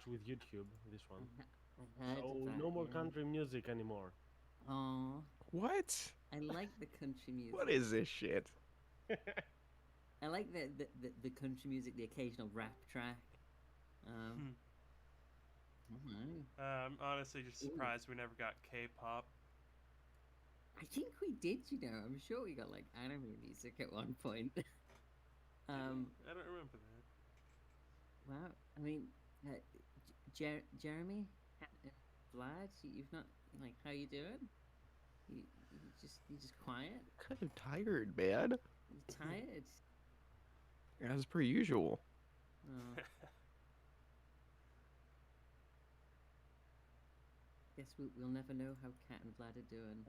patch with YouTube. This one, I heard of so that. no more Yeah. country music anymore. Oh, What? I like the country What music. is this shit? I like the country music, the occasional rap track. Um, Hmm. I don't know. I'm honestly just Ooh, surprised we never got K-pop. I think we did. You know, I'm sure we got like anime music at one point. Did we? um, I don't remember that. wow. I mean, uh, Jeremy and Vlad, you've not like how you doing? You just quiet. Kind of tired, man. You tired? As per usual. Oh, guess we'll never know how Cat and Vlad are doing.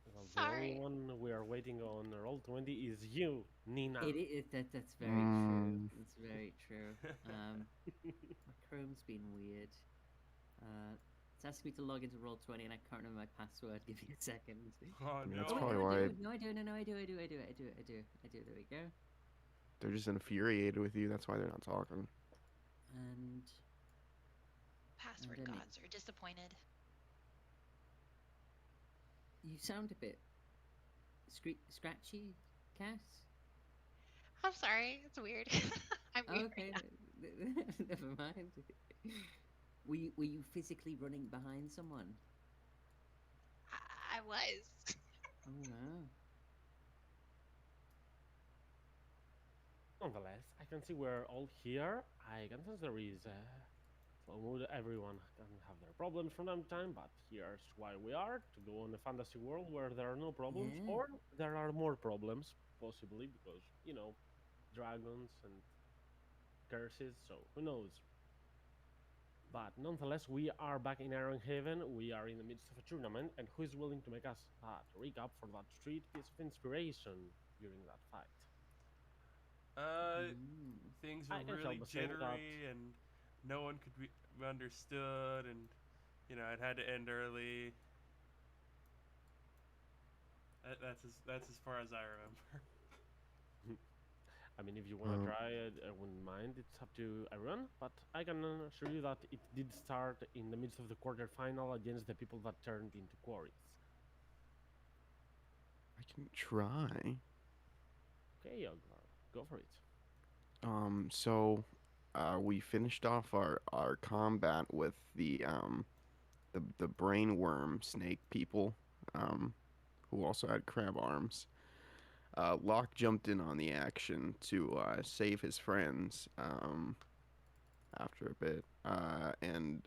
Well, the only Sorry. one we are waiting on Roll 20 is you, Nina. It is that's very true. Mm, It's very true. My Chrome's been weird. Uh, it's asking me to log into Roll20 and I can't remember my password. Give me a second. Oh I mean, that's Oh wait, no. no, probably I why do. No, I do. No, I do. I do. There we go. they're just infuriated with you. That's why they're not talking. And Password then gods are disappointed. you sound a bit scratchy, Cat. I'm sorry, it's weird. I'm Oh, weird right okay, now. never mind. Were you physically running behind someone? I was. Oh wow. Nonetheless, I can see we're all here. I can sense there is slow mood. Everyone can have their problems from time to time, but here's why we are to go in a fantasy world where there are no problems, Yeah. or there are more problems, possibly because dragons and curses. So who knows? But nonetheless, we are back in Ironhaven. We are in the midst of a tournament, and who is willing to make us that recap for that street piece of inspiration during that fight? Uh, Mm. things were I can really help by saying that. jittery and no one could be understood, and it had to end early. That's as far as I remember. I mean, if you want to Um, try it, I wouldn't mind. It's up to everyone. But I can assure you that it did start in the midst of the quarterfinal against the people that turned into quarries. I can try. Okay, Ogvar, go for it. So we finished off our combat with the brain worm snake people, um, who also had crab arms. Locke jumped in on the action to save his friends after a bit, and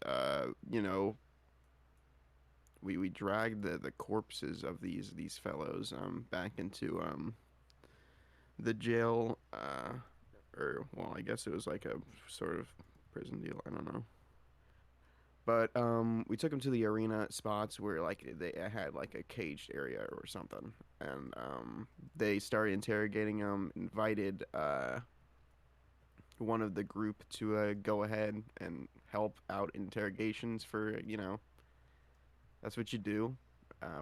we dragged the corpses of these fellows back into the jail, or well, I guess it was like a sort of prison deal. I don't know. But we took them to the arena spots where like they had like a caged area or something, and they started interrogating them. Invited one of the group to go ahead and help out interrogations for that's what you do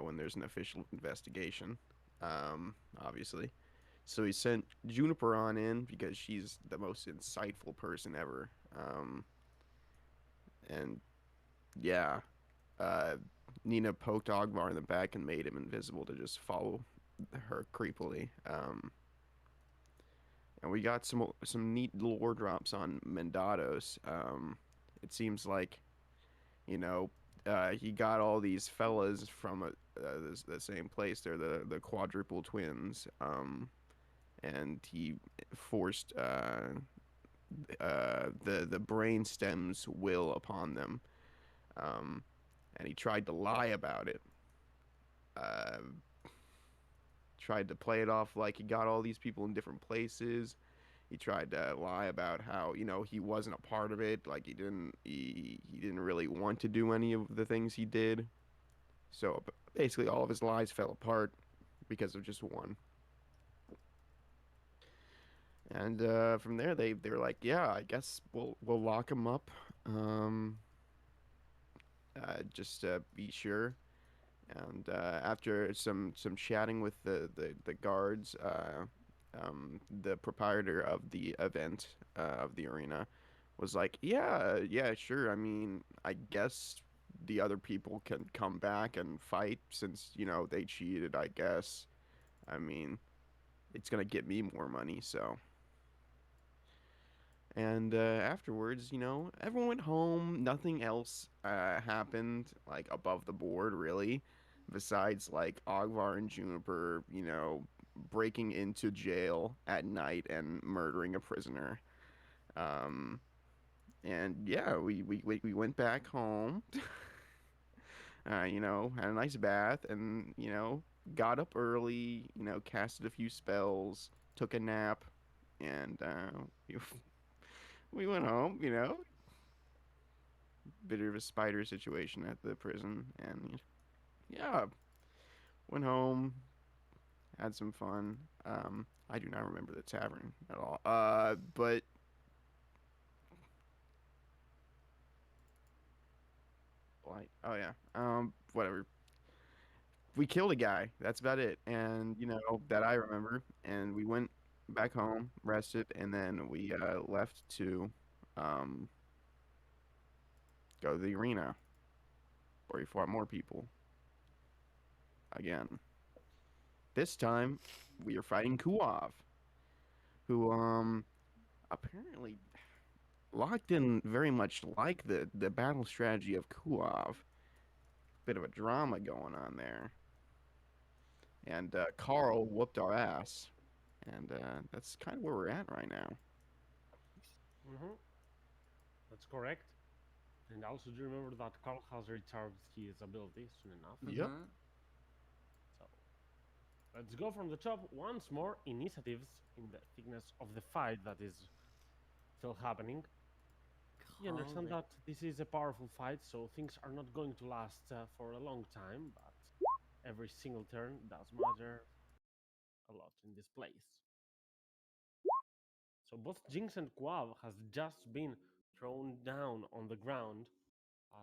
when there's an official investigation, obviously. So he sent Juniper on in because she's the most insightful person ever. And yeah, uh, Nina poked Ogvar in the back and made him invisible to just follow her creepily. And we got some neat lore drops on Mendados. It seems like you know he got all these fellas from the same place. They're the quadruple twins. And he forced the brain stem's will upon them. Um, and he tried to lie about it. Uh, Tried to play it off like he got all these people in different places. He tried to lie about how he wasn't a part of it, like he didn't really want to do any of the things he did. So basically, all of his lies fell apart because of just one. And from there, they were like, "Yeah, I guess we'll lock him up, just to be sure." And after some chatting with the guards, the proprietor of the event, of the arena, was like, "Yeah, yeah, sure. I mean, I guess the other people can come back and fight since they cheated. I guess. I mean, it's gonna get me more money, so." And afterwards, everyone went home. Nothing else happened, like above the board, really, besides like Ogvar and Juniper, breaking into jail at night and murdering a prisoner. Um, and yeah, we went back home. Had a nice bath, and got up early. Casted a few spells, took a nap, and we went home. Bit of a spider situation at the prison, and yeah, went home, had some fun. I do not remember the tavern at all. But like, oh yeah, whatever. We killed a guy. That's about it, and that I remember. And we went back home, rested, and then we left to um go to the arena where we fought more people again. This time, we are fighting Kuov, who apparently Locked didn't very much like the battle strategy of Kuov. Bit of a drama going on there. And Carl whooped our ass. And that's kind of where we're at right now. Hmm. That's correct. And also, do you remember that Carl has recharged his ability soon enough? Yep. Uh-huh. So let's go from the top once more. Initiatives in the thickness of the fight that is still happening. You Carl, understand that this is a powerful fight, so things are not going to last for a long time, but every single turn does matter a lot in this place. So both Jinx and Quav has just been thrown down on the ground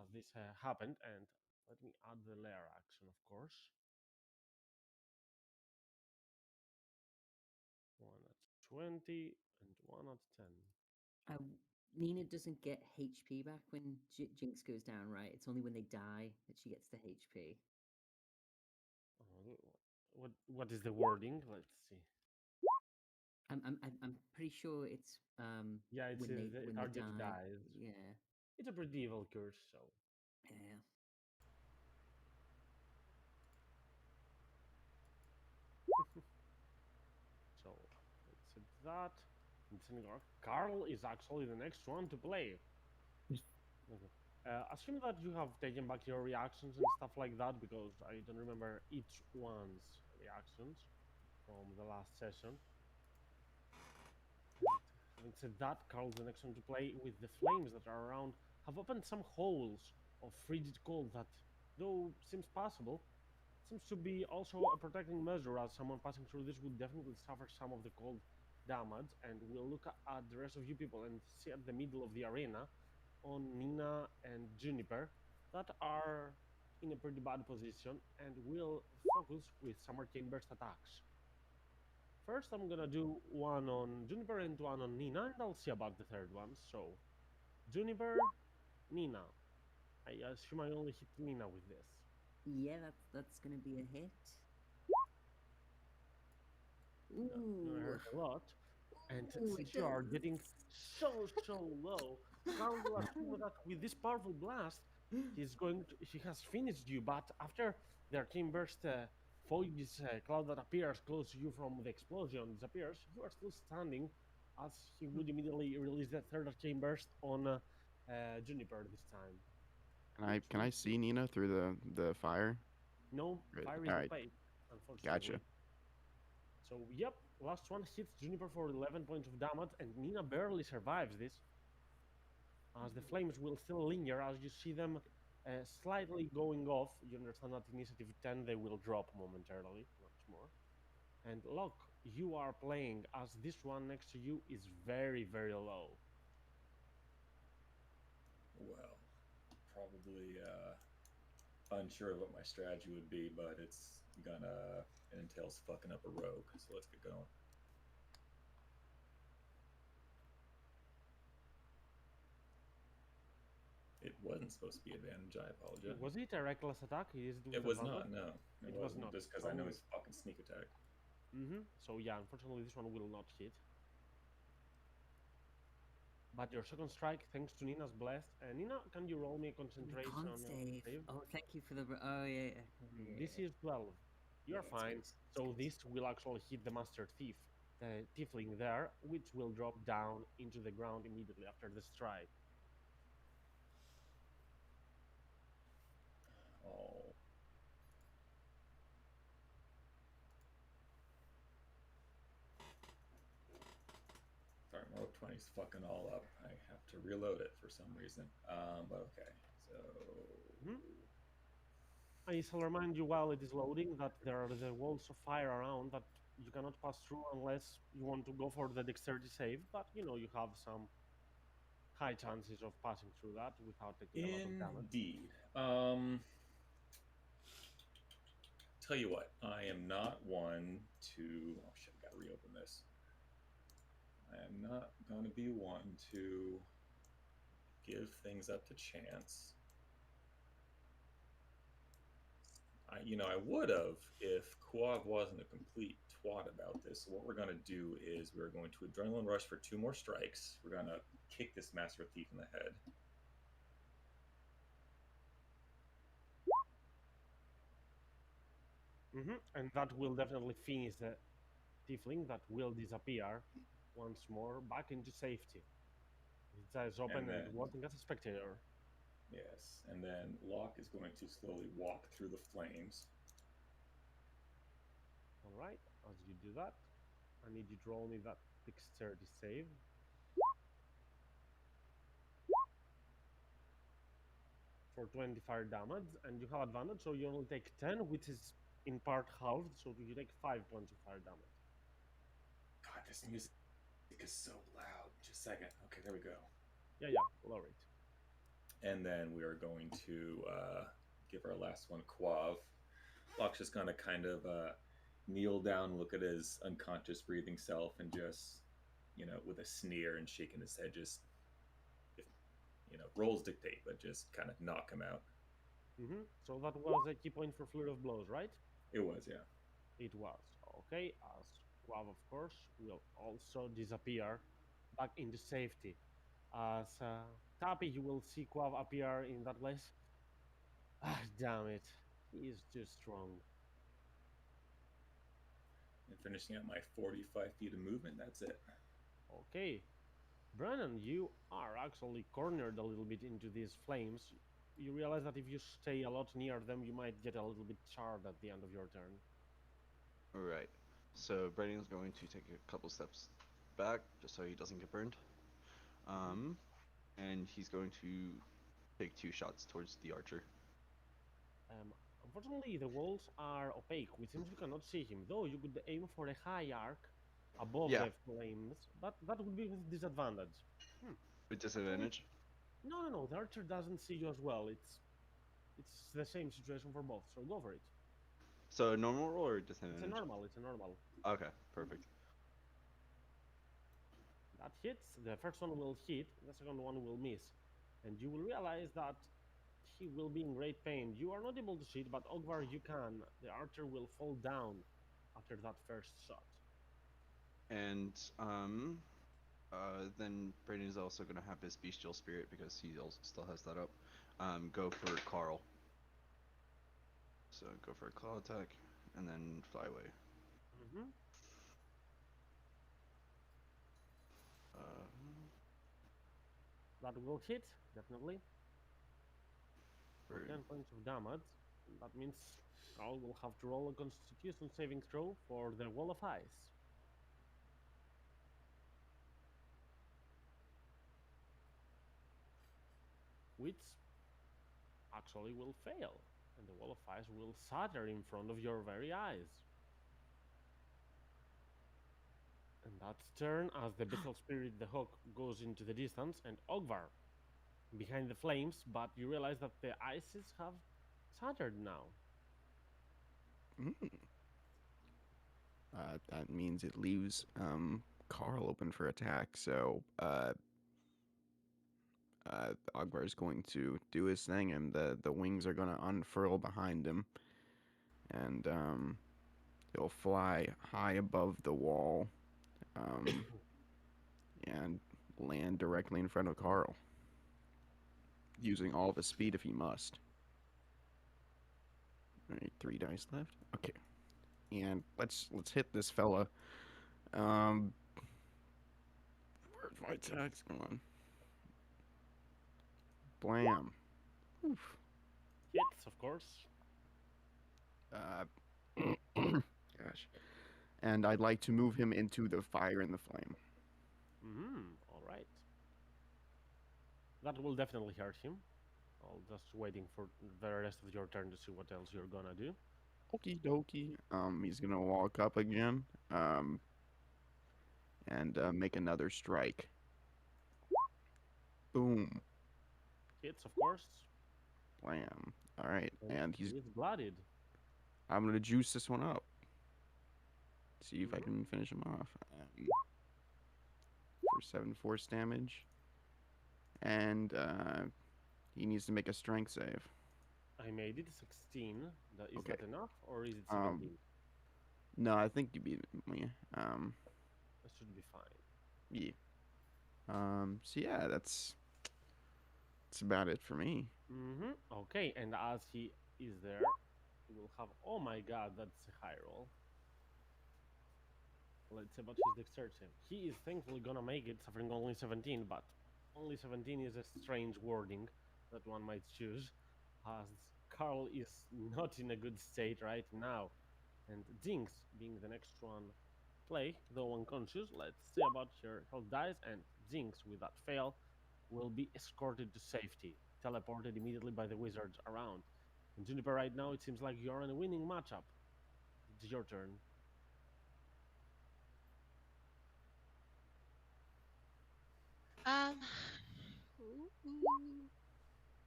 as this happened, and let me add the layer action, of course. One at 20 and one at 10. uh, Nina doesn't get HP back when Jinx goes down, right? It's only when they die that she gets the HP. What is the wording? Let's see. I'm pretty sure it's Yeah, it's when they the when they target die. dies. Yeah. It's a pretty evil curse, so Yeah. so let's set that. And sending Carl is actually the next one to play. Okay. Assume that you have taken back your reactions and stuff like that, because I don't remember each one's reactions from the last session. And having said that, Carl's the next one to play. With the flames that are around, have opened some holes of frigid cold that, though seems possible, seems to be also a protecting measure, as someone passing through this would definitely suffer some of the cold damage. And we'll look at the rest of you people and see at the middle of the arena on Nina and Juniper that are in a pretty bad position, and will focus with some arcane burst attacks. First, I'm gonna do one on Juniper and one on Nina, and I'll see about the third one. So, Juniper, Nina. I assume I only hit Nina with this. Yeah, that's gonna be a hit. You Ooh. heard a lot. And Ooh, since it you are does. getting so low, Carl will assume that with this powerful blast, he has finished you. But after the arcane burst, fog cloud that appears close to you from the explosion disappears, you are still standing, as he would immediately release the third arcane burst on Juniper this time. Can I see Nina through the fire? No, Good. fire All is right. opaque, unfortunately. Gotcha. So, yep, last one hits Juniper for 11 points of damage, and Nina barely survives this, as the flames will still linger as you see them slightly going off. You understand that initiative 10 they will drop momentarily, once more. And Locke, you are playing as this one next to you is very low. Well, probably unsure of what my strategy would be, but it entails fucking up a rogue. So let's get going. wasn't supposed to be advantage. I apologize. Was it a reckless attack? It was not. No, It was wasn't. not. Just because I know So- his fucking sneak attack. So yeah, unfortunately this one will not hit. But your second strike, thanks to Nina's blessed. Nina, can you roll me a concentration Con on save. save? Oh, thank you for the. Oh yeah. This is 12. You're Yeah, it's fine. good. So this will actually hit the Master Thief, the Tiefling there, which will drop down into the ground immediately after the strike. Oh. Sorry, my roll 20 is fucking all up. I have to reload it for some reason. But okay. So. I shall remind you while it is loading that there are the walls of fire around that you cannot pass through unless you want to go for the dexterity save, but you know you have some high chances of passing through that without taking a lot of damage. Indeed. Tell you what, I am not one to. Oh shit! I gotta reopen this. I am not going to be one to give things up to chance. I would have if Quav wasn't a complete twat about this. So what we're going to do is we're going to adrenaline rush for 2 more strikes. We're going to kick this Master Thief in the head. And that will definitely finish the Tiefling that will disappear once more back into safety. Its eyes open and then- watching as a spectator. Yes, and then Locke is going to slowly walk through the flames. Alright, as you do that, I need you to roll me that dexterity save. For 20 fire damage, and you have advantage, so you only take 10, which is in part halved, so you take 5 points of fire damage. God, this music is so loud. Just a second. Okay, there we go. Yeah, lower it. And then we are going to give our last one Quav. Locke's just going to kind of kneel down, look at his unconscious breathing self, and just, with a sneer and shaking his head, just, rolls dictate, but just kind of knock him out. So that was a key point for Flurry of Blows, right? It was, yeah. It was. Okay, as Quav, of course, will also disappear back into safety. As Tappy, you will see Quav appear in that place. Ah, damn it. He is too strong. And finishing up my 45 feet of movement, that's it. Okay. Brennan, you are actually cornered a little bit into these flames. You realize that if you stay a lot near them, you might get a little bit charred at the end of your turn. Alright. So Braden's going to take a couple steps back just so he doesn't get burned. And he's going to take 2 shots towards the archer. Unfortunately, the walls are opaque, which means you cannot see him, though you could aim for a high arc above Yeah. the flames, but that would be with disadvantage. With disadvantage? No, the archer doesn't see you as well. It's the same situation for both, so go for it. So normal roll or It's disadvantage? a normal. Okay, perfect. That hits, the first one will hit, the second one will miss. And you will realize that he will be in great pain. You are not able to see it, but Ogvar, you can. The archer will fall down after that first shot. And then Braden is also going to have his bestial spirit because he also still has that up. Go for Carl. So go for a claw attack and then fly away. That will hit, definitely. For Very- 10 points of damage. That means Carl will have to roll a constitution saving throw for the wall of ice. Which actually will fail, and the wall of ice will shatter in front of your very eyes. And that's turn as the Bestial Spirit, the hawk, goes into the distance, and Ogvar behind the flames, but you realize that the ices have shattered now. That means it leaves Carl open for attack. So Ogvar is going to do his thing, and the wings are going to unfurl behind him, and he'll fly high above the wall, and land directly in front of Carl, using all of his speed if he must. All right, 3 dice left. Okay, and let's hit this fella. Where's my attacks going? Blam. Oof. Hits, of course. Gosh. And I'd like to move him into the fire and the flame. All right. That will definitely hurt him. I'll just waiting for the rest of your turn to see what else you're gonna do. Okie dokie. He's gonna walk up again. And make another strike. Boom. Hits, of course. Blam. All right, and He's blooded. I'm gonna juice this one up. See if I can finish him off. For 7 force damage, and he needs to make a strength save. I made it 16. Is Okay. that enough, or is it 17? No, I think you beat me. That should be fine. Yeah. So yeah, that's about it for me. Okay, and as he is there, he will have. Oh my God, that's a high roll. Let's see about his dexterity. He is thankfully gonna make it, suffering only 17, but only 17 is a strange wording that one might choose, as Carl is not in a good state right now. And Jinx, being the next one play, though unconscious, let's see about her health dice, and Jinx, with that fail, will be escorted to safety, teleported immediately by the wizards around. And Juniper, right now, it seems like you're in a winning matchup. It's your turn.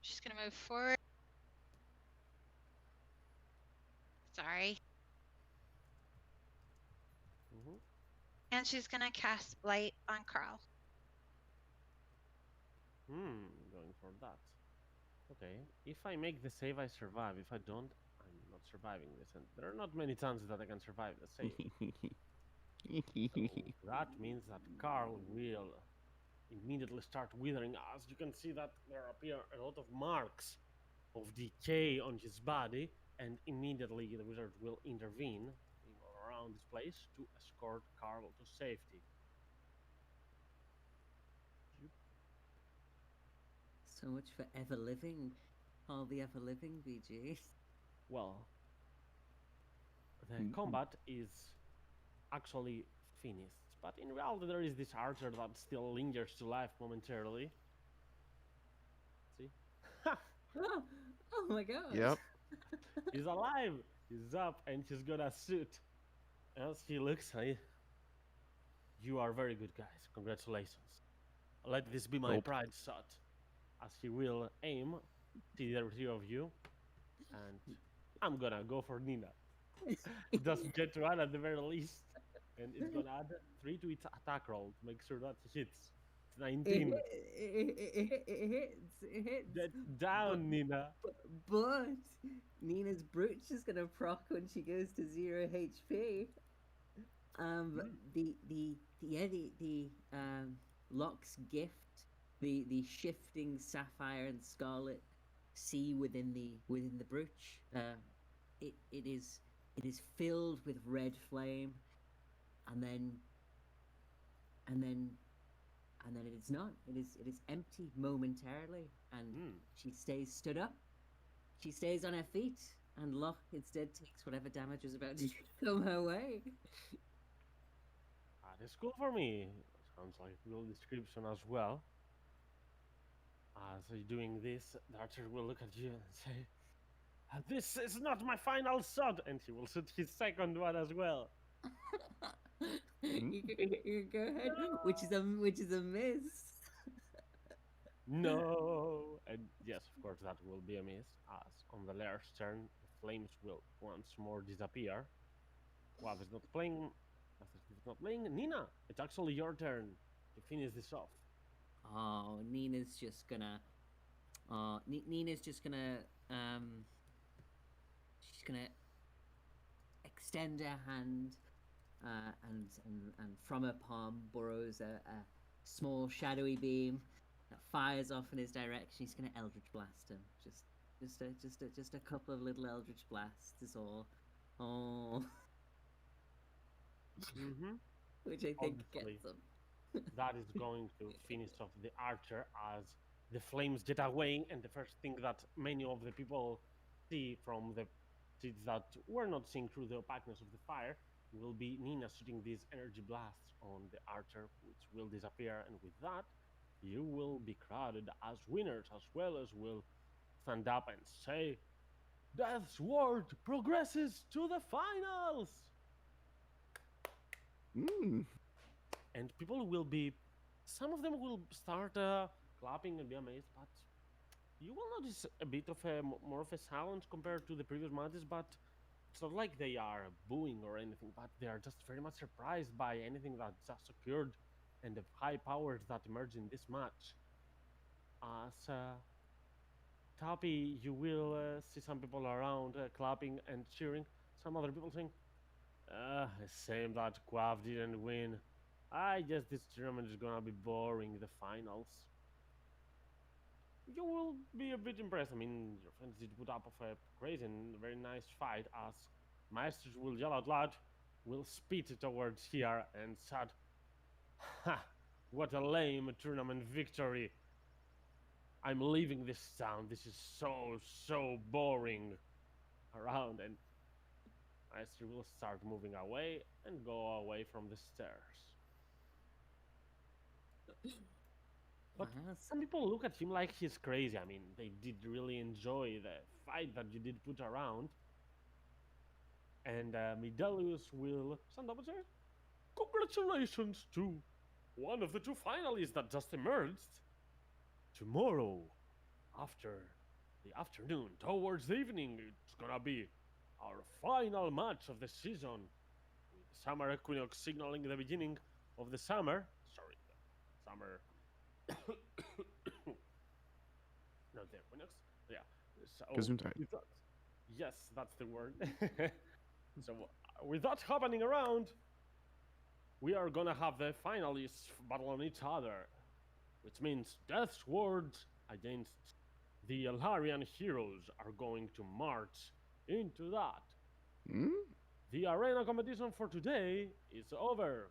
She's gonna move forward. Sorry. And she's gonna cast Blight on Carl. Going for that. Okay, if I make the save, I survive. If I don't, I'm not surviving this. And there are not many chances that I can survive the save. So that means that Carl will immediately start withering. As you can see that there appear a lot of marks of decay on his body, and immediately the wizard will intervene around this place to escort Carl to safety. So much for ever living. All the ever living BG. Well, the combat is actually finished, but in reality there is this archer that still lingers to life momentarily. See? Oh my god. Yep. He's alive! He's up and he's got a suit. As he looks at you, you are very good guys. Congratulations. Let this be my Nope. pride shot. As he will aim to the three of you. And I'm gonna go for Nina. Just get one at the very least. And it's gonna add 3 to its attack roll to make sure that it hits. It's 19. It hits. Get down, Nina. But Nina's brooch is gonna proc when she goes to 0 HP. The Locke's gift, the shifting sapphire and scarlet sea within the brooch. It is filled with red flame, and then it is not. It is empty momentarily, and she stays stood up. She stays on her feet, and Locke instead takes whatever damage is about to come her way. That is cool for me. Sounds like a cool description as well. As you're doing this, the archer will look at you and say, "This is not my final shot," and he will shoot his second one as well. You go ahead, which is a miss. No! And yes, of course, that will be a miss. As on the Lair's turn, the flames will once more disappear. Wav is not playing. It's not playing. Nina, it's actually your turn to finish this off. Oh, Nina's just gonna. Nina's just gonna. She's gonna extend her hand, and from her palm burrows a small shadowy beam that fires off in his direction. He's gonna Eldritch Blast him. Just a couple of little Eldritch Blasts is all. Oh, Mm-hmm. which I think Obviously. gets him. That is going to finish off the archer as the flames get away, and the first thing that many of the people see from the seats that were not seeing through the opaqueness of the fire will be Nina shooting these energy blasts on the archer, which will disappear, and with that, you will be crowded as winners, as well as will stand up and say, Death's Ward progresses to the finals! Mm. And people will be, some of them will start clapping and be amazed, but you will notice a bit of a more of a silence compared to the previous matches. But it's not like they are booing or anything, but they are just very much surprised by anything that just occurred and the high powers that emerged in this match. As Tappy, you will see some people around clapping and cheering, some other people saying, same that Quav didn't win. I guess this tournament is gonna be boring, the finals. You will be a bit impressed. I mean, your friends did put up of a crazy and very nice fight as Maestros will yell out loud, will spit towards here and said, Ha! What a lame tournament victory. I'm leaving this town. This is so boring. Around, and Maestro will start moving away and go away from the stairs. But Wow, some people look at him like he's crazy. I mean, they did really enjoy the fight that you did put around. And Midelius will stand up and say, Congratulations to one of the two finalists that just emerged. Tomorrow, after the afternoon, towards the evening, it's gonna be our final match of the season. With the summer equinox signaling the beginning of the summer. Sorry, the summer. Not the equinox. Yeah. So, Gesundheit. with that- yes, that's the word. So, with that happening around, we are gonna have the finalists battle on each other, which means Death Swords against the Elharian heroes are going to march into that. Mm? The arena competition for today is over.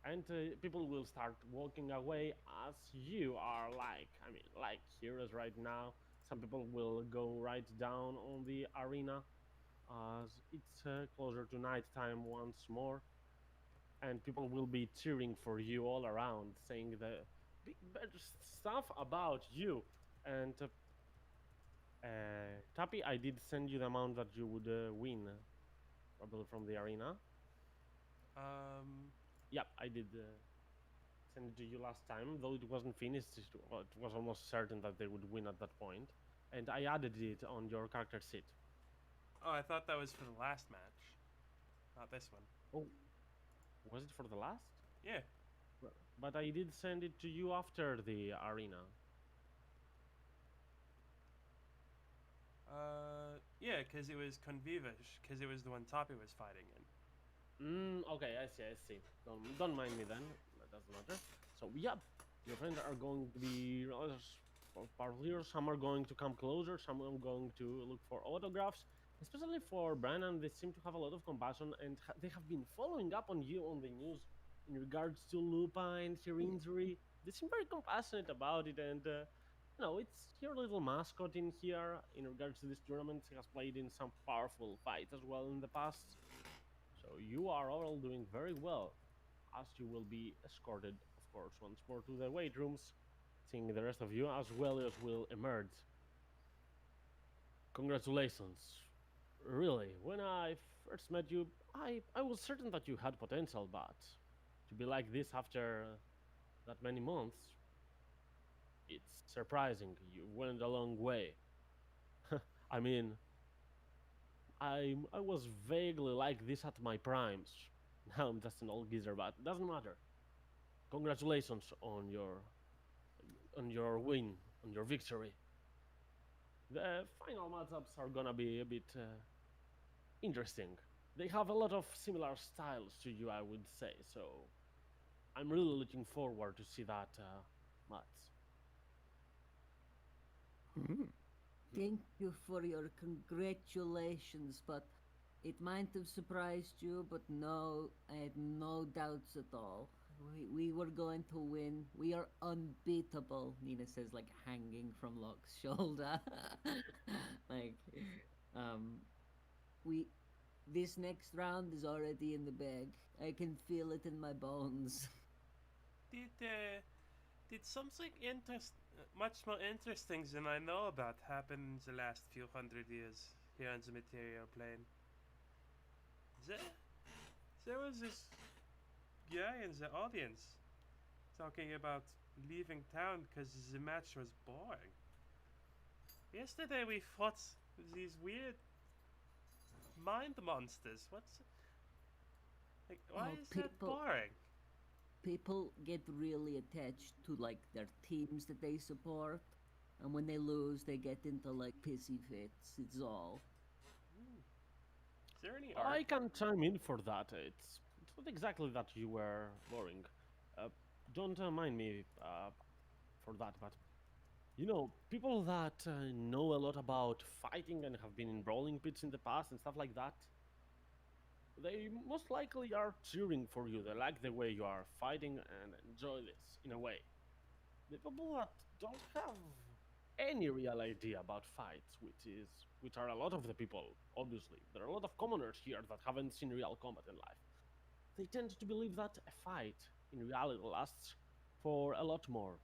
And people will start walking away as you are like heroes right now. Some people will go right down on the arena as it's closer to nighttime once more. And people will be cheering for you all around, saying the big better stuff about you. And Tappy, I did send you the amount that you would win, probably from the arena. Yep, I did send it to you last time, though it wasn't finished. It was almost certain that they would win at that point, and I added it on your character sheet. Oh, I thought that was for the last match, not this one. Oh, was it for the last? Yeah. But I did send it to you after the arena. Yeah, because it was Convivish, because it was the one Toppy was fighting in. Okay, I see. Don't mind me then. That doesn't matter. So, yep, your friends are going to be partly, some are going to come closer, some are going to look for autographs. Especially for Brandon, they seem to have a lot of compassion, and they have been following up on you on the news in regards to Lupa and her injury. They seem very compassionate about it, and it's your little mascot in here. In regards to this tournament, he has played in some powerful fights as well in the past. So you are all doing very well, as you will be escorted, of course, once more to the weight rooms, seeing the rest of you as well as will emerge. Congratulations. Really, when I first met you, I was certain that you had potential, but to be like this after that many months, it's surprising. You went a long way. I mean, I was vaguely like this at my primes. Now I'm just an old geezer, but it doesn't matter. congratulations on your win, on your victory. The final matchups are gonna be a bit interesting. They have a lot of similar styles to you, I would say. So I'm really looking forward to see that match. Mm. Thank you for your congratulations, but it might have surprised you, but no, I had no doubts at all. We were going to win. We are unbeatable, Nina says, like hanging from Locke's shoulder. like, um, we. This next round is already in the bag. I can feel it in my bones. Did something much more interesting than I know about happen in the last few hundred years here on the material plane? There was this guy in the audience talking about leaving town because the match was boring. Yesterday we fought these weird mind monsters. Why Oh, is that boring? People get really attached to like their teams that they support, and when they lose, they get into like pissy fits. It's all. Is there any I art? can chime in for that. It's not exactly that you were boring. Don't mind me for that, but you know, people that know a lot about fighting and have been in brawling pits in the past and stuff like that, they most likely are cheering for you. They like the way you are fighting and enjoy this in a way. The people that don't have any real idea about fights, which are a lot of the people, obviously. There are a lot of commoners here that haven't seen real combat in life. They tend to believe that a fight in reality lasts for a lot more.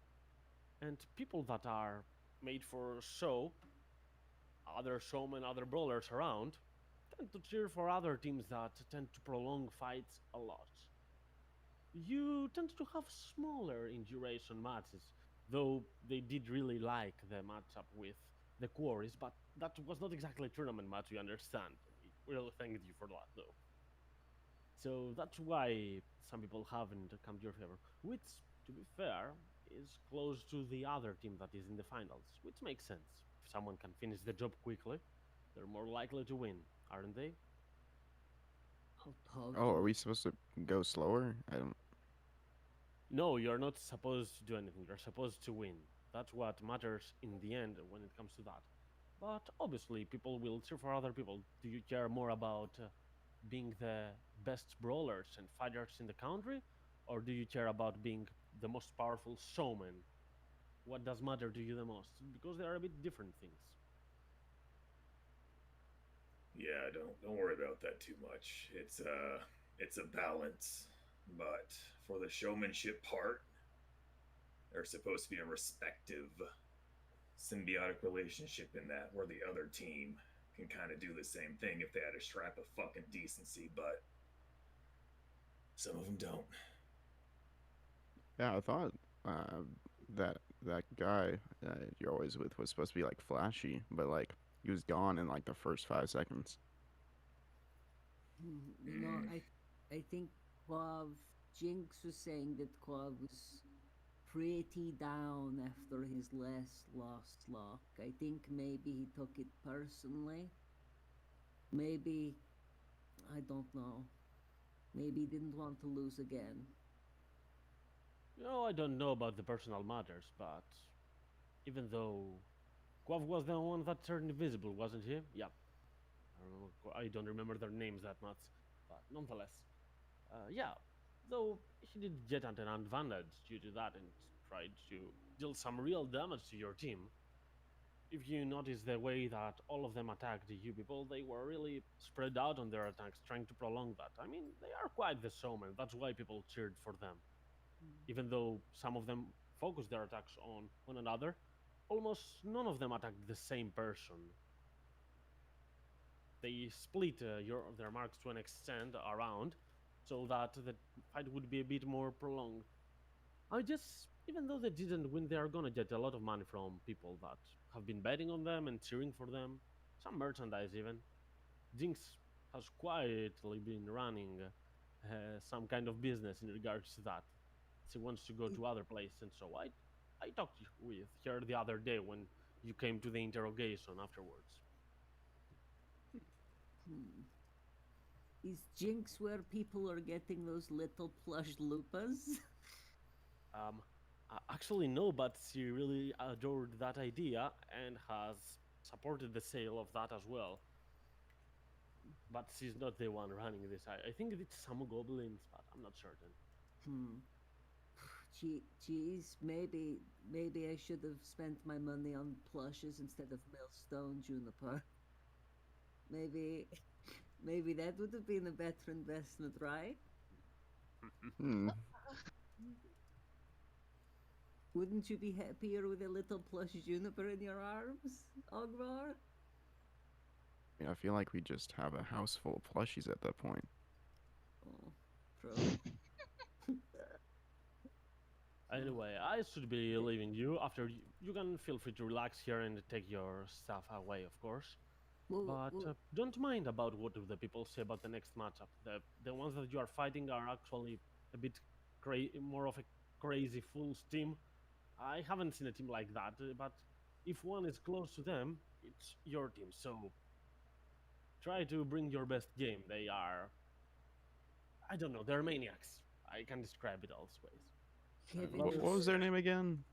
And people that are made for show, other showmen, other brawlers around, tend to cheer for other teams that tend to prolong fights a lot. You tend to have smaller in duration matches, though they did really like the matchup with the Quarries, but that was not exactly a tournament match, you understand. We really thank you for that, though. So that's why some people haven't come to your favor, which, to be fair, is close to the other team that is in the finals, which makes sense. If someone can finish the job quickly, they're more likely to win, aren't they? Oh, are we supposed to go slower? I don't. No, you're not supposed to do anything. You're supposed to win. That's what matters in the end when it comes to that. But obviously, people will cheer for other people. Do you care more about being the best brawlers and fighters in the country? Or do you care about being the most powerful showman? What does matter to you the most? Because they are a bit different things. Yeah, don't worry about that too much. It's a balance. But for the showmanship part, there's supposed to be a respective symbiotic relationship in that where the other team can kind of do the same thing if they had a strap of fucking decency, but some of them don't. Yeah, I thought that guy you're always with was supposed to be like flashy, but like he was gone in like the first 5 seconds. No, I think Quav Jinx was saying that Quav was pretty down after his last lost lock. I think maybe he took it personally. Maybe I don't know. Maybe he didn't want to lose again. No, I don't know about the personal matters, but even though Quav was the one that turned invisible, wasn't he? Yeah. I don't remember their names that much, but nonetheless, yeah. Though he did get an advantage due to that and tried to deal some real damage to your team. If you notice the way that all of them attacked you people, they were really spread out on their attacks, trying to prolong that. I mean, they are quite the showmen. That's why people cheered for them. Even though some of them focused their attacks on one another, almost none of them attacked the same person. They split their marks to an extent around, so that the fight would be a bit more prolonged. I just, even though they didn't win, they are gonna get a lot of money from people that have been betting on them and cheering for them. Some merchandise even. Jinx has quietly been running some kind of business in regards to that. she wants to go to other place, and so I talked with her the other day when you came to the interrogation afterwards. Hmm. Is Jinx where people are getting those little plush lupas? Um, Actually, no, but she really adored that idea and has supported the sale of that as well. But she's not the one running this. I think it's some goblins, but I'm not certain. Hmm. Geez, maybe I should have spent my money on plushes instead of millstone juniper. Maybe maybe that would have been a better investment, right? Hmm. Wouldn't you be happier with a little plush juniper in your arms, Ogvar? I mean, I feel like we just have a house full of plushies at that point. Oh, true. Anyway, I should be leaving you. After you can feel free to relax here and take your stuff away, of course. But don't mind about what do the people say about the next matchup. The ones that you are fighting are actually a bit more of a crazy fool's team. I haven't seen a team like that, but if one is close to them, it's your team. So try to bring your best game. They are, I don't know, they're maniacs. I can describe it all ways. Kevin What was their name again?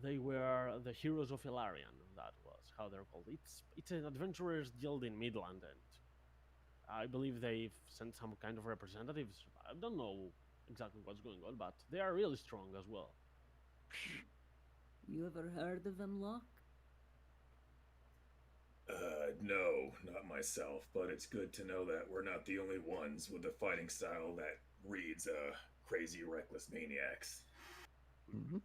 They were the Heroes of Ilarion. That was how they're called. It's an adventurers guild in Midland, and I believe they've sent some kind of representatives. I don't know exactly what's going on, but they are really strong as well. You ever heard of them, Locke? No, not myself, but it's good to know that we're not the only ones with a fighting style that reads crazy, reckless maniacs. Mhm.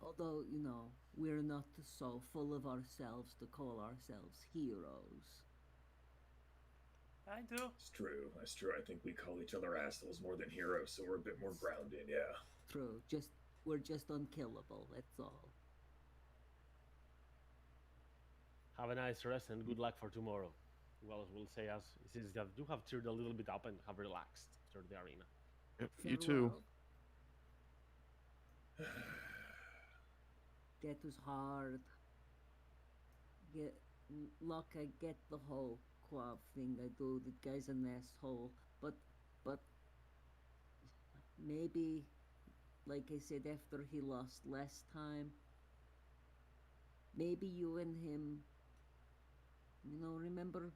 Although, you know, we're not so full of ourselves to call ourselves heroes. I do. It's true. That's true. I think we call each other assholes more than heroes, so we're a bit more grounded, yeah. True. We're just unkillable, that's all. Have a nice rest and good luck for tomorrow. Well, as we'll say, as it is that you have cheered a little bit up and have relaxed after the arena. Yep, you too. Farewell. That was hard. Look, I get the whole Quav thing. I do. The guy's an asshole, but maybe, like I said, after he lost last time, maybe you and him, you know, remember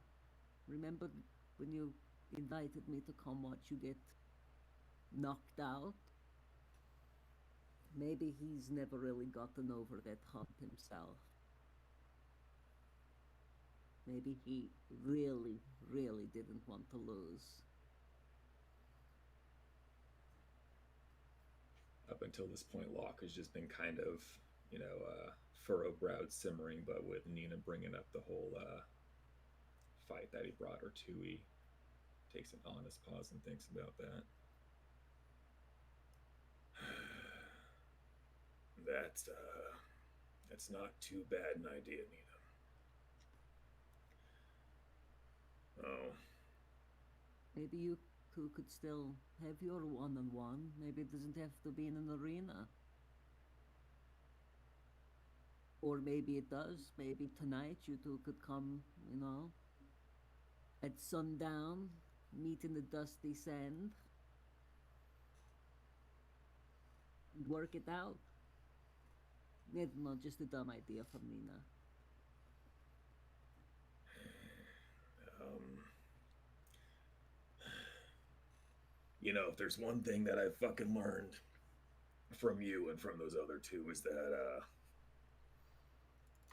when you invited me to come watch you get knocked out? Maybe he's never really gotten over that hump himself. Maybe he really, really didn't want to lose. Up until this point, Locke has just been kind of, furrow-browed simmering, but with Nina bringing up the whole fight that he brought her to, he takes an honest pause and thinks about that. That's not too bad an idea, Nina. Oh. Maybe you two could still have your one-on-one. Maybe it doesn't have to be in an arena. Or maybe it does. Maybe tonight you two could come, you know, at sundown, meet in the dusty sand, and work it out. It's not just a dumb idea from Nina. If there's one thing that I've fucking learned from you and from those other two is that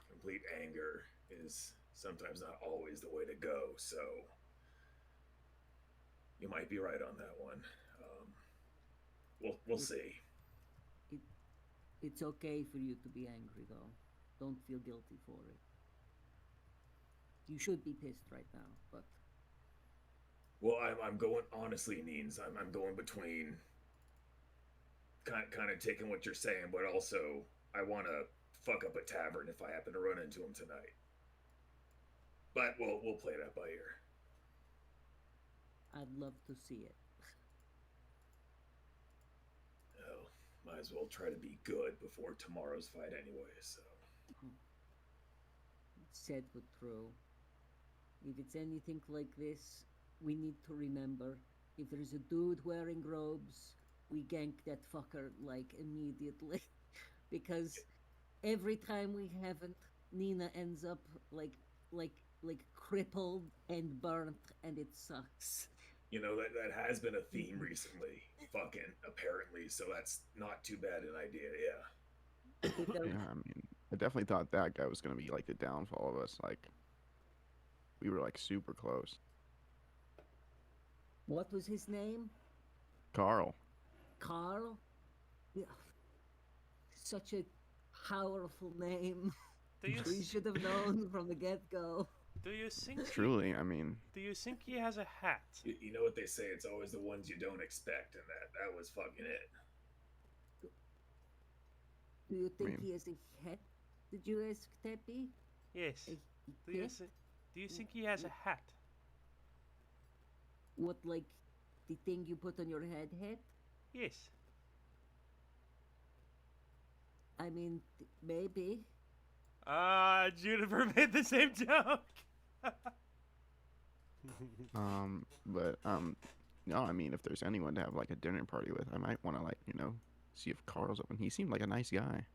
complete anger is sometimes not always the way to go, so you might be right on that one. We'll see. It's okay for you to be angry, though. Don't feel guilty for it. You should be pissed right now, but... Well, I'm going, honestly, Neens, I'm going between kind of taking what you're saying, but also I want to fuck up a tavern if I happen to run into him tonight. But we'll play that by ear. I'd love to see it. might as well try to be good before tomorrow's fight anyway. So Said but true. If it's anything like this, we need to remember if there's a dude wearing robes, we gank that fucker like immediately. Because every time we haven't, Nina ends up like crippled and burnt, and it sucks. you know that has been a theme recently. Fucking apparently, so that's not too bad an idea. Yeah. If there- Yeah, I mean, I definitely thought that guy was gonna be like the downfall of us. Like, we were like super close. What was his name? Carl. Carl? Yeah. Such a powerful name. Do you We should have known from the get-go. do you think Truly, I mean, do you think he has a hat? You know what they say? It's always the ones you don't expect, and that was fucking it. Do you think mean- he has a head? Did you ask Teppy? Yes. A Do you head? do you think he has a hat? What, like the thing you put on your head? Yes. I mean, maybe. Juniper made the same joke. but no, I mean, if there's anyone to have like a dinner party with, I might want to like, see if Carl's open. He seemed like a nice guy,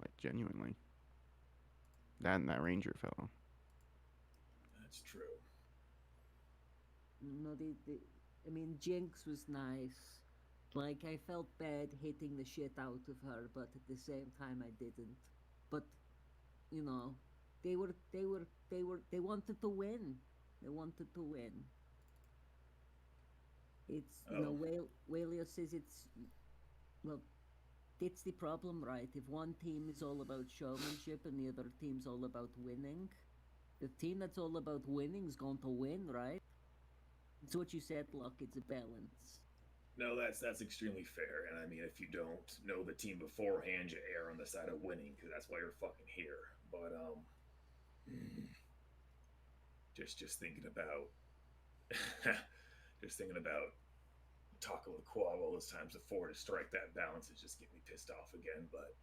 like genuinely. That and that ranger fellow. That's true. No, I mean, Jinx was nice. Like, I felt bad hitting the shit out of her, but at the same time, I didn't. But, they wanted to win. They wanted to win. It's, Walia says well, it's the problem, right? If one team is all about showmanship and the other team's all about winning, the team that's all about winning is going to win, right? It's what you said, Locke. It's a balance. No, that's extremely fair. And I mean, if you don't know the team beforehand, you err on the side of winning because that's why you're fucking here. But just thinking about, just thinking about talking with Quab all those times before to strike that balance is just getting me pissed off again. But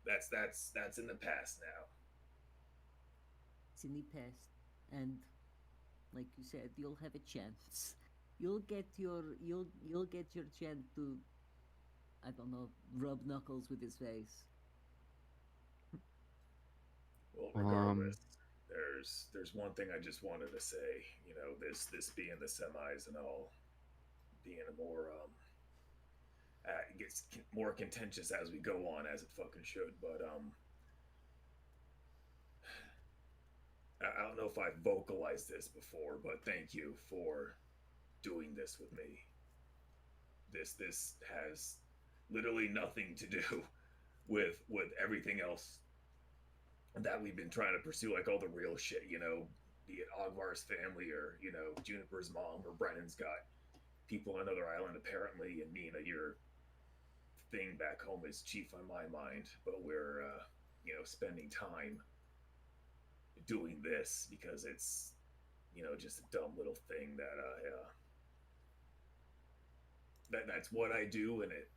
that's in the past now. It's in the past, and like you said, you'll have a chance. You'll get your chance to, I don't know, rub Knuckles with his face. Well, regardless, there's one thing I just wanted to say. This being the semis and all, being a more it gets more contentious as we go on, as it fucking should. But I don't know if I vocalized this before, but thank you for doing this with me. This has literally nothing to do with everything else that we've been trying to pursue, like all the real shit, be it Ogvar's family or, Juniper's mom, or Brennan's got people on another island apparently, and Nina, your thing back home is chief on my mind. But we're spending time doing this because it's just a dumb little thing that's what I do, and it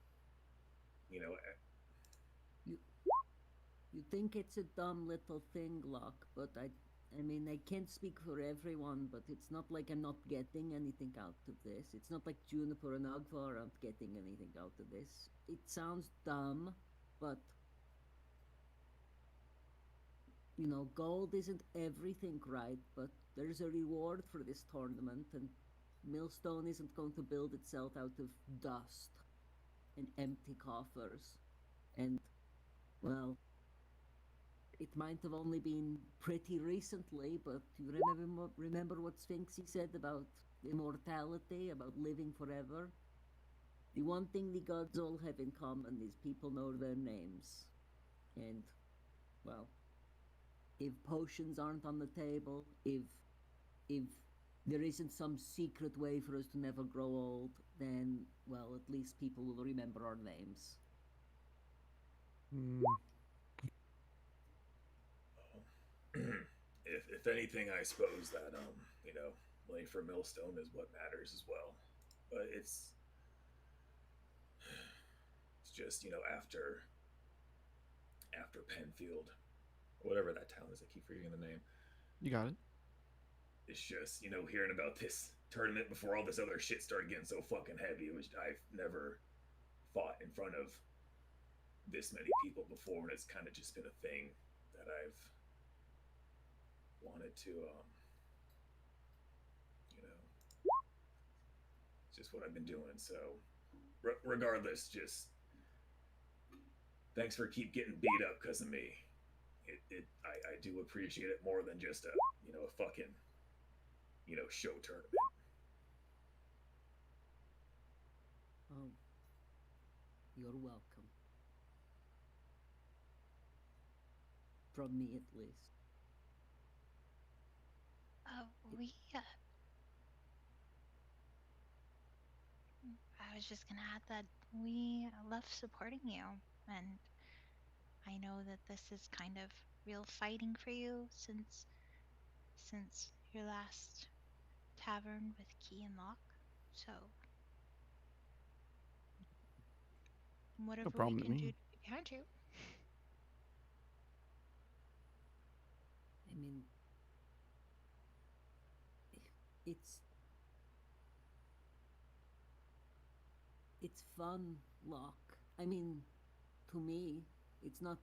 You think it's a dumb little thing, Locke, but I mean, I can't speak for everyone, but it's not like I'm not getting anything out of this. It's not like Juniper and Ogvar aren't getting anything out of this. It sounds dumb, but gold isn't everything, right? But there's a reward for this tournament, and Millstone isn't going to build itself out of dust and empty coffers. And, well, it might have only been pretty recently, but you remember what Sphinxy said about immortality, about living forever? The one thing the gods all have in common is people know their names. And, well, if potions aren't on the table, if there isn't some secret way for us to never grow old, then, well, at least people will remember our names. if anything, I suppose that money for Millstone is what matters as well. But it's just after Penfield, whatever that town is. I keep forgetting the name. You got it. It's just hearing about this tournament before all this other shit started getting so fucking heavy. Which I've never fought in front of this many people before, and it's kind of just been a thing that I've wanted to it's just what I've been doing. So regardless, just thanks for keep getting beat up because of me. I do appreciate it more than just a fucking show tournament. Oh, you're welcome. From me, at least. I was just gonna add that we love supporting you, and I know that this is kind of real fighting for you since your last tavern with Key and Lock. So whatever we problem to can do me. to be behind you. I mean, it's fun, Locke. I mean, to me, it's not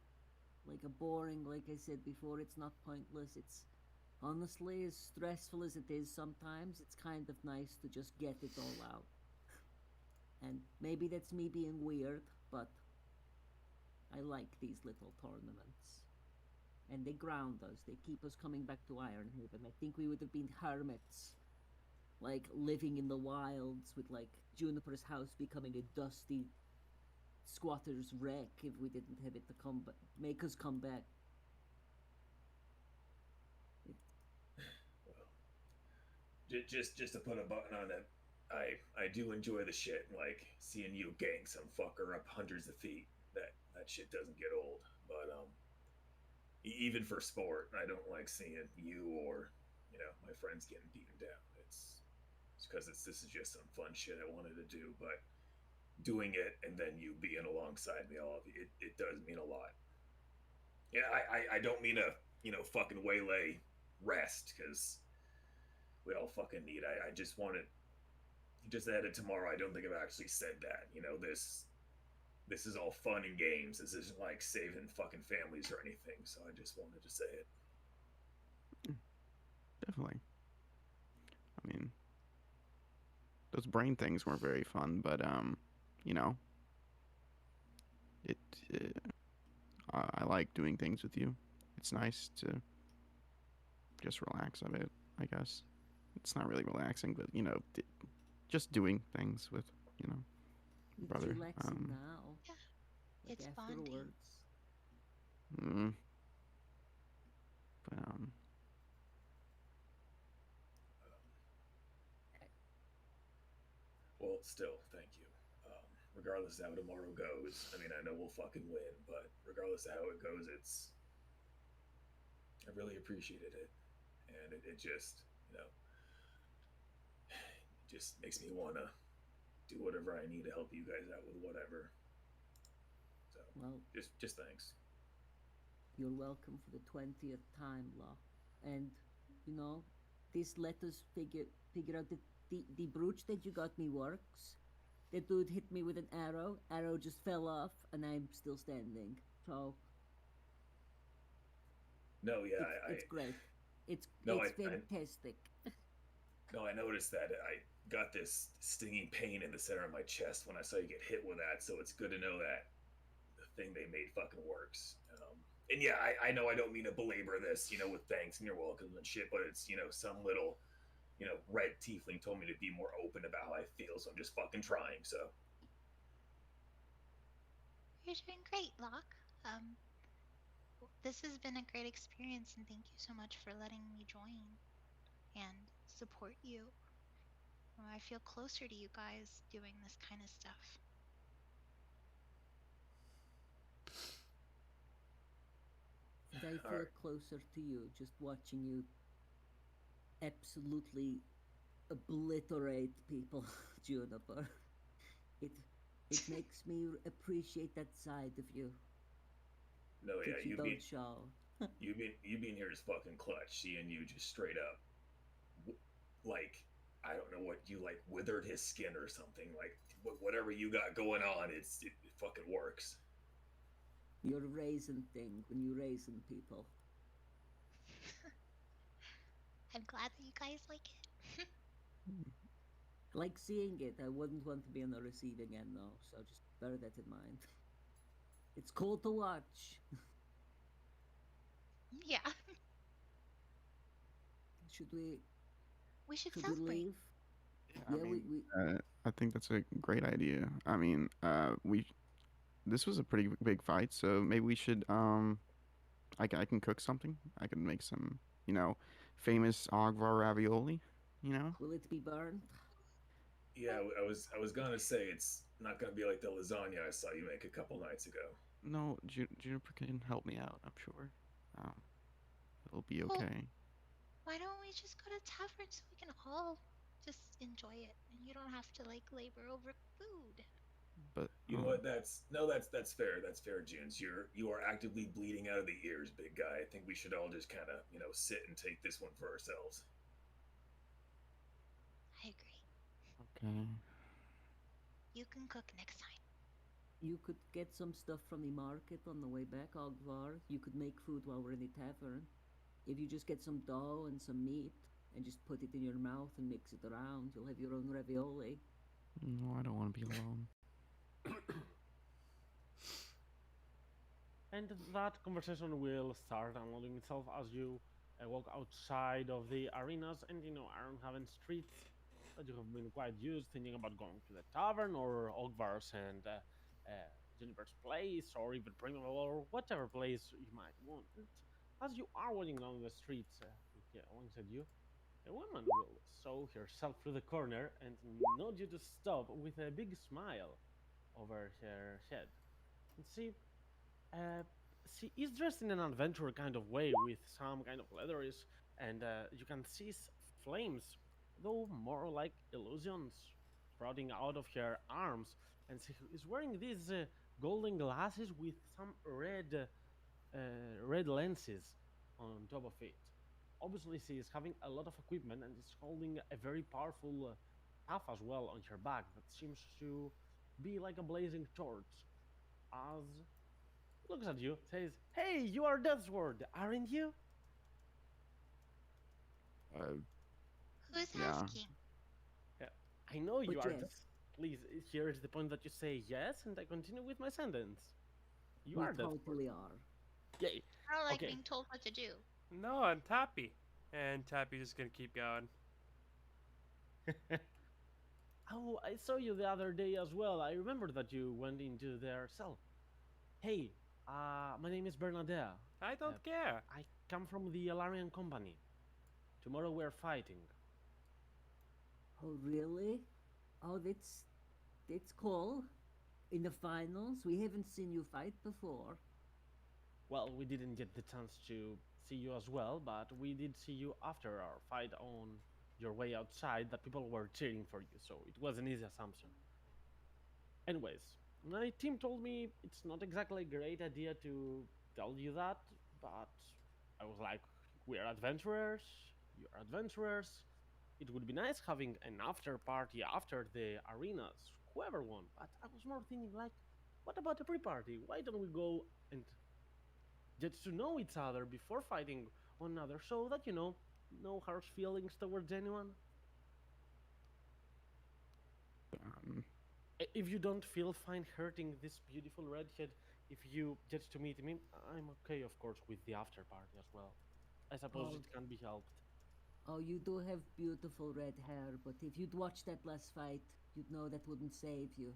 like a boring, like I said before, it's not pointless. It's honestly, as stressful as it is sometimes, it's kind of nice to just get it all out. And maybe that's me being weird, but I like these little tournaments. And they ground us, they keep us coming back to Ironhaven. I think we would have been hermits, like living in the wilds with like Juniper's house becoming a dusty squatter's wreck if we didn't have it to make us come back. Well, just to put a button on it, I do enjoy the shit, like seeing you gang some fucker up hundreds of feet. That shit doesn't get old. But even for sport, I don't like seeing you or my friends getting beaten down. It's because this is just some fun shit I wanted to do, but doing it and then you being alongside me, all of you, it does mean a lot. Yeah, I don't mean to fucking waylay rest, because we all fucking need. I just wanted, just added tomorrow. I don't think I've actually said that. This is all fun and games. This isn't like saving fucking families or anything. So I just wanted to say it. Definitely. I mean, those brain things weren't very fun, but it. I like doing things with you. It's nice to just relax a bit, I guess. It's not really relaxing, but just doing things with brother. It's relaxing now. Yeah, like it's bonding. Afterwards. But Well, still, thank you. Regardless of how tomorrow goes, I mean, I know we'll fucking win, but regardless of how it goes, I really appreciated it, and it just, it just makes me want to do whatever I need to help you guys out with whatever. So, well, just thanks. You're welcome for the 20th time, Law. And this let us figure out that the brooch that you got me works. That dude hit me with an arrow. Arrow just fell off, and I'm still standing. So. No, yeah, it's great. It's fantastic. No, I noticed that I got this stinging pain in the center of my chest when I saw you get hit with that. So it's good to know that the thing they made fucking works. And yeah, I know I don't mean to belabor this, with thanks and you're welcome and shit, but it's some little. Red Tiefling told me to be more open about how I feel, so I'm just fucking trying, so. You're doing great, Locke. This has been a great experience, and thank you so much for letting me join and support you. I feel closer to you guys doing this kind of stuff. And I feel closer to you just watching you absolutely obliterate people, Juniper. It makes me appreciate that side of you No, yeah, that you don't show. you being here is fucking clutch. Seeing you just straight up, like I don't know what you like withered his skin or something. Like whatever you got going on, it fucking works. Your raisin thing when you raisin people. I'm glad that you guys like it. Like seeing it, I wouldn't want to be on the receiving end though, so just bear that in mind. It's cool to watch. Yeah, Should we we should should we celebrate. leave? I Yeah, mean, we I think that's a great idea. I mean, we this was a pretty big fight, so maybe we should I can cook something. I can make some, you know, famous Ogvar ravioli, you know? will it be burned? Yeah, I was gonna say it's not gonna be like the lasagna I saw you make a couple nights ago. No, Juniper can help me out, I'm sure. Um, it'll be Well, okay. why don't we just go to tavern so we can all just enjoy it, and you don't have to like labor over food. But You know what? That's fair. That's fair, Junes. You are actively bleeding out of the ears, big guy. I think we should all just kind of sit and take this one for ourselves. I agree. okay. You can cook next time. You could get some stuff from the market on the way back, Ogvar. You could make food while we're in the tavern. If you just get some dough and some meat and just put it in your mouth and mix it around, you'll have your own ravioli. No, I don't want to be alone. And that conversation will start unloading itself as you walk outside of the arenas and Ironhaven streets that you have been quite used thinking about going to the tavern or Ogvar's and Juniper's place or even Primal or whatever place you might want. And as you are walking down the streets alongside you, a woman will sow herself through the corner and nod you to stop with a big smile over her head. And uh, she is dressed in an adventure kind of way with some kind of leathers, and you can see flames, though more like illusions, sprouting out of her arms. And she is wearing these golden glasses with some red lenses on top of it. Obviously, she is having a lot of equipment and is holding a very powerful staff as well on her back that seems to be like a blazing torch. As looks at you, says, "Hey, you are Deathsword, aren't you?" Uh, Who's Yeah. asking? Yeah, I know you But are. yes. Please, here is the point that you say yes, and I continue with my sentence. You We are Deathsword. totally are. Yay. I don't like Okay. being told what to do. No, I'm Tappy. And Tappy's just gonna keep going. Oh, I saw you the other day as well. I remember that you went into their cell. Hey, my name is Bernadette. I don't care. I come from the Alarian Company. Tomorrow we're fighting. Oh really? Oh, that's cool. In the finals, we haven't seen you fight before. Well, we didn't get the chance to see you as well, but we did see you after our fight on your way outside that people were cheering for you, so it was an easy assumption. Anyways, my team told me it's not exactly a great idea to tell you that, but I was like, we're adventurers, you're adventurers. It would be nice having an after party after the arenas, whoever won, but I was more thinking like, what about a pre-party? Why don't we go and get to know each other before fighting one another so that no harsh feelings towards anyone? um, If you don't feel fine hurting this beautiful redhead, if you get to meet me, I'm okay, of course, with the after party as well. I suppose Oh. it can be helped. Oh, you do have beautiful red hair, but if you'd watched that last fight, you'd know that wouldn't save you.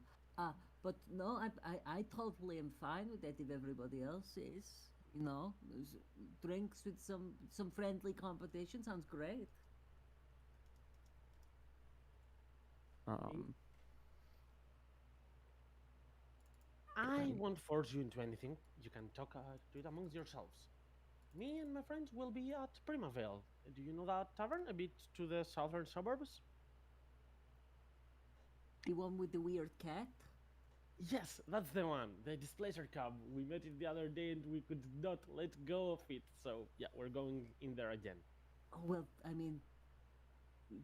But no, I totally am fine with that if everybody else is. Drinks with some friendly competition sounds great. um, I Okay. won't force you into anything. You can talk to it amongst yourselves. Me and my friends will be at Primavale. Do you know that tavern a bit to the southern suburbs? The one with the weird cat? Yes, that's the one. The Displacer Cub. We met it the other day and we could not let go of it. So yeah, we're going in there again. Oh well, I mean,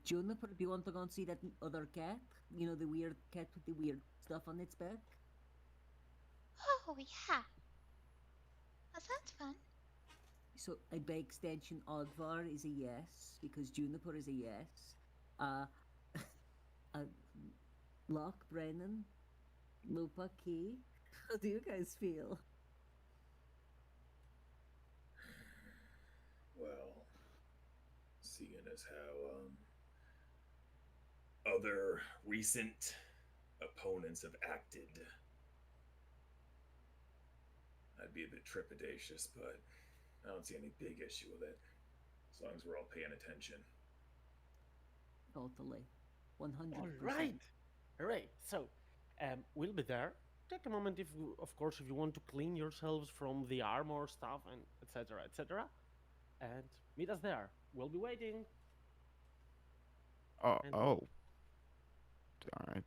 Juniper, do you want to go and see that other cat? You know, the weird cat with the weird stuff on its back? Oh, yeah. That sounds fun. So, by extension, Oddvar is a yes, because Juniper is a yes. Uh, uh Locke, Brennan, Lupa, Key. How do you guys feel? Well, seeing as how other recent opponents have acted, I'd be a bit trepidatious, but I don't see any big issue with it, as long as we're all paying attention. Totally. 100%. All right. All right. So, we'll be there. Take a moment, if you, of course, if you want to clean yourselves from the armor stuff and etc. etc. And meet us there. We'll be waiting. Oh, And- oh. All right.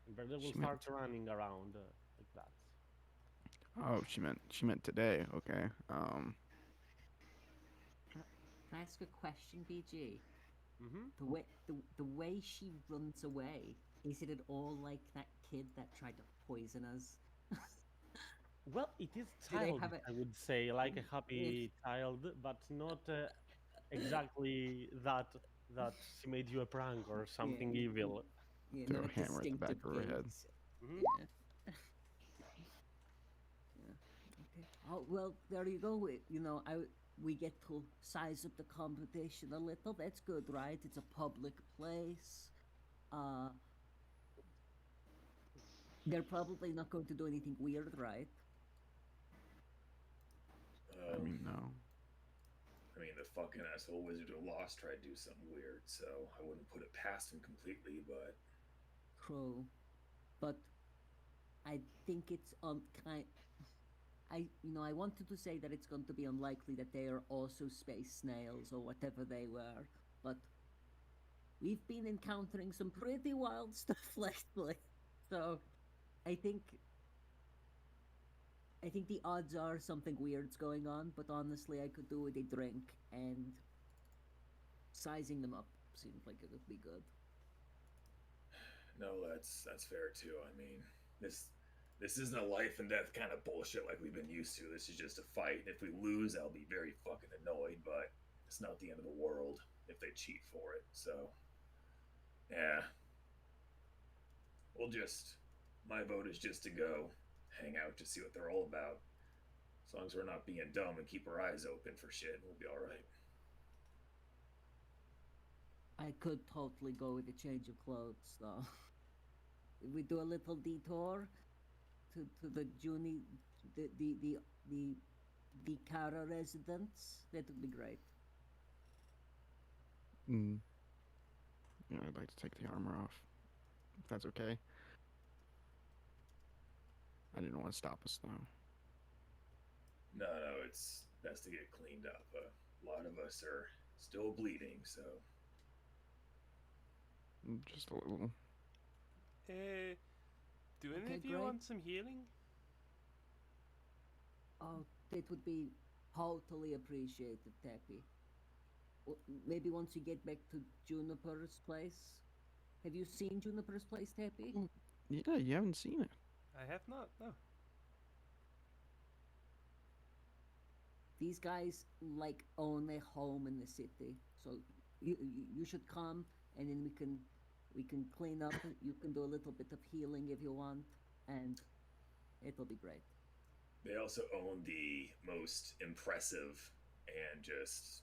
And Brenda will She meant- start running around like that. Oh, she meant today. Okay. Can I ask a question, BG? Mm-hmm. The way she runs away, is it at all like that kid that tried to poison us? Well, it is Do they childish, have a- I would say, like a happy child, but not exactly that she made you a prank or something Yeah. evil. Yeah, Throw no a hammer at the back distinctive of her head. gaze. Mhm. Yeah. Yeah. Okay. Oh well, there you go. We get to size up the competition a little. That's good, right? It's a public place. They're probably not going to do anything weird, right? I mean, no. I mean, the fucking asshole Wizard of Lost tried to do something weird, so I wouldn't put it past him completely, but True, but I think it's I wanted to say that it's going to be unlikely that they are also space snails or whatever they were, but we've been encountering some pretty wild stuff lately. So I think the odds are something weird's going on, but honestly I could do with a drink, and sizing them up seems like it would be good. no, that's fair too. I mean, this isn't a life and death kind of bullshit like we've been used to. This is just a fight. If we lose, I'll be very fucking annoyed, but it's not the end of the world if they cheat for it. So, yeah. My vote is just to go hang out to see what they're all about. As long as we're not being dumb and keep our eyes open for shit, we'll be alright. I could totally go with a change of clothes, though. If we do a little detour to the the Kara residence, that would be great. Mm. Yeah, I'd like to take the armor off. If that's okay. I didn't want to stop us though. No, it's best to get cleaned up. A lot of us are still bleeding, so. Just a little. Do any Okay, of you great. want some healing? Oh, that would be totally appreciated, Tappy. Maybe once you get back to Juniper's place. Have you seen Juniper's place, Tappy? Yeah, you haven't seen it. I have not, no. These guys like own a home in the city, so you should come, and then we can clean up. You can do a little bit of healing if you want, and it'll be great. They also own the most impressive and just,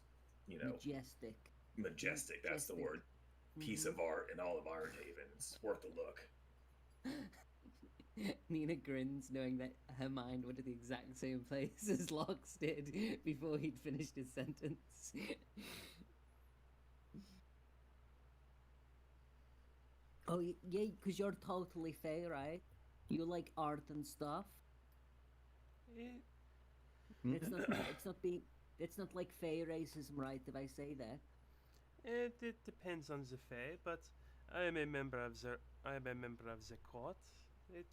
majestic, that's the Majestic. word, piece Mhm. of art in all of Ironhaven. It's worth a look. Nina grins, knowing that her mind went to the exact same place as Locke's did before he'd finished his sentence. Oh, yeah, because you're totally Fae, right? You like art and stuff. Eh, It's not like Fae racism, right? If I say that. it depends on the Fae, but I am a member of the court. It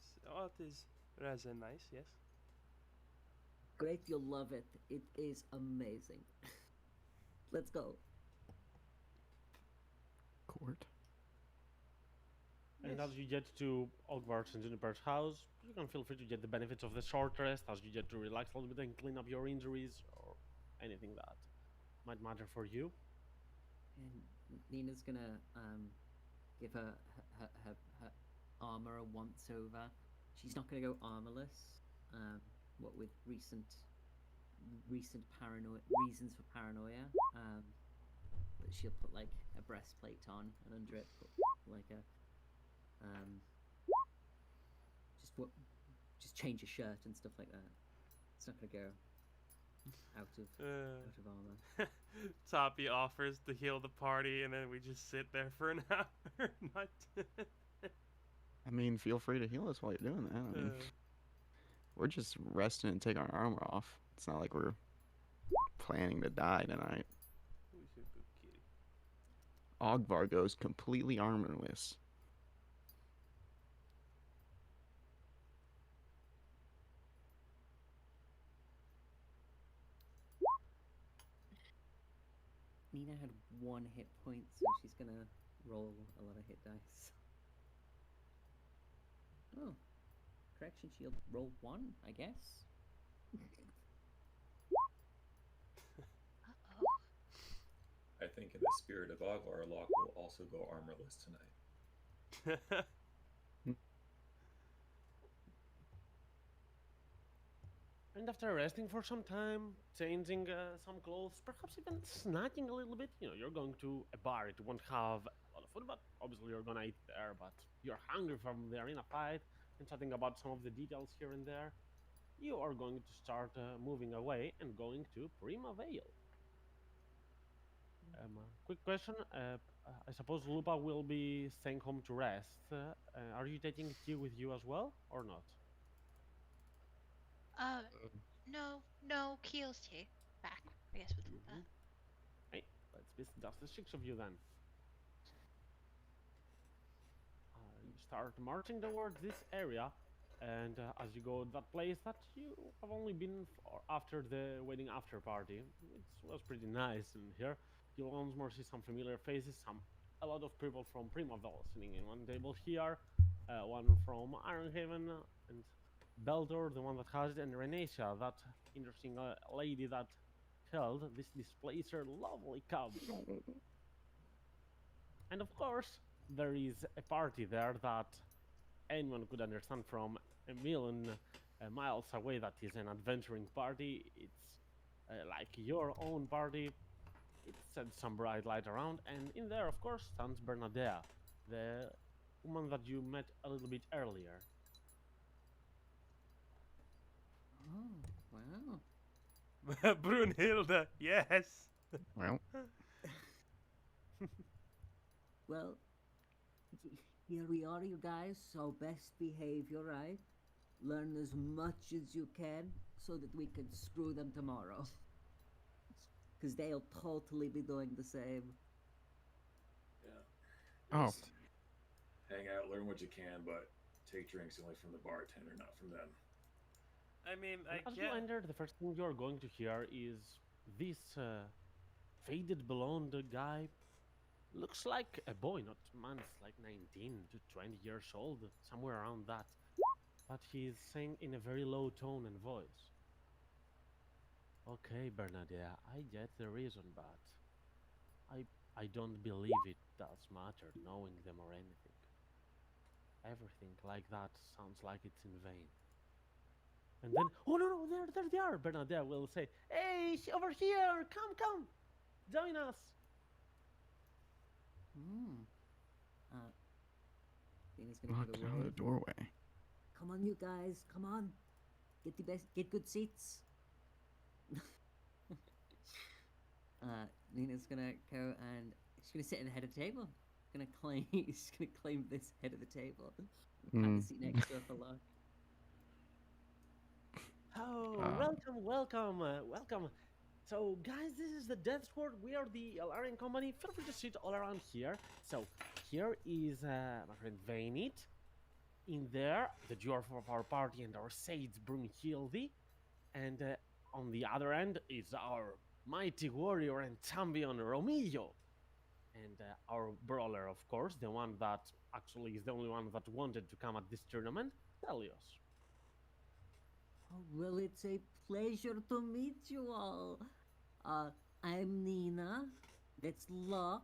is rather nice, yes. Great, you'll love it. It is amazing. Let's go. Court. And as you get to Ogvar's and Juniper's house, you can feel free to get the benefits of the short rest as you get to relax a little bit and clean up your injuries or anything that might matter for you. And Nina's gonna give her armor a once over. She's not gonna go armorless. What with recent reasons for paranoia. But she'll put like a breastplate on, and under it put like a just change a shirt and stuff like that. It's not gonna go out of armor. Toppy offers to heal the party, and then we just sit there for an hour. Not. I mean, feel free to heal us while you're doing that. I mean, we're just resting and taking our armor off. It's not like we're planning to die tonight. Ogvar goes completely armorless. Nina had 1 hit point, so she's gonna roll a lot of hit dice. Oh, correction shield, roll 1, I guess. Uh-oh. I think in the spirit of Ogvar, Locke will also go armorless tonight. And after resting for some time, changing some clothes, perhaps even snacking a little bit, you're going to a bar. It won't have a lot of food, but obviously you're gonna eat there. But you're hungry from the arena fight and chatting about some of the details here and there. You are going to start moving away and going to Prima Vale. Quick question. I suppose Lupa will be staying home to rest. Are you taking Q with you as well, or not? No, Keel's here. Back, I guess, with Lupa. Hey, let's be just the 6 of you then. You start marching towards this area, and as you go to that place that you have only been for after the wedding after party, it was pretty nice in here. You'll once more see some familiar faces, a lot of people from Primaville sitting in one table here, one from Ironhaven, and Beldor, the one that has it, and Renacia, that interesting lady that held this displacer lovely cub. And of course, there is a party there that anyone could understand from a million miles away that is an adventuring party. It's like your own party. It sets some bright light around, and in there, of course, stands Bernadette, the woman that you met a little bit earlier. Oh, wow. Brunhilde, yes. Well, Well, here we are, you guys, so best behavior, right? Learn as much as you can so that we can screw them tomorrow. Because they'll totally be doing the same. Yeah. oh, Just hang out, learn what you can, but take drinks only from the bartender, not from them. I mean, As you enter, the first thing you're going to hear is this faded blonde guy. Looks like a boy, not man, it's like 19 to 20 years old, somewhere around that. But he's saying in a very low tone and voice. Okay, Bernadette, I get the reason, but I don't believe it does matter knowing them or anything. Everything like that sounds like it's in vain. And then, oh no, there they are! Bernadette will say, hey, over here, come, join us. Dana's gonna locked give a out of the wave. doorway. Come on, you guys, come on. Get good seats. Nina's gonna go and she's gonna sit at the head of the table. She's gonna claim this head of the table. Have the seat next to her for luck. Oh, welcome. So, guys, this is the Death Squad. We are the Elarian Company. Feel free to sit all around here. So, here is my friend Vainit. in there, the dwarf of our party and our sage Brunhilde, and on the other end is our mighty warrior and champion Romillo, and our brawler, of course, the one that actually is the only one that wanted to come at this tournament, Delios. Oh, well, it's a pleasure to meet you all. I'm Nina. That's Locke.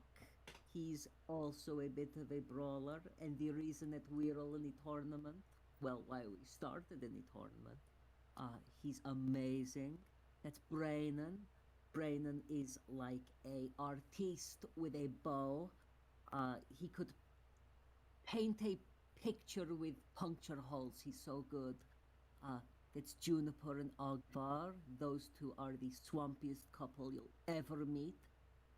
He's also a bit of a brawler, and the reason that we're all in the tournament, well, why we started in the tournament, he's amazing. That's Braynon. Braynon is like a artiste with a bow. He could paint a picture with puncture holes. He's so good. That's Juniper and Ogvar. Those two are the swampiest couple you'll ever meet,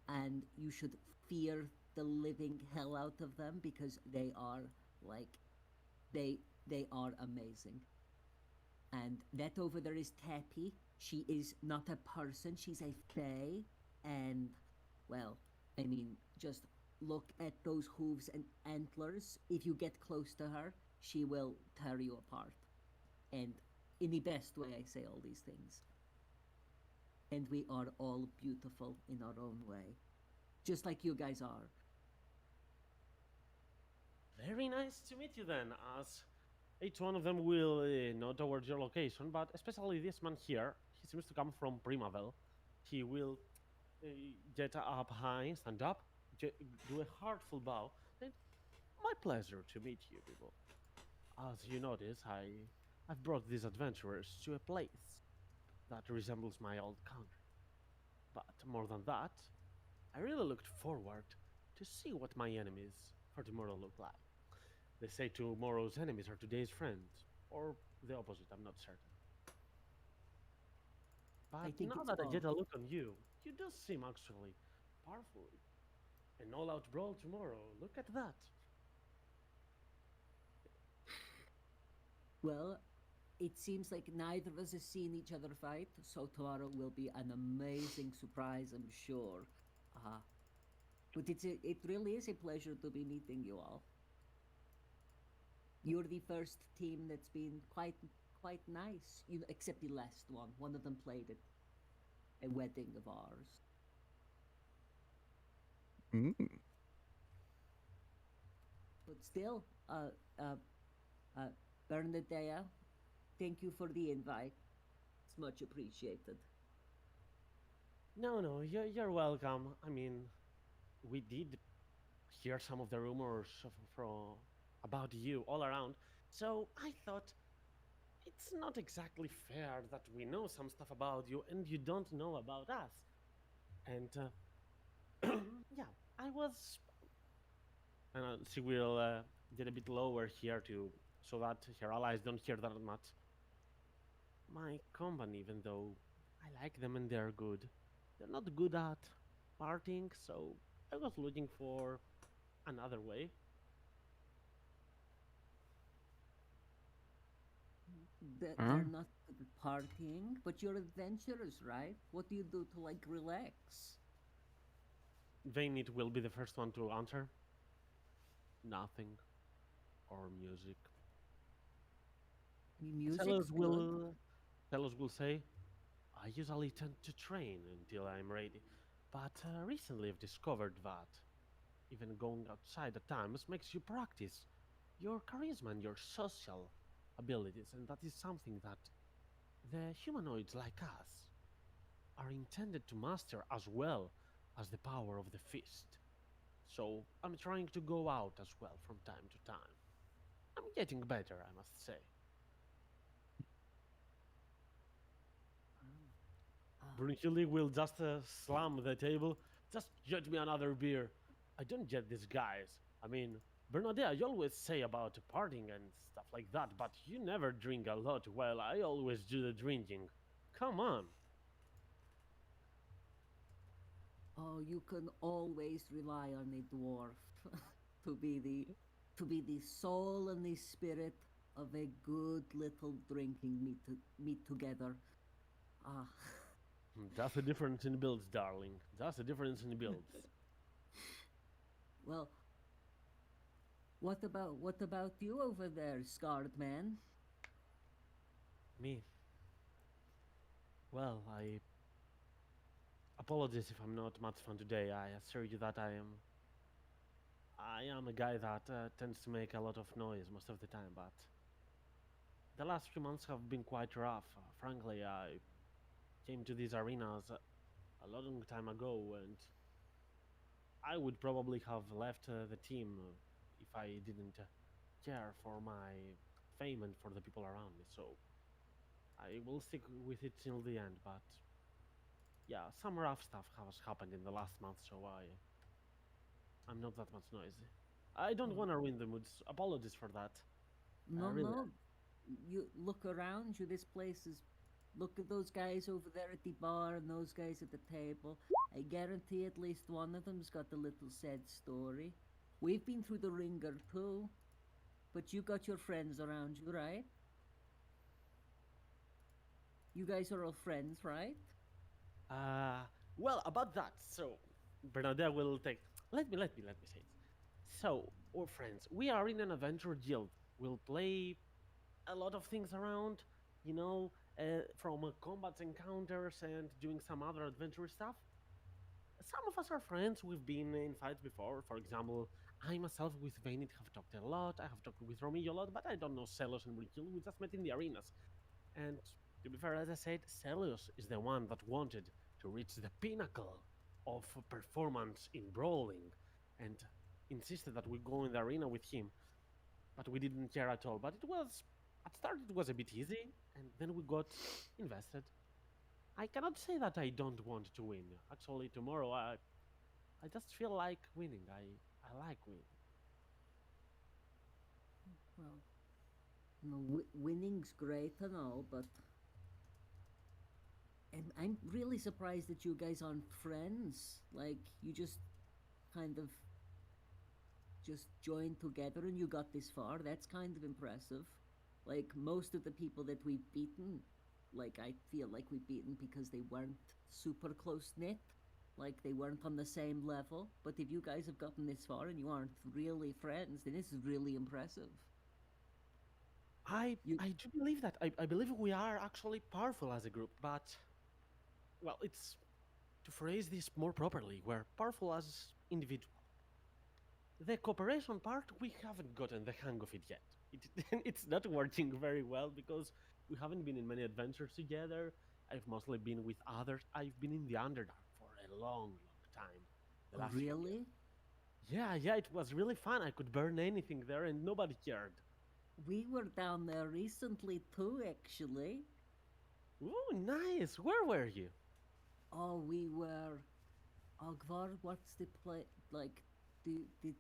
and you should fear the living hell out of them because they are like they are amazing. And that over there is Teppy. She is not a person, she's a fae, and well, I mean, just look at those hooves and antlers. If you get close to her, she will tear you apart. And in the best way, I say all these things. And we are all beautiful in our own way, just like you guys are. Very nice to meet you then, as each one of them will know towards your location, but especially this man here, he seems to come from Primavel. He will get up high, stand up, do a heartful bow, and my pleasure to meet you people. As you notice, I've brought these adventurers to a place that resembles my old country. But more than that, I really looked forward to see what my enemies for tomorrow look like. They say tomorrow's enemies are today's friends, or the opposite, I'm not certain. I But think now it's that I get a both. look on you, you do seem actually powerful. An all-out brawl tomorrow, look at that. Well, it seems like neither of us has seen each other fight, so tomorrow will be an amazing surprise, I'm sure. But it really is a pleasure to be meeting you all. You're the first team that's been quite nice, except the last one. One of them played at a wedding of ours. Mm. But still, Bernadette, thank you for the invite. It's much appreciated. No, you're welcome. I mean, we did hear some of the rumors from about you all around, so I thought it's not exactly fair that we know some stuff about you and you don't know about us. And yeah, I was. And she will get a bit lower here to so that her allies don't hear that much. My company, even though I like them and they're good, they're not good at partying, so I was looking for another way. They're not good at partying, but you're adventurers, right? What do you do to like relax? Vainit will be the first one to answer. Nothing. Or music. Music's good. Fellows will say, I usually tend to train until I'm ready. But recently I've discovered that even going outside at times makes you practice your charisma and your social abilities, and that is something that the humanoids like us are intended to master as well as the power of the fist. So I'm trying to go out as well from time to time. I'm getting better, I must say. Brunhilde will just slam the table. Just get me another beer. I don't get these guys. I mean, Bernadette, you always say about partying and stuff like that, but you never drink a lot while I always do the drinking. Come on. Oh, you can always rely on a dwarf to be the soul and the spirit of a good little drinking meet together. Ah, That's the difference in builds, darling. That's the difference in builds. well, What about you over there, scarred man? Me. Well, I apologize if I'm not much fun today. I assure you that I am a guy that tends to make a lot of noise most of the time, but the last few months have been quite rough. Frankly, I came to these arenas a long time ago, and I would probably have left the team if I didn't care for my fame and for the people around me. So I will stick with it till the end. But yeah, some rough stuff has happened in the last month, so I'm not that much noisy. I don't want to ruin the moods. Apologies for that. No, really? no. You look around you. This place is. Look at those guys over there at the bar and those guys at the table. I guarantee at least one of them's got a little sad story. We've been through the ringer too, but you got your friends around you, right? You guys are all friends, right? Well, about that. So Bernadette will take. Let me say it. So, our friends, we are in an adventure guild. We'll play a lot of things around, you know, from combat encounters and doing some other adventure stuff. Some of us are friends. We've been in fights before. For example, I myself with Vainit have talked a lot. I have talked with Romeo a lot, but I don't know Celos and Rikil. We just met in the arenas. And to be fair, as I said, Celos is the one that wanted to reach the pinnacle of performance in brawling and insisted that we go in the arena with him. But we didn't care at all. But it was, at start, it was a bit easy, and then we got invested. I cannot say that I don't want to win. Actually, tomorrow I just feel like winning. I like winning. Well, no, winning's great and all, but I'm really surprised that you guys aren't friends. Like, you just kind of just joined together and you got this far. That's kind of impressive. Like, most of the people that we've beaten, like, I feel like we've beaten because they weren't super close knit. Like, they weren't on the same level. But if you guys have gotten this far and you aren't really friends, then this is really impressive. I do believe that. I believe we are actually powerful as a group, but well, it's to phrase this more properly, we're powerful as individuals. The cooperation part, we haven't gotten the hang of it yet. It's not working very well because we haven't been in many adventures together. I've mostly been with others. I've been in the Underdark for a long, long time. The last few Really? years. Yeah, it was really fun. I could burn anything there and nobody cared. We were down there recently too, actually. Ooh, nice. Where were you? Oh, we were. Ogvar, what's the play? Like, did did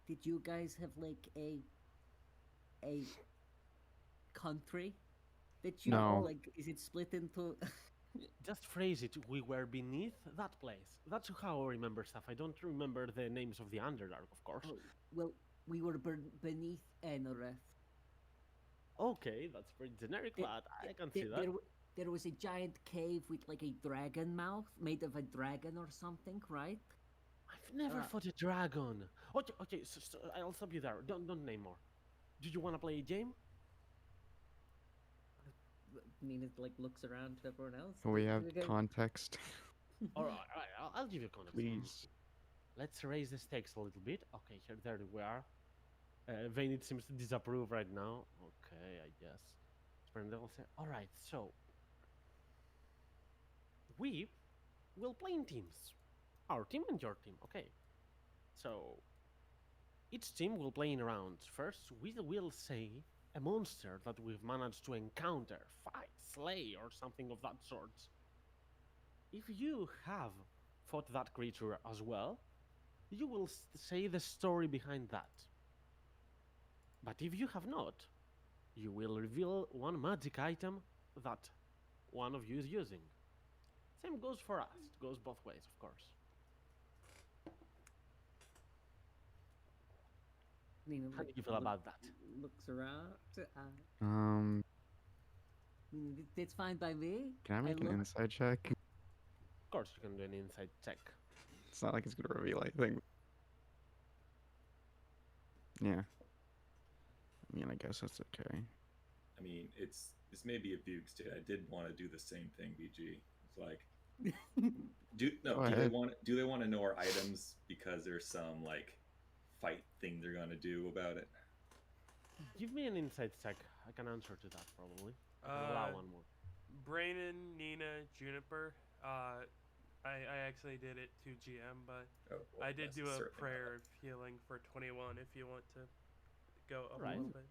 did you guys have like a country that you No. like? Is it split into? Just phrase it. We were beneath that place. That's how I remember stuff. I don't remember the names of the Underdark, of course. Oh, well, we were beneath Enoreth. Okay, that's pretty generic, Th- but I th- can th- see that. there was a giant cave with like a dragon mouth made of a dragon or something, right? I've never fought a dragon. Okay, so I'll stop you there. Don't name more. Do you want to play a game? I mean, it like looks around to everyone else. Can we have Okay. context, All right, I'll give you context. please? Let's raise the stakes a little bit. Okay, there we are. Vainit seems to disapprove right now. Okay, I guess. Splendid will say, all right, so we will play in teams. Our team and your team, okay. So each team will play in rounds. First, we will say a monster that we've managed to encounter, fight, slay, or something of that sort. If you have fought that creature as well, you will say the story behind that. But if you have not, you will reveal one magic item that one of you is using. Same goes for us. It goes both ways, of course. I mean, How do you feel about that? Looks around. I mean, it's fine by me. Can I make an look- inside check? Of course, you can do an inside check. It's not like it's gonna reveal anything. Yeah. I mean, I guess that's okay. I mean, this may be a fugue state. I did want to do the same thing, BG. It's like, Go do they ahead. want to know our items because there's some like fight thing they're gonna do about it? Give me an insight check. I can answer to that probably. I can allow one more. Braynon, Nina, Juniper. I actually did it to GM, but Oh, well, I did that's do a certainly prayer of healing for 21 if you want to go up Right. a little bit.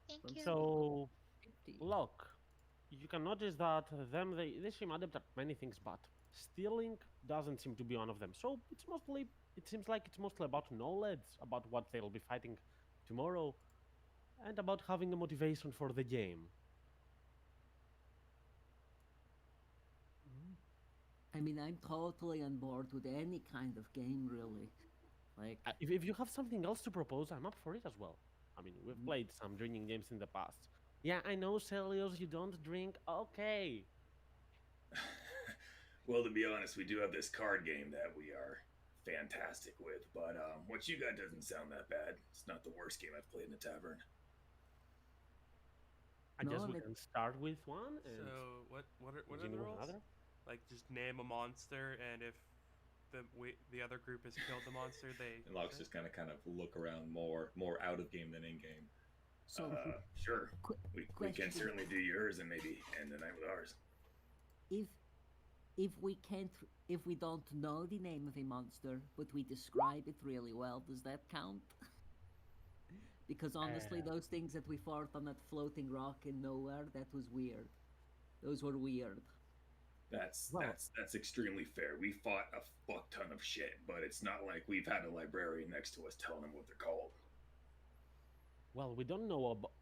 Thank Sounds you. So, 50. look, you can notice that they seem adept at many things, but stealing doesn't seem to be one of them. So it seems like it's mostly about knowledge, about what they'll be fighting tomorrow, and about having a motivation for the game. I mean, I'm totally on board with any kind of game, really. Like, If you have something else to propose, I'm up for it as well. I mean, we've Mhm. played some drinking games in the past. Yeah, I know, Celios, you don't drink. Okay. Well, to be honest, we do have this card game that we are fantastic with, but what you got doesn't sound that bad. It's not the worst game I've played in the tavern. I guess No, we let- can start with one and So what are continue the with rules? another. Like just name a monster, and if the other group has killed the monster, they. And Locke's just kind of look around more out of game than in game. so Sure, qu- we can question. certainly do yours and maybe end the night with ours. if we can't, if we don't know the name of a monster, but we describe it really well, does that count? Because honestly, those things that we fought on that floating rock in nowhere, that was weird. Those were weird. That's Well- that's extremely fair. We fought a fuck ton of shit, but it's not like we've had a librarian next to us telling them what they're called. Well, we don't know about.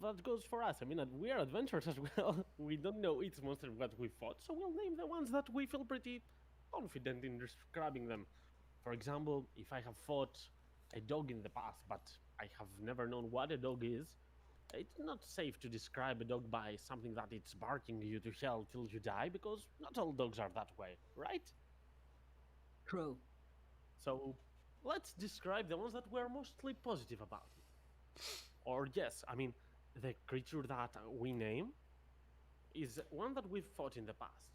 That goes for us. I mean, we are adventurers as well. We don't know each monster that we fought, so we'll name the ones that we feel pretty confident in describing them. For example, if I have fought a dog in the past, but I have never known what a dog is, it's not safe to describe a dog by something that it's barking you to hell till you die, because not all dogs are that way, right? True. So let's describe the ones that we're mostly positive about. Or yes, I mean, the creature that we name is one that we've fought in the past.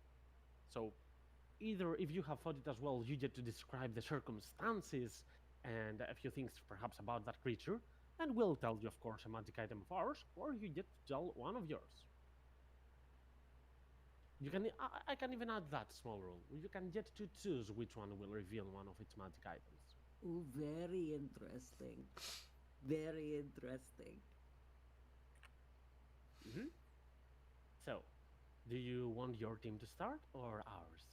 So either if you have fought it as well, you get to describe the circumstances and a few things perhaps about that creature, and we'll tell you, of course, a magic item of ours, or you get to tell one of yours. You can, I can even add that small rule. You can get to choose which one will reveal one of its magic items. Oh, very interesting. Very interesting. So, do you want your team to start or ours?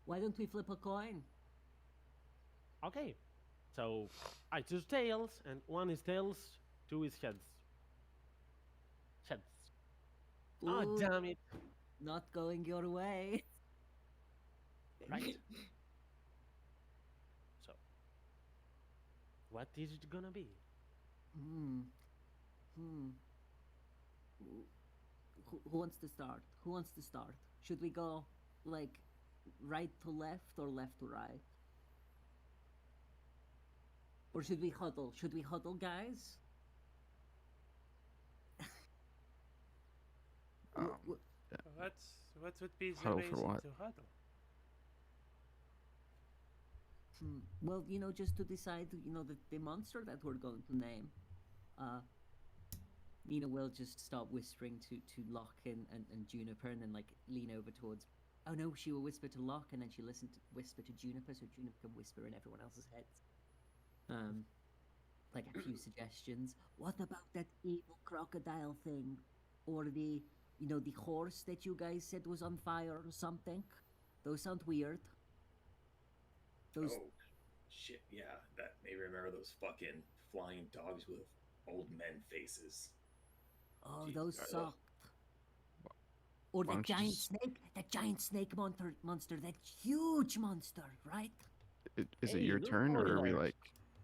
Why don't we flip a coin? Okay, so I choose tails, and one is tails, two is heads. Heads. Oh, Ooh, damn it! not going your way. Right. So, what is it gonna be? Hmm. Who wants to start? Who wants to start? Should we go like right to left or left to right? Or should we huddle? Should we huddle, guys? Um, What's with being Huddle for amazing what? to huddle? Well, just to decide, the monster that we're going to name. Nina will just start whispering to Locke and Juniper, and then like lean over towards. Oh no, she will whisper to Locke, and then she whisper to Juniper, so Juniper can whisper in everyone else's heads. Like a few suggestions. What about that evil crocodile thing, or the horse that you guys said was on fire or something? Those sound weird. Those. Oh, shit! Yeah, that made me remember those fucking flying dogs with old men faces. Oh, Jeez, those ugh. sucked. Or Why that don't you giant just- snake, monster, that huge monster, right? Is it Hey, your no turn, or are we spoilers. like?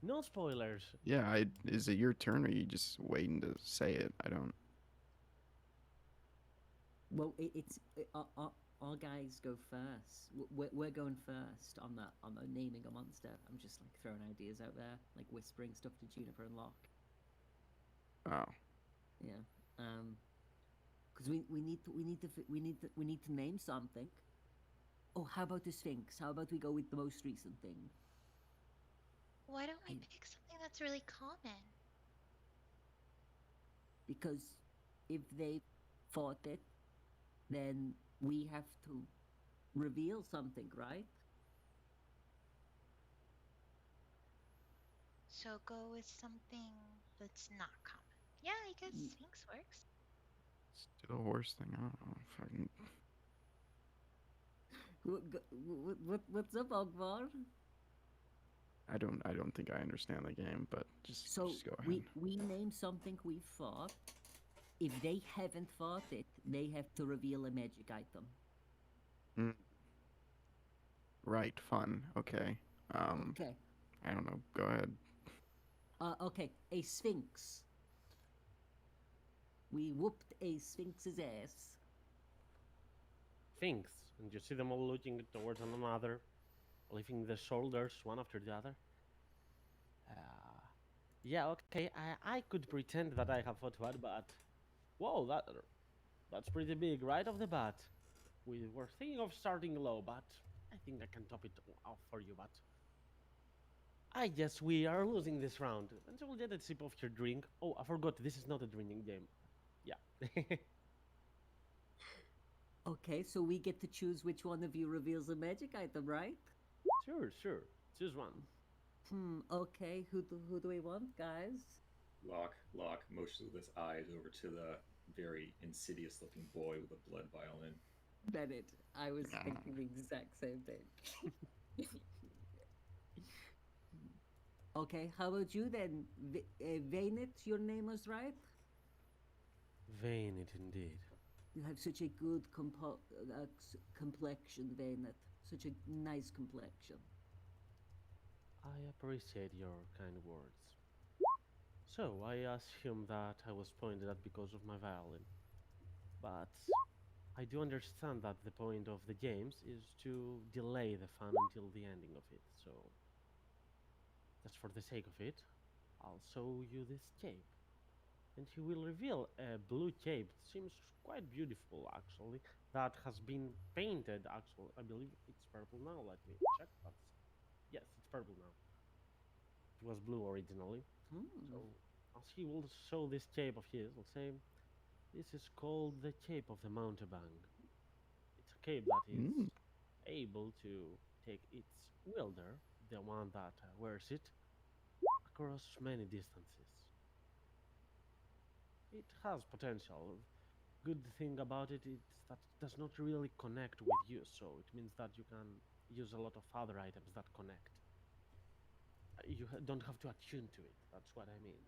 No spoilers. Yeah, is it your turn, or are you just waiting to say it? I don't. Well, it's our guys go first. We're going first on the naming a monster. I'm just like throwing ideas out there, like whispering stuff to Juniper and Locke. Oh, Yeah. Because we need to name something. Oh, how about the Sphinx? How about we go with the most recent thing? Why don't we I- pick something that's really common? Because if they fought it, then we have to reveal something, right? So go with something that's not common. Yeah, I guess Ye- Sphinx works. let's do the horse thing. I don't know if I can. What's up, Ogvar? I don't think I understand the game, but just So go ahead. we name something we fought. If they haven't fought it, they have to reveal a magic item. Right, fun. Okay. Okay. I don't know. Go ahead. Okay, a sphinx. We whooped a sphinx's ass. Things, and you see them all looking towards one another, lifting their shoulders one after the other. Yeah, okay, I could pretend that I have fought one, but whoa, that's pretty big right off the bat. We were thinking of starting low, but I think I can top it off for you. But I guess we are losing this round. And so we'll get a sip of your drink. Oh, I forgot. This is not a drinking game. Yeah. Okay, so we get to choose which one of you reveals a magic item, right? Sure. Choose one. Okay, who do we want, guys? Locke motions with his eyes over to the very insidious looking boy with a blood violin. Bennett, I was thinking the exact same thing. Okay, how about you then? Vainet, your name was right? Vain it indeed. You have such a good complexion, Vainet. Such a nice complexion. I appreciate your kind words. So, I assume that I was pointed at because of my violin. But I do understand that the point of the games is to delay the fun until the ending of it, so just for the sake of it, I'll show you this cape. And he will reveal a blue cape. It seems quite beautiful, actually. That has been painted, actually. I believe it's purple now. Let me check. Yes, it's purple now. It was blue originally. So, as he will show this cape of his, we'll say, this is called the Cape of the Mountebank. It's a cape that is able to take its wielder, the one that wears it, across many distances. It has potential. Good thing about it is that it does not really connect with you, so it means that you can use a lot of other items that connect. You don't have to attune to it, that's what I mean.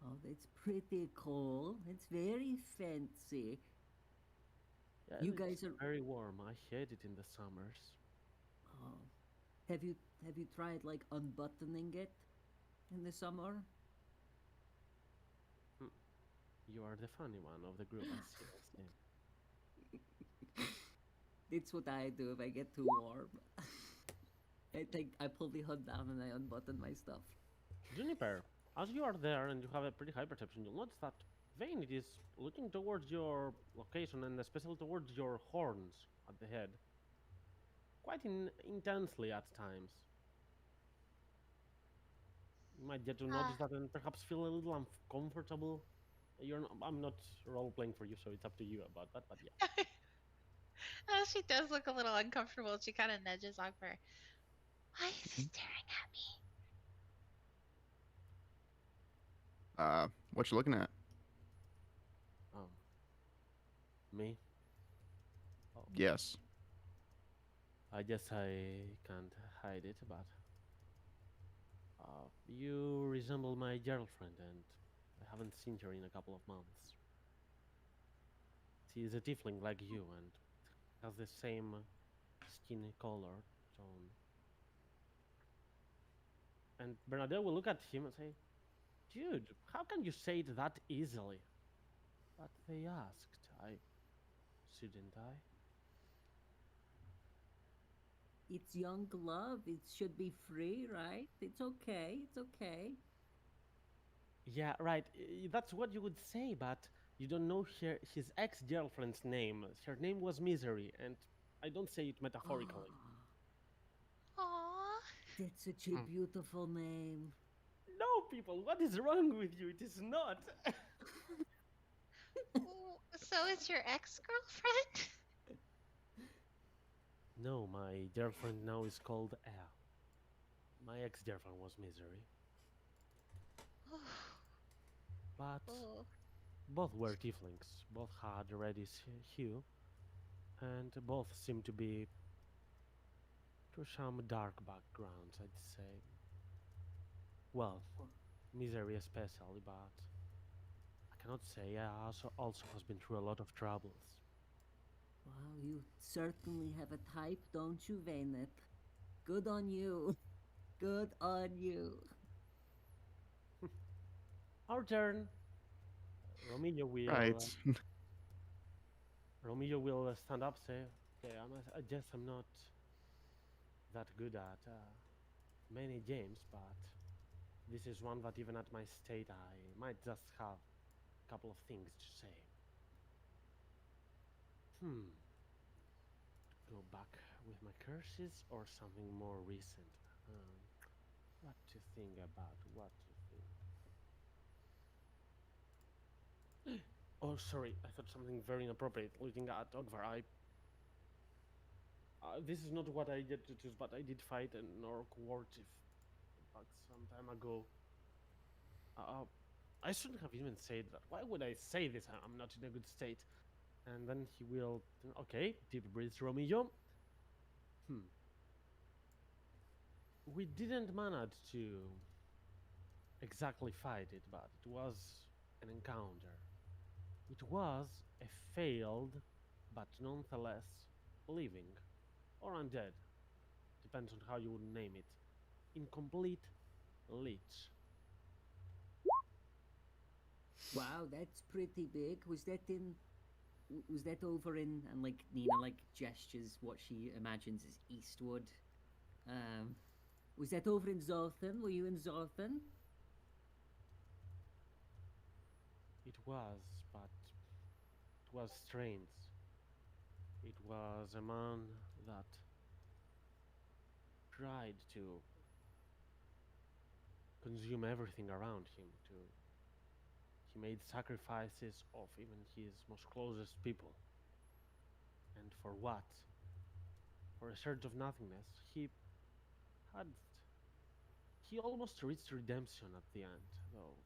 Oh, that's pretty cool. It's very fancy. Yeah, You it's guys are. very warm. I hate it in the summers. Oh, have you tried like unbuttoning it in the summer? You are the funny one of the group, I see. It's what I do if I get too warm. I pull the hood down and I unbutton my stuff. Juniper, as you are there and you have a pretty high perception, you'll notice that Vane is looking towards your location and especially towards your horns at the head. Quite intensely at times. You might get to notice that and perhaps feel a little uncomfortable. I'm not role-playing for you, so it's up to you about that, but yeah. She does look a little uncomfortable. She kind of nudges Akbar. Why is he staring at me? What you looking at? Me? Oh. Yes. I guess I can't hide it, but you resemble my girlfriend, and I haven't seen her in a couple of months. She is a tiefling like you, and has the same skin color tone. And Bernadette will look at him and say, "Dude, how can you say it that easily?" But they asked. I shouldn't I? It's young love. It should be free, right? It's okay. It's okay. Yeah, right. That's what you would say, but you don't know his ex-girlfriend's name. Her name was Misery, and I don't say it metaphorically. Oh, Aww. that's such a Hmm. beautiful name. No, people, what is wrong with you? It is not. So it's your ex-girlfriend? No, my girlfriend now is called Al. My ex-girlfriend was Misery, but Oh. both were tieflings. Both had a reddish hue, and both seemed to be to some dark backgrounds, I'd say. Well, Misery especially, but I cannot say. I also has been through a lot of troubles. Wow, you certainly have a type, don't you, Vaynep? Good on you. Good on you. Our turn. Romeo will. Right. Romeo will stand up, say, "Okay, I guess I'm not that good at many games, but this is one that even at my state I might just have a couple of things to say. Go back with my curses or something more recent? What to think about? What to think? Oh, sorry, I thought something very inappropriate. Looking at Ogvar, this is not what I did to choose, but I did fight an orc warchief back some time ago. I shouldn't have even said that. Why would I say this? I'm not in a good state. And then he will. Okay, deep breaths, Romeo. We didn't manage to exactly fight it, but it was an encounter. It was a failed, but nonetheless living or undead, depends on how you would name it, incomplete lich. Wow, that's pretty big. Was that over in, and like Nina like gestures what she imagines is Eastwood. Was that over in Zothan? Were you in Zothan? It was, but it was strange. It was a man that tried to consume everything around him. He made sacrifices of even his most closest people. And for what? For a surge of nothingness. Had he almost reached redemption at the end, though.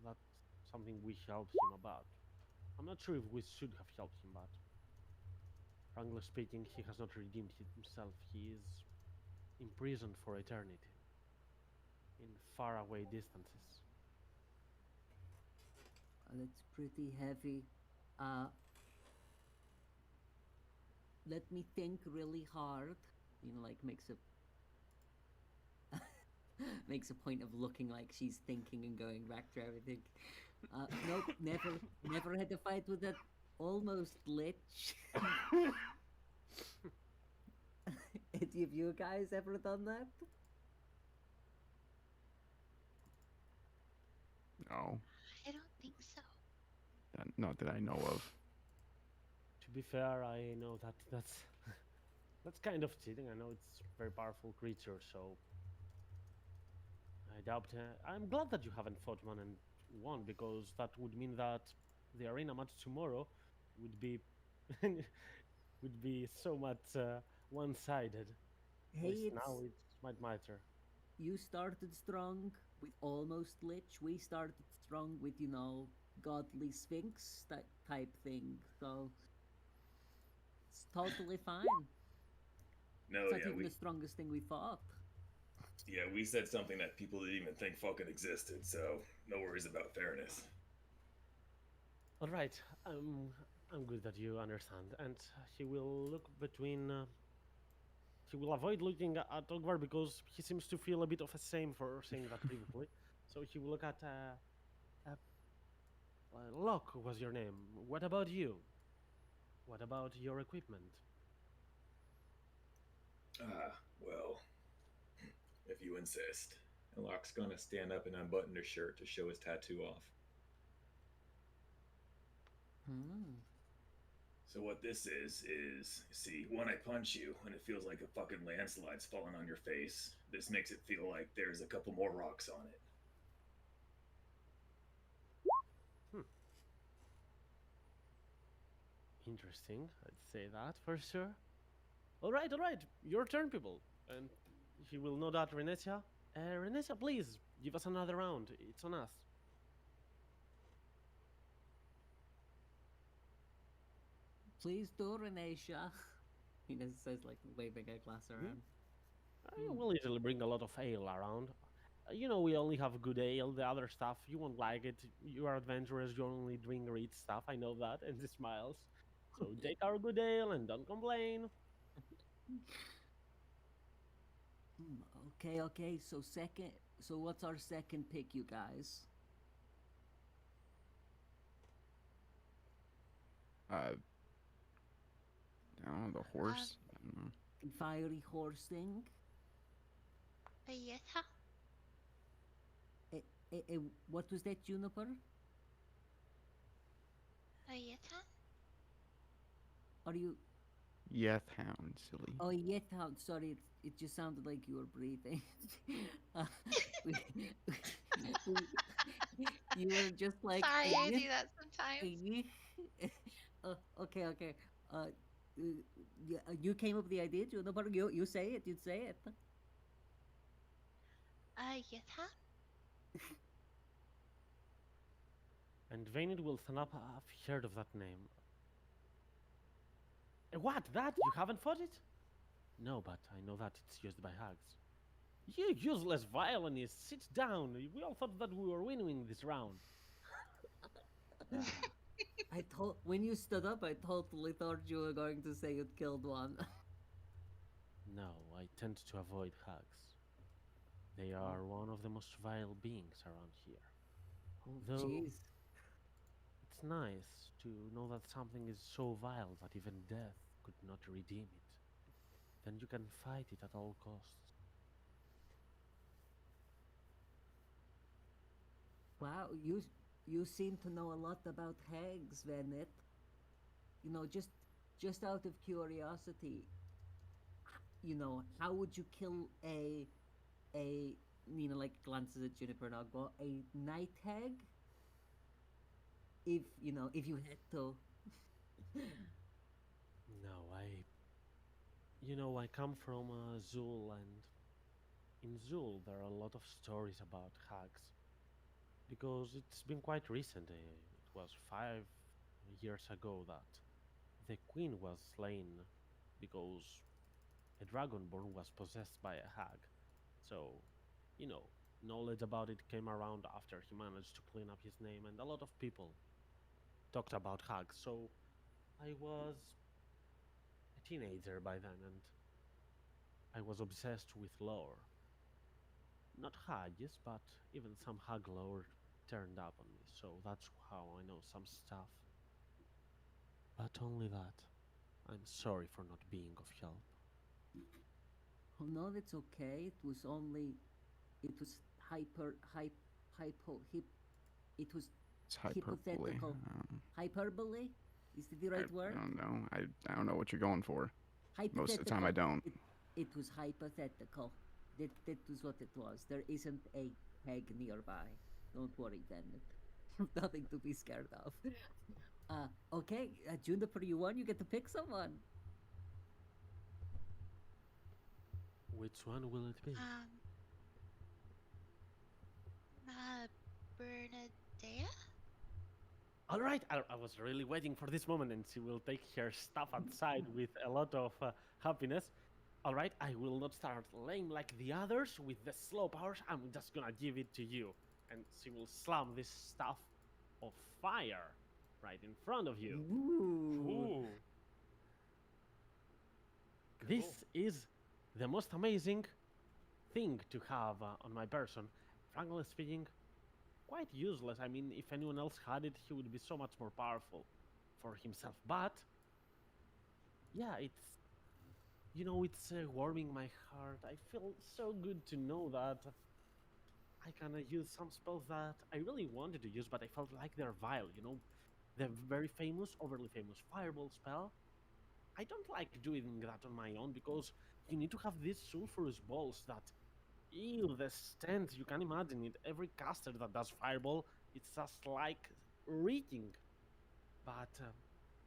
That's something we helped him about. I'm not sure if we should have helped him, but frankly speaking, he has not redeemed himself. He is imprisoned for eternity in faraway distances. That's pretty heavy. Let me think really hard. You know, like makes a makes a point of looking like she's thinking and going back through everything. Nope, never had to fight with that almost lich. Any of you guys ever done that? No, I don't think so. not that I know of. To be fair, I know that's that's kind of cheating. I know it's a very powerful creature, so I doubt. I'm glad that you haven't fought one and won, because that would mean that the arena match tomorrow would be would be so much one-sided. At Hey, least it's now it might matter. you started strong with almost lich. We started strong with, you know, godly sphinx that type thing. So it's totally fine. No, It's not yeah, even we the strongest thing we fought. we said something that people didn't even think fucking existed. So no worries about fairness. All right, I'm good that you understand. And he will look between. He will avoid looking at Ogvar because he seems to feel a bit of a shame for saying that previously. So he will look at. Locke was your name. What about you? What about your equipment? Well, if you insist. And Locke's gonna stand up and unbutton his shirt to show his tattoo off. Hmm. So what this is, see, when I punch you and it feels like a fucking landslide's falling on your face, this makes it feel like there's a couple more rocks on it. Interesting. I'd say that for sure. All right. Your turn, people. And he will know that, Renetia. Renetia, please give us another round. It's on us. Please do, Renesha. He just says, like, waving a glass around. I will easily bring a lot of ale around. You know, we only have good ale. The other stuff, you won't like it. You are adventurous. You only drink reed stuff. I know that. And he smiles. So take our good ale and don't complain. Okay. So what's our second pick, you guys? I don't know, the horse. I don't know. Fiery horse thing? Yes, What was that, Juniper? yes, Are you... Yeth hound, silly. Oh, yet out. Sorry, it just sounded like you were breathing. We- you were just like... Sorry, I "Eh, do that sometimes. Okay. You came up with the idea, Juniper. You say it. You'd say it. Yes, And Vaynard will stand up. I've heard of that name. What? That? You haven't fought it? No, but I know that it's used by hags. You useless violinist, sit down. We all thought that we were winning this round. When you stood up, I totally thought you were going to say you'd killed one. No, I tend to avoid hags. They are one of the most vile beings around here. Oh, Though- jeez. It's nice to know that something is so vile that even death could not redeem it. Then you can fight it at all costs. Wow, you seem to know a lot about hags, Venet. You know, just out of curiosity, you know, how would you kill a like glances at Juniper and Ogbo, a night hag? If you had to. No, I come from Zul, and in Zul there are a lot of stories about hags. Because it's been quite recent. It was 5 years ago that the queen was slain because a dragonborn was possessed by a hag. So, knowledge about it came around after he managed to clean up his name, and a lot of people talked about hags. So, I was a teenager by then, and I was obsessed with lore. Not hags, but even some hag lore turned up on me, so that's how I know some stuff. But only that. I'm sorry for not being of help. Oh no, that's okay. It was it was It's hyperbole. hypothetical. Hyperbole? Is it the right word? I don't know. I don't know what you're going for. Most of the time, I Hypothetical. don't. It was hypothetical. That was what it was. There isn't a peg nearby. Don't worry, then. Nothing to be scared of. Okay, Juniper, you won. You get to pick someone. Which one will it be? Bernadette? All right, I was really waiting for this moment, and she will take her stuff outside with a lot of happiness. All right, I will not start lame like the others with the slow powers. I'm just gonna give it to you. And she will slam this stuff of fire right in front of you. Ooh. Ooh. This is the most amazing thing to have on my person. Frankly speaking, quite useless. I mean, if anyone else had it, he would be so much more powerful for himself. But yeah, it's warming my heart. I feel so good to know that I can use some spells that I really wanted to use, but I felt like they're vile. The very famous, overly famous fireball spell. I don't like doing that on my own because you need to have these sulfurous balls that, ew, the stench. You can imagine it. Every caster that does fireball, it's just like reeking. But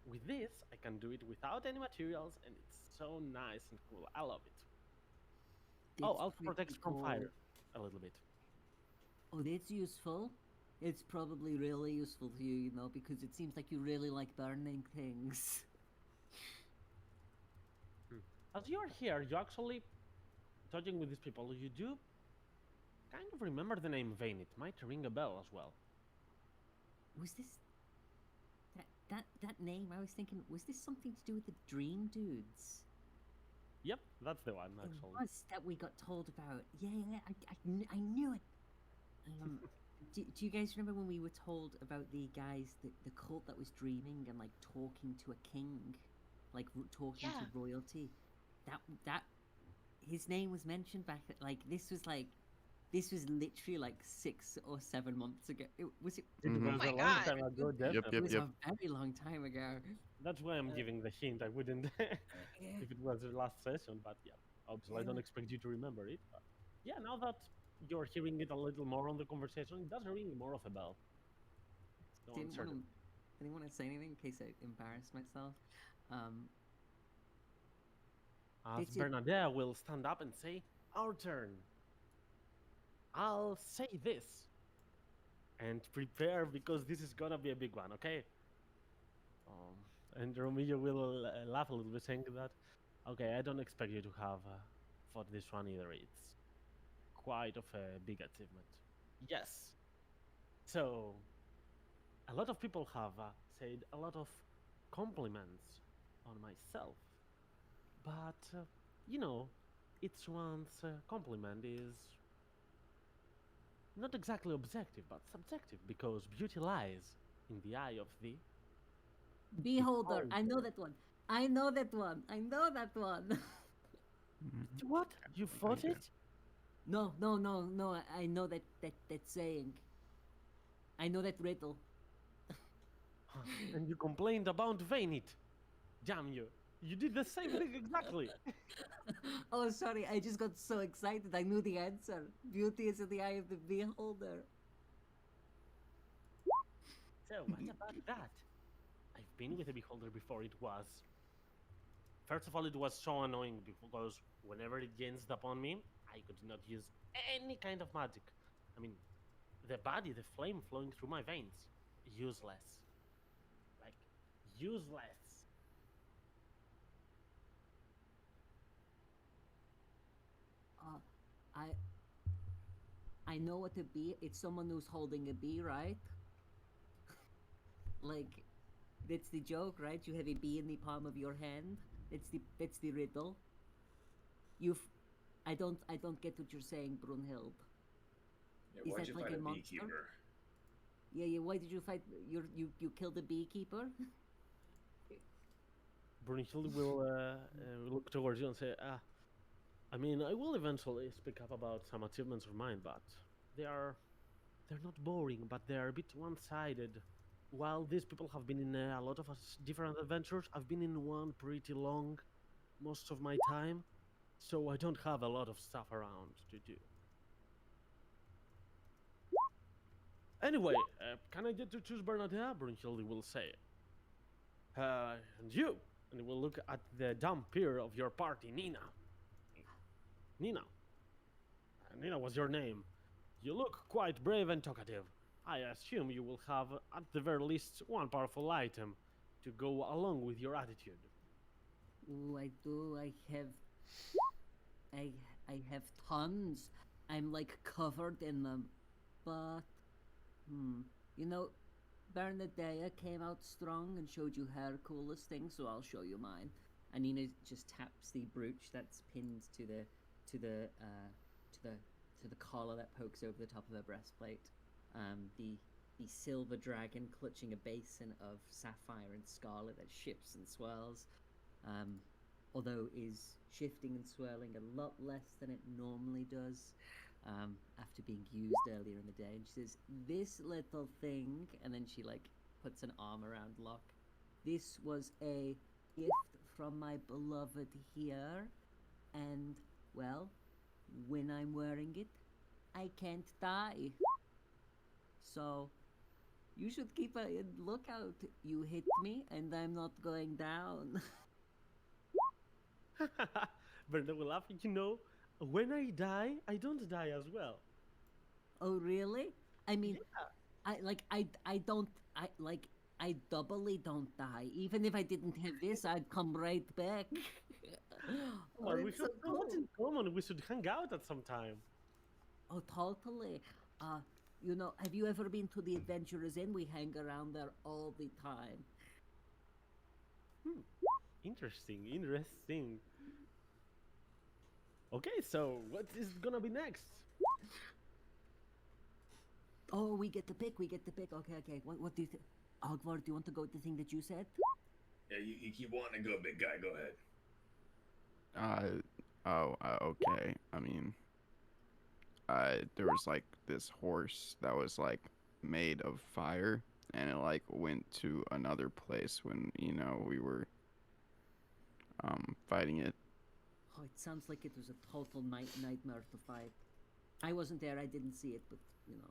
with this, I can do it without any materials, and it's so nice and cool. I love it. Oh, It's also pretty protects from cool. fire a little bit. Oh, that's useful. It's probably really useful to you, because it seems like you really like burning things. As you're here, you actually talking with these people. You do kind of remember the name Vayne. It might ring a bell as well. Was this that name? I was thinking, was this something to do with the Dream Dudes? Yep, that's the one It actually. was that we got told about. Yeah, I knew it. Do you guys remember when we were told about the guys, the cult that was dreaming and like talking to a king, like talking Yeah. to royalty? That his name was mentioned back at, like this was literally like 6 or 7 months ago. Was it? It Mhm. was my a long God. time ago, Yep, definitely. It was yep. a very long time ago. That's why I'm giving the hint. I wouldn't Yeah. if it was the last session, but yeah, obviously I don't Yeah. expect you to remember it. But yeah, now that you're hearing it a little more on the conversation, it does ring more of a bell. So Didn't want uncertain. to say anything in case I embarrassed myself. Um, As did you? Bernadette will stand up and say, "Our turn. I'll say this." And prepare because this is gonna be a big one, okay? And Romeo will laugh a little bit, saying that, okay, I don't expect you to have fought this one either. It's quite of a big achievement. Yes. So, a lot of people have said a lot of compliments on myself, but each one's compliment is not exactly objective, but subjective because beauty lies in the eye of the Beholder. I know beholder. that one. I know that one. I know that one. Mhm. What? You I fought do. it? No, no, no, no. I know that saying. I know that riddle. And you complained about Vainit. Damn you. You did the same thing exactly. Oh, sorry. I just got so excited. I knew the answer. Beauty is in the eye of the beholder. So, what about that? I've been with a beholder before. It was. First of all, it was so annoying because whenever it gazed upon me, I could not use any kind of magic. I mean, the body, the flame flowing through my veins. Useless. Like, useless. Uh, I I know what a bee. It's someone who's holding a bee, right? Like, that's the joke, right? You have a bee in the palm of your hand. That's the riddle. You've. I don't get what you're saying, Brunhild. Yeah, Is why'd that you like fight a a monster? beekeeper? Yeah, yeah. Why did you fight? You killed the beekeeper? Brunhilde will look towards you and say, I mean, I will eventually speak up about some achievements of mine, but they are they're not boring, but they are a bit one-sided. While these people have been in a lot of different adventures, I've been in one pretty long most of my time, so I don't have a lot of stuff around to do. Anyway, can I get to choose Bernadette? Brunhilde will say. And you, and we'll look at the dumb peer of your party, Nina. Nina. Nina was your name. You look quite brave and talkative. I assume you will have, at the very least, one powerful item to go along with your attitude. Ooh, I do. I I have tons. I'm like covered in them. But you know, Bernadette came out strong and showed you her coolest thing, so I'll show you mine. And Nina just taps the brooch that's pinned to the to the to the collar that pokes over the top of her breastplate. The silver dragon clutching a basin of sapphire and scarlet that shifts and swirls. although is shifting and swirling a lot less than it normally does after being used earlier in the day. And she says, "This little thing," and then she like puts an arm around Locke. "This was a gift from my beloved here, and well, when I'm wearing it, I can't die. So you should keep a lookout. You hit me, and I'm not going down." Brenda will laugh. You know, when I die, I don't die as well. Oh, really? I mean, I don't, I doubly don't die. Even if I didn't have this, I'd come right back. Come Oh, on, we it's so have so much cool. in common. We should hang out at some time. Oh, totally. You know, have you ever been to the Adventurers Inn? We hang around there all the time. Interesting, interesting. Okay, so what is gonna be next? Oh, we get to pick. We get to pick. Okay, okay. What do you think? Ogvar, do you want to go with the thing that you said? Yeah, you keep wanting to go, big guy. Go ahead. Okay. I mean, there was like this horse that was like made of fire, and it like went to another place when we were fighting it. Oh, it sounds like it was a total nightmare to fight. I wasn't there. I didn't see it, but you know.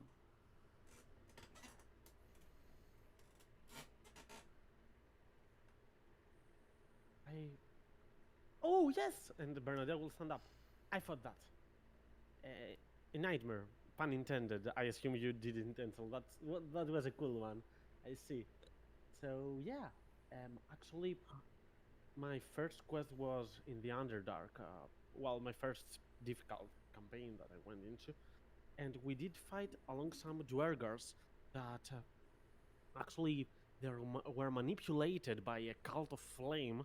Oh yes, and Bernadette will stand up. I thought that. A nightmare, pun intended. I assume you didn't until that was a cool one. I see. So yeah, actually, my first quest was in the Underdark. Well, my first difficult campaign that I went into, and we did fight along some Dwergars that actually were manipulated by a cult of flame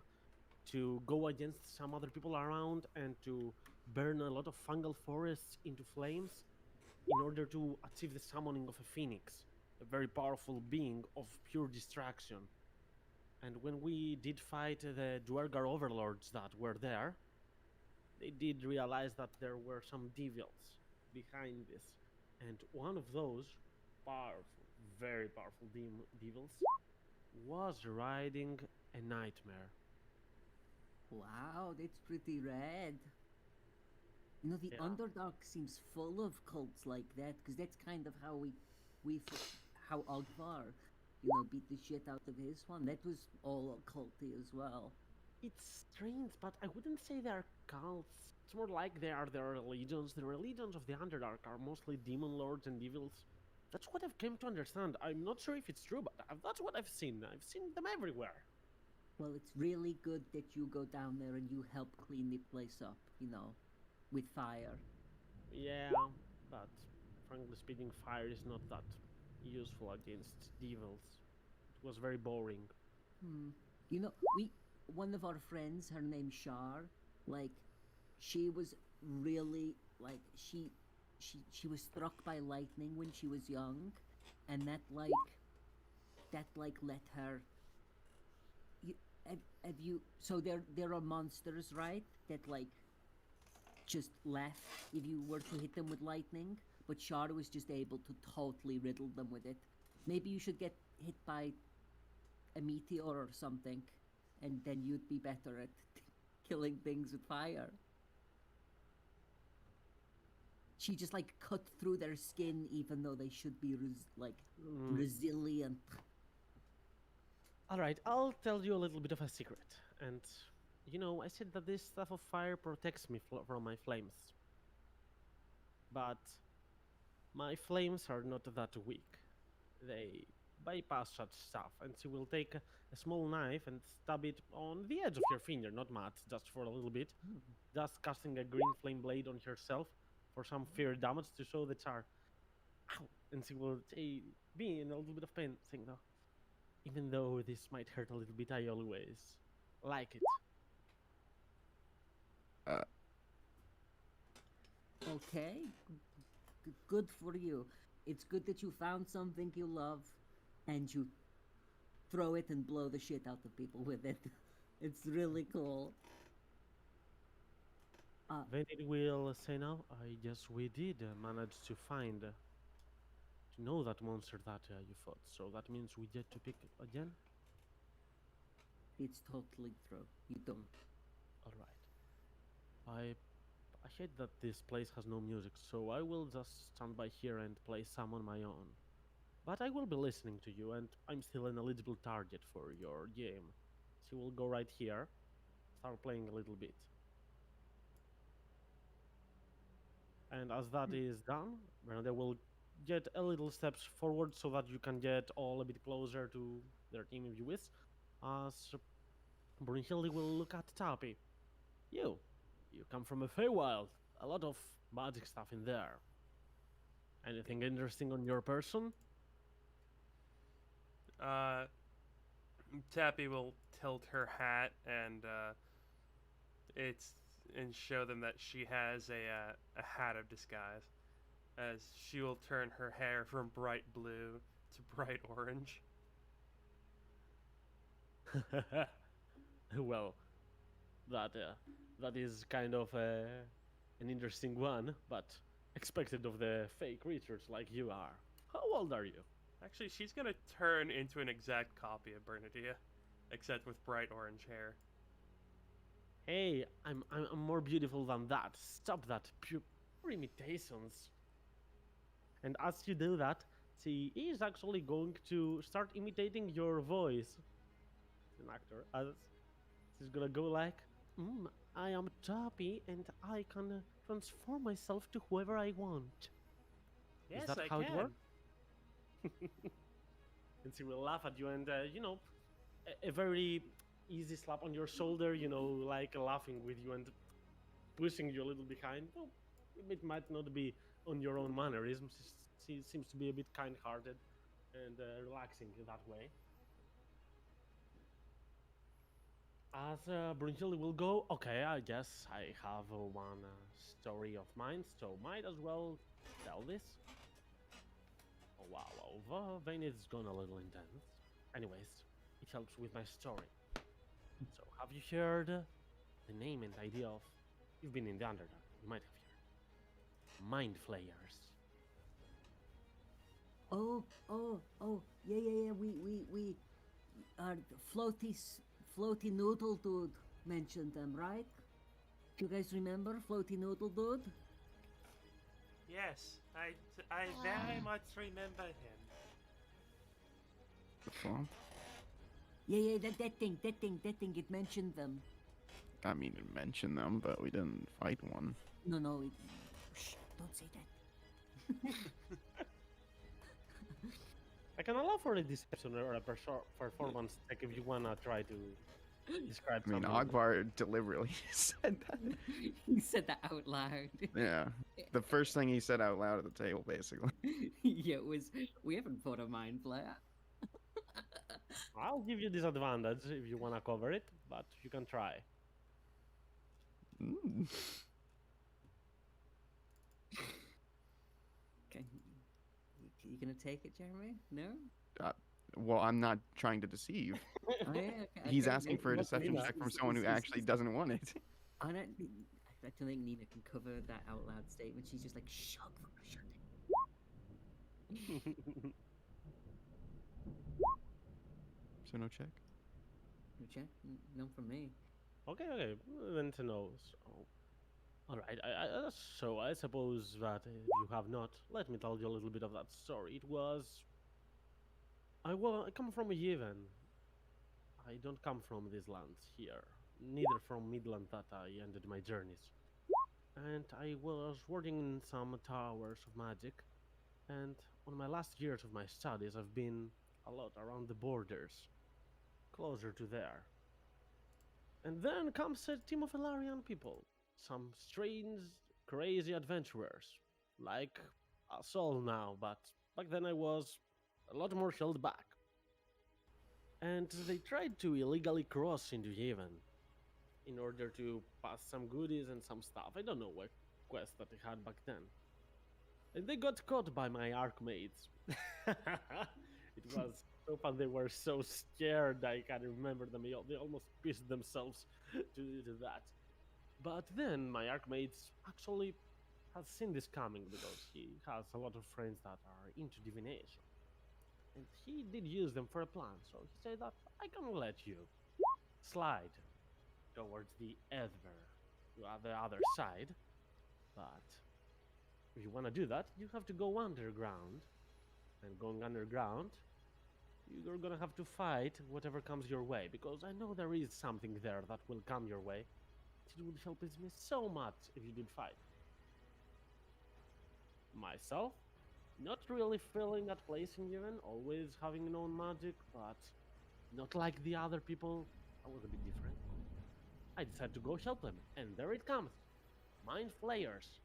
to go against some other people around and to burn a lot of fungal forests into flames in order to achieve the summoning of a phoenix, a very powerful being of pure distraction. And when we did fight the Dwergar overlords that were there, they did realize that there were some devils behind this. And one of those powerful, very powerful devils was riding a nightmare. Wow, that's pretty rad. You know, the Yeah. Underdark seems full of cults like that, because that's kind of how how Ogvar, you know, beat the shit out of his one. That was all occulty as well. It's strange, but I wouldn't say they're cults. It's more like they are their religions. The religions of the Underdark are mostly demon lords and devils. That's what I've come to understand. I'm not sure if it's true, but that's what I've seen. I've seen them everywhere. Well, it's really good that you go down there and you help clean the place up, you know, with fire. Yeah, but frankly speaking, fire is not that useful against devils. It was very boring. Hmm. You know, one of our friends, her name's Shar, like, she was really, like, she was struck by lightning when she was young, and that let her. Have you? So there are monsters, right? That like just left if you were to hit them with lightning, but Shara was just able to totally riddle them with it. Maybe you should get hit by a meteor or something, and then you'd be better at killing things with fire. She just like cut through their skin, even though they should be resilient. All right, I'll tell you a little bit of a secret. And you know, I said that this stuff of fire protects me from my flames. But my flames are not that weak. They bypass such stuff, and she will take a small knife and stab it on the edge of your finger, not much, just for a little bit, just casting a green flame blade on herself for some fear damage to show the char. Ow! And she will say, be in a little bit of pain, saying, though, even though this might hurt a little bit, I always like it. Okay, good for you. It's good that you found something you love, and you throw it and blow the shit out of people with it. It's really cool. When it will say now, I guess we did manage to find, to know that monster that you fought. So that means we get to pick again? It's totally true. You don't. Alright. I hate that this place has no music, so I will just stand by here and play some on my own. But I will be listening to you, and I'm still an eligible target for your game. So we'll go right here, start playing a little bit. And as that is done, Miranda will get a little steps forward so that you can get all a bit closer to their team if you wish. As Brunhilde will look at Tapi. You come from a Feywild. A lot of magic stuff in there. Anything interesting on your person? Tappy will tilt her hat and show them that she has a hat of disguise, as she will turn her hair from bright blue to bright orange. Well, that is kind of an interesting one, but expected of the fake creatures like you are. How old are you? Actually, she's gonna turn into an exact copy of Bernadia, except with bright orange hair. Hey, I'm more beautiful than that. Stop that pure imitations. And as you do that, she is actually going to start imitating your voice. An actor, as she's gonna go like, I am Toppy and I can transform myself to whoever I want. Yes, is that I how can. it works? And she will laugh at you and, a very easy slap on your shoulder, like laughing with you and pushing you a little behind. Well, it might not be on your own mannerisms. She seems to be a bit kind-hearted and relaxing that way. As Brunhilde will go, okay, I guess I have one story of mine, so might as well tell this. Oh, wow, Vayne is gone a little intense. Anyways, it helps with my story. So, have you heard the name and idea of... You've been in the Underdark, you might have heard. Mind Flayers. Oh, yeah. We, Floaty Noodle Dude mentioned them, right? Do you guys remember Floaty Noodle Dude? Yes, I very much remember him. The swamp? Yeah, that thing, it mentioned them. I mean, it mentioned them, but we didn't fight one. No, shh, don't say that. I can allow for a deception or a performance check if you wanna try to describe I mean, something. Ogvar deliberately said that. He said that out loud. Yeah. The first thing he said out loud at the table, basically. Yeah, it was, we haven't fought a mind flayer. I'll give you disadvantage if you wanna cover it, but you can try. Mm. Okay. You gonna take it, Jeremy? No? Well, I'm not trying to deceive. Oh, yeah, okay, He's okay, asking maybe- for a not deception Nina. check from someone who actually doesn't want it. I don't think Nina can cover that out loud statement. She's just like, shut it. So no check? No check? None from me. Okay, then to know. So, alright, so I suppose that if you have not, let me tell you a little bit of that story. It was... I come from a Yevon. I don't come from these lands here, neither from Midland that I ended my journeys. And I was working in some towers of magic, and on my last years of my studies I've been a lot around the borders, closer to there. And then comes a team of Elarian people, some strange, crazy adventurers, like us all now, but back then I was a lot more held back. And they tried to illegally cross into Yevon in order to pass some goodies and some stuff. I don't know what quest that they had back then. And they got caught by my Archmates. It was so far they were so scared. I can't remember them. They almost pissed themselves to that. But then my archmates actually has seen this coming because he has a lot of friends that are into divination. And he did use them for a plan, so he said that I can let you slide towards the other side. But if you want to do that, you have to go underground. And going underground, you're gonna have to fight whatever comes your way, because I know there is something there that will come your way. It would help me so much if you did fight. Myself, not really feeling at place in Yevon, always having known magic, but not like the other people. I was a bit different. I decided to go help them, and there it comes. Mind Flayers.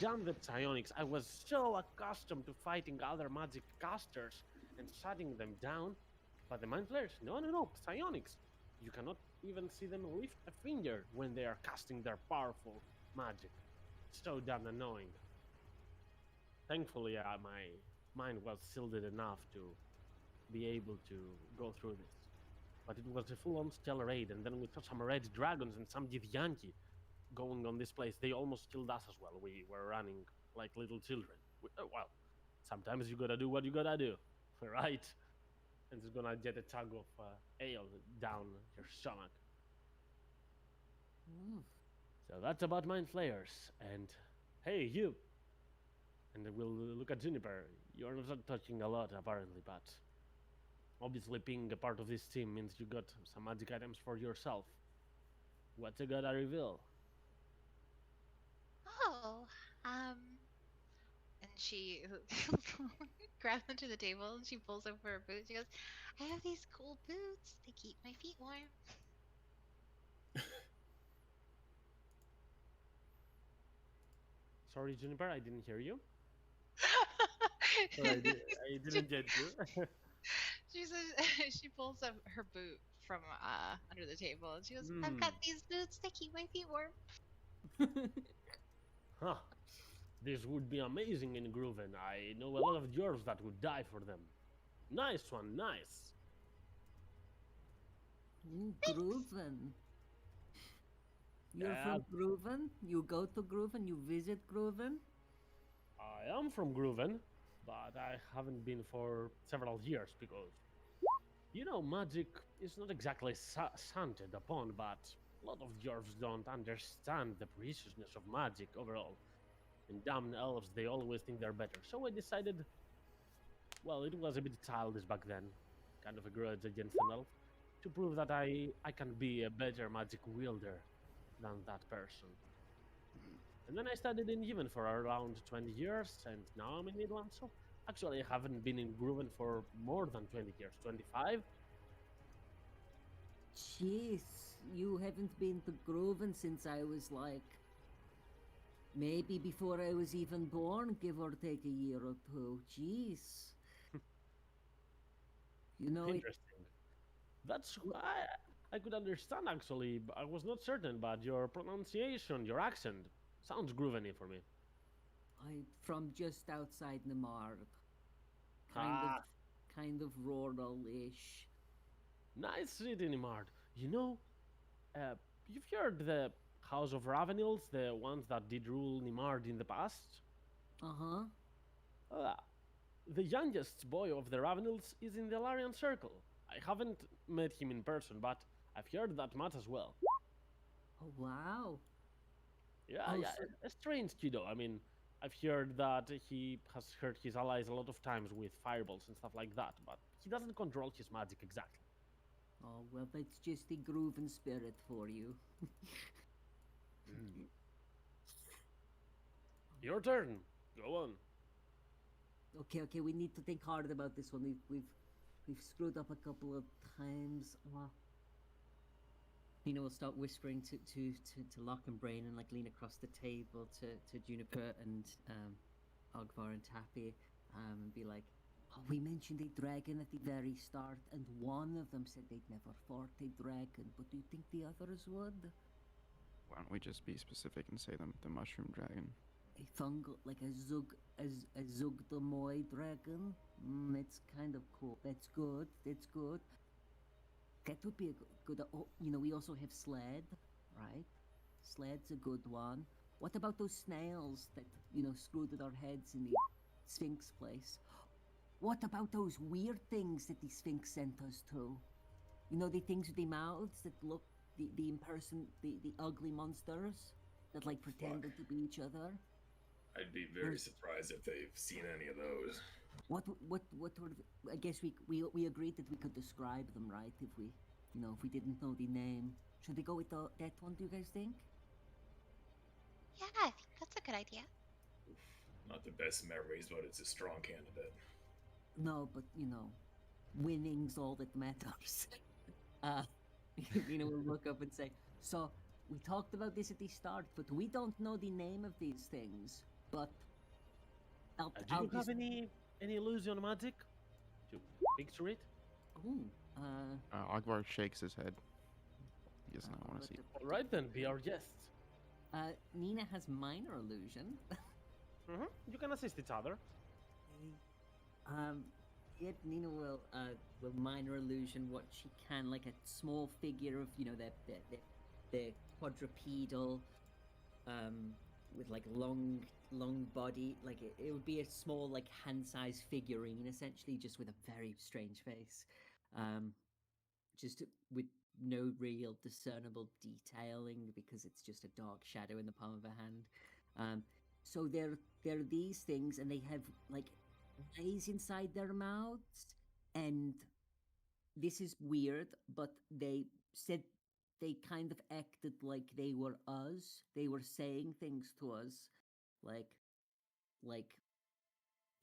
Damn the psionics. I was so accustomed to fighting other magic casters and shutting them down. But the Mind Flayers, no, psionics. You cannot even see them lift a finger when they are casting their powerful magic. So damn annoying. Thankfully, my mind was shielded enough to be able to go through this. But it was a full-on stellar raid, and then we saw some red dragons and some Githyanki going on this place. They almost killed us as well. We were running like little children. Well, sometimes you gotta do what you gotta do, right? And it's gonna get a tug of ale down your stomach. Ooh. So that's about Mind Flayers. And hey, you. And we'll look at Juniper. You're not touching a lot, apparently, but obviously being a part of this team means you got some magic items for yourself. What's you gotta reveal? Oh, and she grabs onto the table and she pulls over her boots. She goes, I have these cool boots. They keep my feet warm. Sorry, Juniper, I didn't hear you. Sorry, I didn't get you. She says she pulls up her boot from under the table and she goes, I've got these boots. They keep my feet warm. Huh. This would be amazing in Grooven. I know a lot of dwarves that would die for them. Nice one, nice. Grooven. You're from Grooven? You go to Grooven? You visit Grooven? I am from Grooven, but I haven't been for several years because, you know, magic is not exactly stunted upon, but a lot of dwarves don't understand the preciousness of magic overall. And damn elves, they always think they're better. So I decided, well, it was a bit childish back then, kind of a grudge against an elf, to prove that I can be a better magic wielder than that person. And then I studied in Yevon for around 20 years, and now I'm in Midland, so actually I haven't been in Grooven for more than 20 years, 25. Jeez, you haven't been to Grooven since I was like, maybe before I was even born, give or take a year or two. Jeez. You know, Interesting. That's why I could understand actually. I was not certain, but your pronunciation, your accent, sounds Grooveny for me. I'm from just outside Namard. Ah. Kind of rural-ish. Nice city, Nimard. You know, you've heard the House of Ravenils, the ones that did rule Nimard in the past? Uh-huh. The youngest boy of the Ravenils is in the Larian Circle. I haven't met him in person, but I've heard that much as well. Oh, wow. Yeah, Oh, yeah, a strange kiddo. I mean, I've heard that he has hurt his allies a lot of times with fireballs and stuff like that, but he doesn't control his magic exactly. Oh, well, that's just the Grooven spirit for you. Your turn. Go on. Okay, we need to think hard about this one. We've screwed up a couple of times. You know, we'll start whispering to Locke and Brain and like lean across the table to Juniper and Ogvar and Tappy and be like, oh, we mentioned a dragon at the very start, and one of them said they'd never fought a dragon, but do you think the others would? Why don't we just be specific and say the mushroom dragon? a fungal, like a Zugdamoy dragon. It's kind of cool. That's good. That's good. That would be a good. Oh, we also have Sled, right? Sled's a good one. What about those snails that screwed with our heads in the Sphinx place? What about those weird things that the Sphinx sent us to? The things with the mouths that look the ugly monsters that like pretended to be each other. I'd be very surprised if they've seen any of those. What were I guess we agreed that we could describe them, right? If we didn't know the name. Should we go with that one, do you guys think? Yeah, I think that's a good idea. Not the best memories, but it's a strong candidate. No, but winning's all that matters. We'll look up and say, so we talked about this at the start, but we don't know the name of these things. But Do you have any illusion magic to picture it? Ooh, Ogvar shakes his head. He does not want to see. All right then, be our guests. Nina has minor illusion. You can assist each other. Nina will minor illusion what she can, like a small figure of the quadrupedal, with like long body, like it would be a small like hand-sized figurine, essentially, just with a very strange face, just with no real discernible detailing because it's just a dark shadow in the palm of a hand. So they're these things, and they have like eyes inside their mouths, and this is weird, but they said they kind of acted like they were us. They were saying things to us, like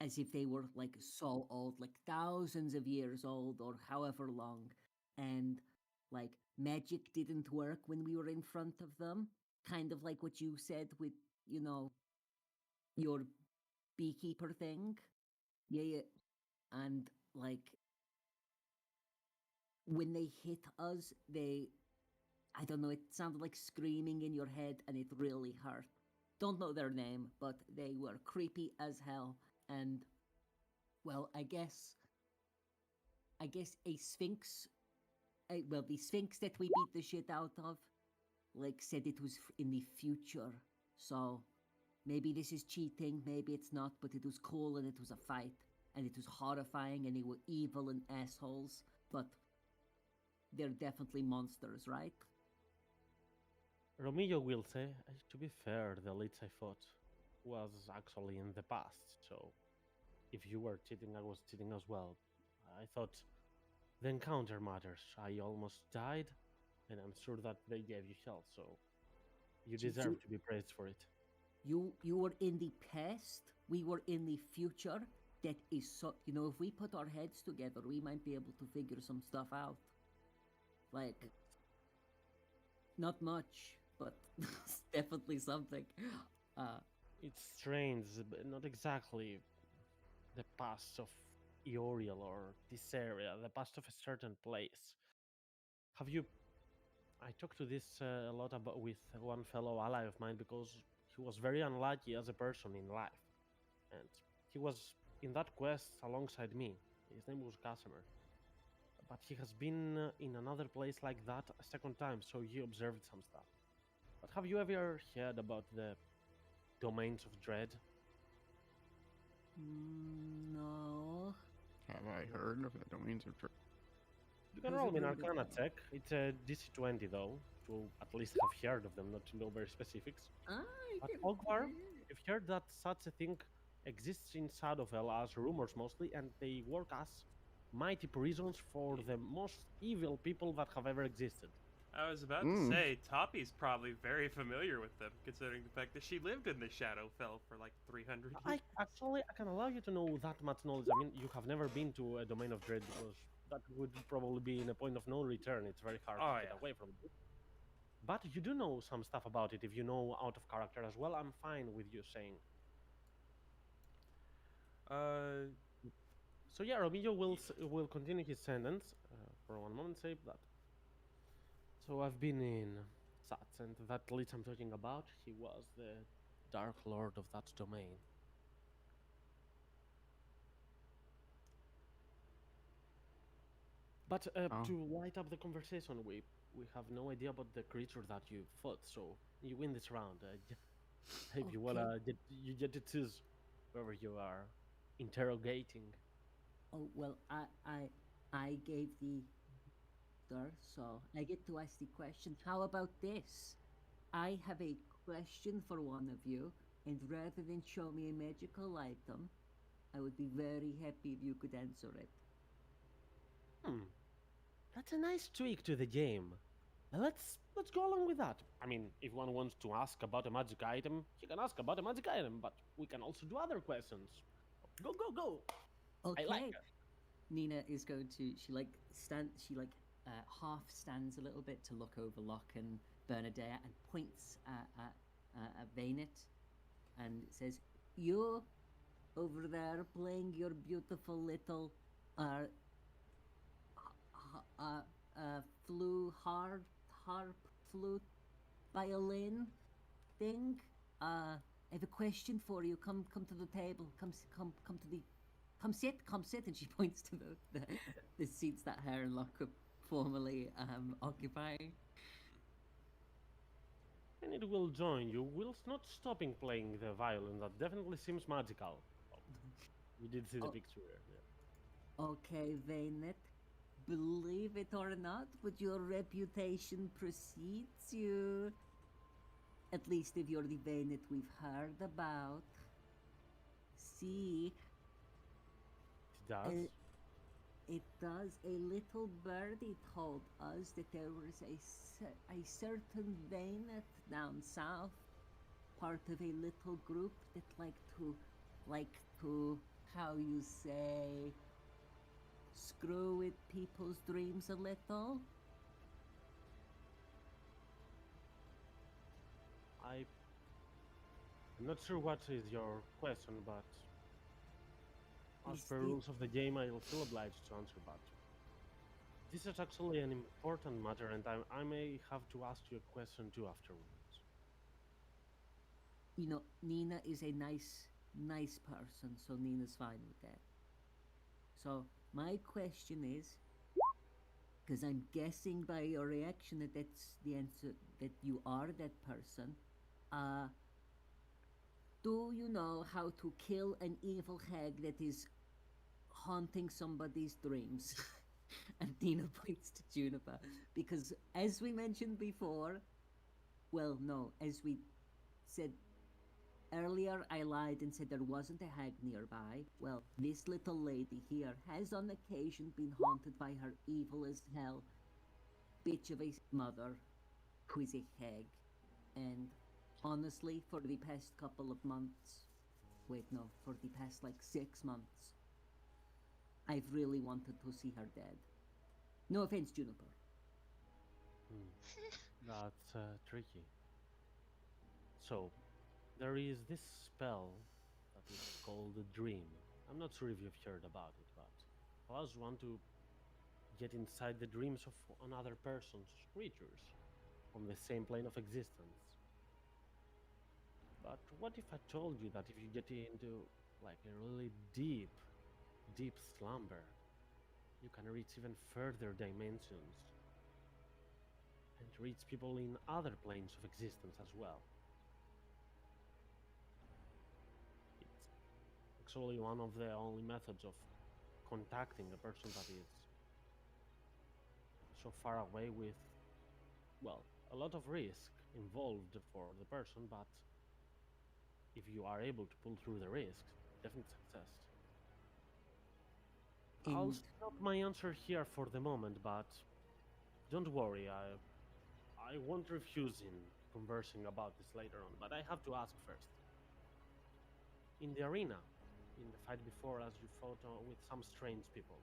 as if they were like so old, like thousands of years old or however long, and like magic didn't work when we were in front of them, kind of like what you said with your beekeeper thing. Yeah, and like when they hit us, I don't know, it sounded like screaming in your head, and it really hurt. Don't know their name, but they were creepy as hell. And well, I guess a sphinx, the sphinx that we beat the shit out of, like, said it was in the future. So maybe this is cheating, maybe it's not, but it was cool, and it was a fight, and it was horrifying, and they were evil and assholes, but they're definitely monsters, right? Romeo will say, to be fair, the leads I fought was actually in the past, so if you were cheating, I was cheating as well. I thought the encounter matters. I almost died, and I'm sure that they gave you hell, so you deserve to be praised for it. You were in the past, we were in the future. That is so, if we put our heads together, we might be able to figure some stuff out. Like, not much, but definitely something. It's strange, but not exactly the past of Eorial or this area, the past of a certain place. Have you... I talked to this a lot about with one fellow ally of mine because he was very unlucky as a person in life. And he was in that quest alongside me. His name was Casimir. But he has been in another place like that a second time, so he observed some stuff. But have you ever heard about the Domains of Dread? No. Have I heard of the Domains of Dread? You can roll me an Arcana check. It's a DC 20 though, to at least have heard of them, not to know very specifics. But Ogvar, you've heard that such a thing exists in Shadowfell as rumors mostly, and they work as mighty prisons for the most evil people that have ever existed. I was about to say, Toppy's probably very familiar with them, considering the fact that she lived in the Shadowfell for like 300 years. I can allow you to know that much knowledge. I mean, you have never been to a Domain of Dread because that would probably be in a point of no return. It's very hard to get away from it. But you do know some stuff about it. If you know out of character as well, I'm fine with you saying. So yeah, Romeo will continue his sentence for one moment. Say that. So I've been in Sats, and that leech I'm talking about, he was the Dark Lord of that domain. But Oh. to light up the conversation, we have no idea about the creature that you fought, so you win this round. If you wanna, you get to choose whoever you are interrogating. Oh well, I gave the door, so I get to ask the question. How about this? I have a question for one of you, and rather than show me a magical item, I would be very happy if you could answer it. Hmm, that's a nice tweak to the game. Let's go along with that. I mean, if one wants to ask about a magic item, you can ask about a magic item, but we can also do other questions. Go, go, go! Okay. I like it. Nina is going to. She half stands a little bit to look over Locke and Bernadette and points at Vaynet and says, "You over there playing your beautiful little uh harp flute violin thing. I have a question for you. Come to the table. Come sit." And she points to the seats that her and Locke are formerly occupying. And it will join you whilst not stopping playing the violin. That definitely seems magical. Oh, you did see the Oh. picture. Yeah. Okay, Vaynet. Believe it or not, but your reputation precedes you. At least if you're the Vaynet we've heard about. See, It does. it does. A little birdie told us that there was a certain Vaynet down south, part of a little group that like to, how you say, screw with people's dreams a little. I'm not sure what is your question, but as Is per the- rules of the game, I'll feel obliged to answer. But this is actually an important matter, and I may have to ask you a question too afterwards. You know, Nina is a nice person, so Nina's fine with that. So my question is, because I'm guessing by your reaction that that's the answer, that you are that person. Do you know how to kill an evil hag that is haunting somebody's dreams? And Nina points to Juniper, because as we mentioned before, well, no, as we said earlier, I lied and said there wasn't a hag nearby. Well, this little lady here has on occasion been haunted by her evil as hell bitch of a mother who is a hag. And honestly, for the past couple of months, wait, no, for the past like 6 months, I've really wanted to see her dead. No offense, Juniper. That's tricky. So, there is this spell that is called the Dream. I'm not sure if you've heard about it, but allows one to get inside the dreams of another person's creatures on the same plane of existence. But what if I told you that if you get into like a really deep slumber, you can reach even further dimensions and reach people in other planes of existence as well? It's actually one of the only methods of contacting a person that is so far away with, well, a lot of risk involved for the person, but if you are able to pull through the risk, definite success. I'll And stop my answer here for the moment, but don't worry, I won't refuse in conversing about this later on, but I have to ask first. In the arena, in the fight before, as you fought with some strange people,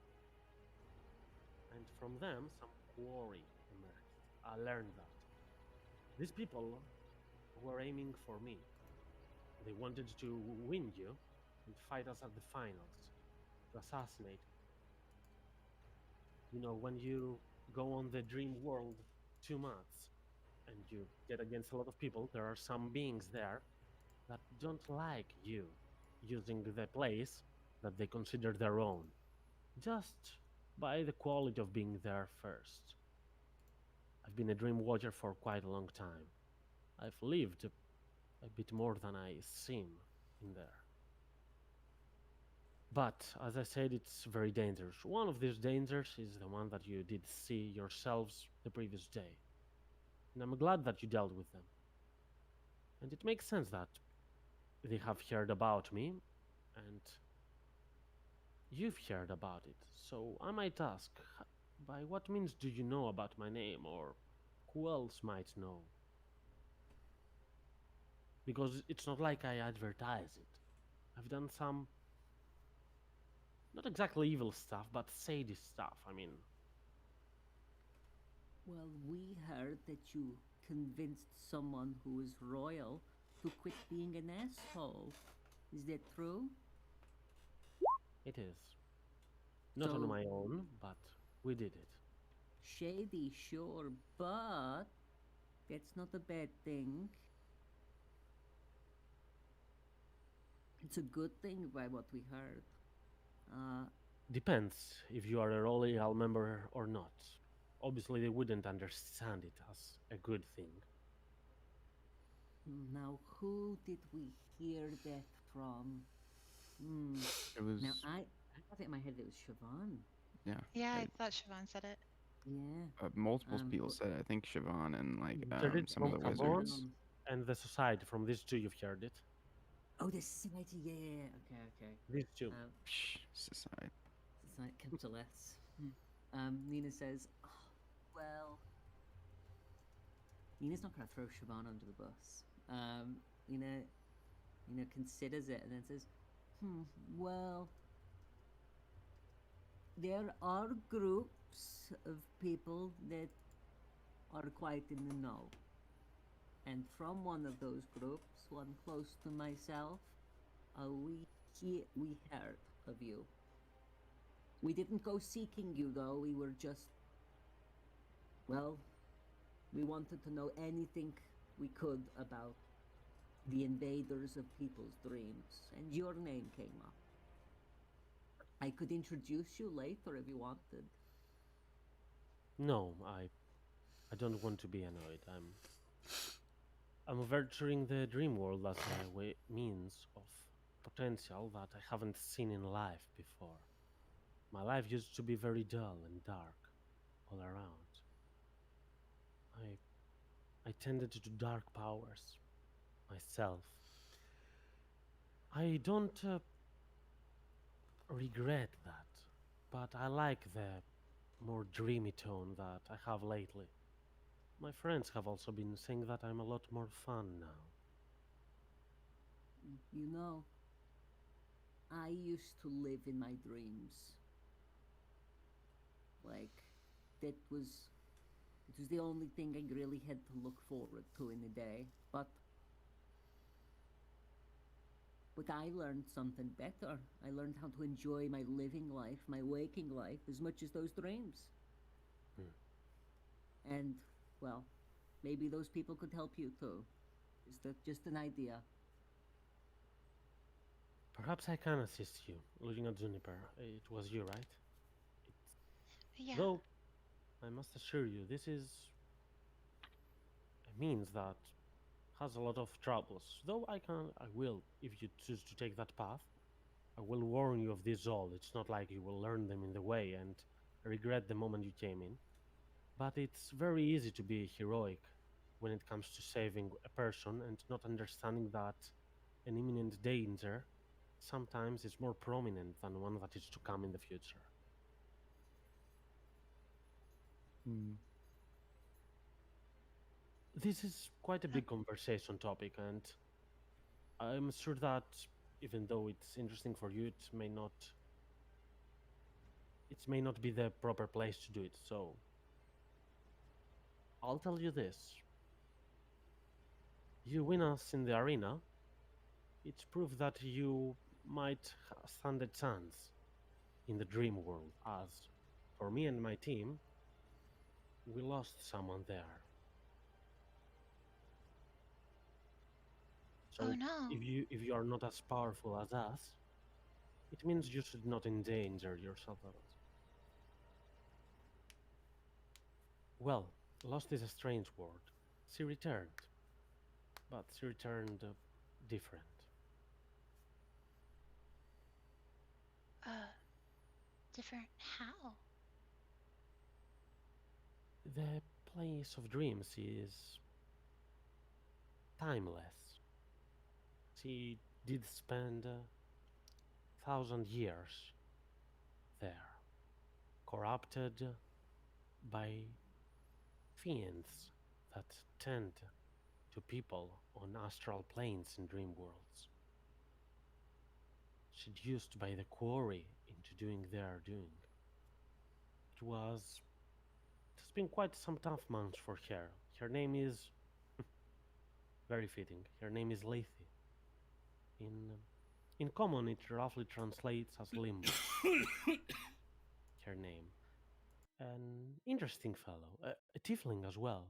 and from them some quarry emerged. I learned that these people were aiming for me. They wanted to win you and fight us at the finals, to assassinate. You know, when you go on the dream world too much and you get against a lot of people, there are some beings there that don't like you using the place that they consider their own, just by the quality of being there first. I've been a dream watcher for quite a long time. I've lived a bit more than I seem in there. But as I said, it's very dangerous. One of these dangers is the one that you did see yourselves the previous day. And I'm glad that you dealt with them. And it makes sense that they have heard about me, and you've heard about it. So I might ask, by what means do you know about my name, or who else might know? Because it's not like I advertise it. I've done some, not exactly evil stuff, but sadist stuff. I mean, Well, we heard that you convinced someone who is royal to quit being an asshole. Is that true? it is. Not on So- my own, but we did it. Shady, sure, but that's not a bad thing. It's a good thing by what we heard. Depends if you are a royal member or not. Obviously, they wouldn't understand it as a good thing. Now, who did we hear that from? Hmm. It was Now, I have it in my head that it was Siobhan. Yeah, I I- thought Siobhan said it. Yeah. multiple people but- said. I think Siobhan and like They did some of the from wizards. Caborn. And the society, from these two, you've heard it. Oh, the society. Yeah. Okay. These two. Psh, society. Society capital S. Nina says, oh, well. Nina's not going to throw Siobhan under the bus. Nina considers it and then says, well, there are groups of people that are quite in the know. And from one of those groups, one close to myself, we heard of you. We didn't go seeking you though, we were just, well, we wanted to know anything we could about the invaders of people's dreams, and your name came up. I could introduce you later if you wanted. No, I don't want to be annoyed. I'm venturing the dream world as a means of potential that I haven't seen in life before. My life used to be very dull and dark all around. I tended to dark powers myself. I don't regret that, but I like the more dreamy tone that I have lately. My friends have also been saying that I'm a lot more fun now. You know, I used to live in my dreams. Like, it was the only thing I really had to look forward to in a day. But I learned something better. I learned how to enjoy my living life, my waking life, as much as those dreams. And, well, maybe those people could help you too. Is that just an idea? Perhaps I can assist you. Looking at Juniper, it was you, right? Yeah. Though, I must assure you, this is a means that has a lot of troubles. Though I will, if you choose to take that path, I will warn you of this all. It's not like you will learn them in the way and regret the moment you came in. But it's very easy to be heroic when it comes to saving a person and not understanding that an imminent danger sometimes is more prominent than one that is to come in the future. This is quite a big conversation topic, and I'm sure that even though it's interesting for you, it may not be the proper place to do it. So I'll tell you this. You win us in the arena, it's proof that you might stand a chance in the dream world, as for me and my team, we lost someone there. So Oh no. if you are not as powerful as us, it means you should not endanger yourself at all. Well, lost is a strange word. She returned, but she returned different. Different how? The place of dreams is timeless. She did spend 1,000 years there, corrupted by fiends that tend to people on astral planes in dream worlds. Seduced by the quarry into doing their doing. It has been quite some tough months for her. Her name is very fitting. Her name is Lethe. In common, it roughly translates as limbo. Her name. An interesting fellow, a tiefling as well.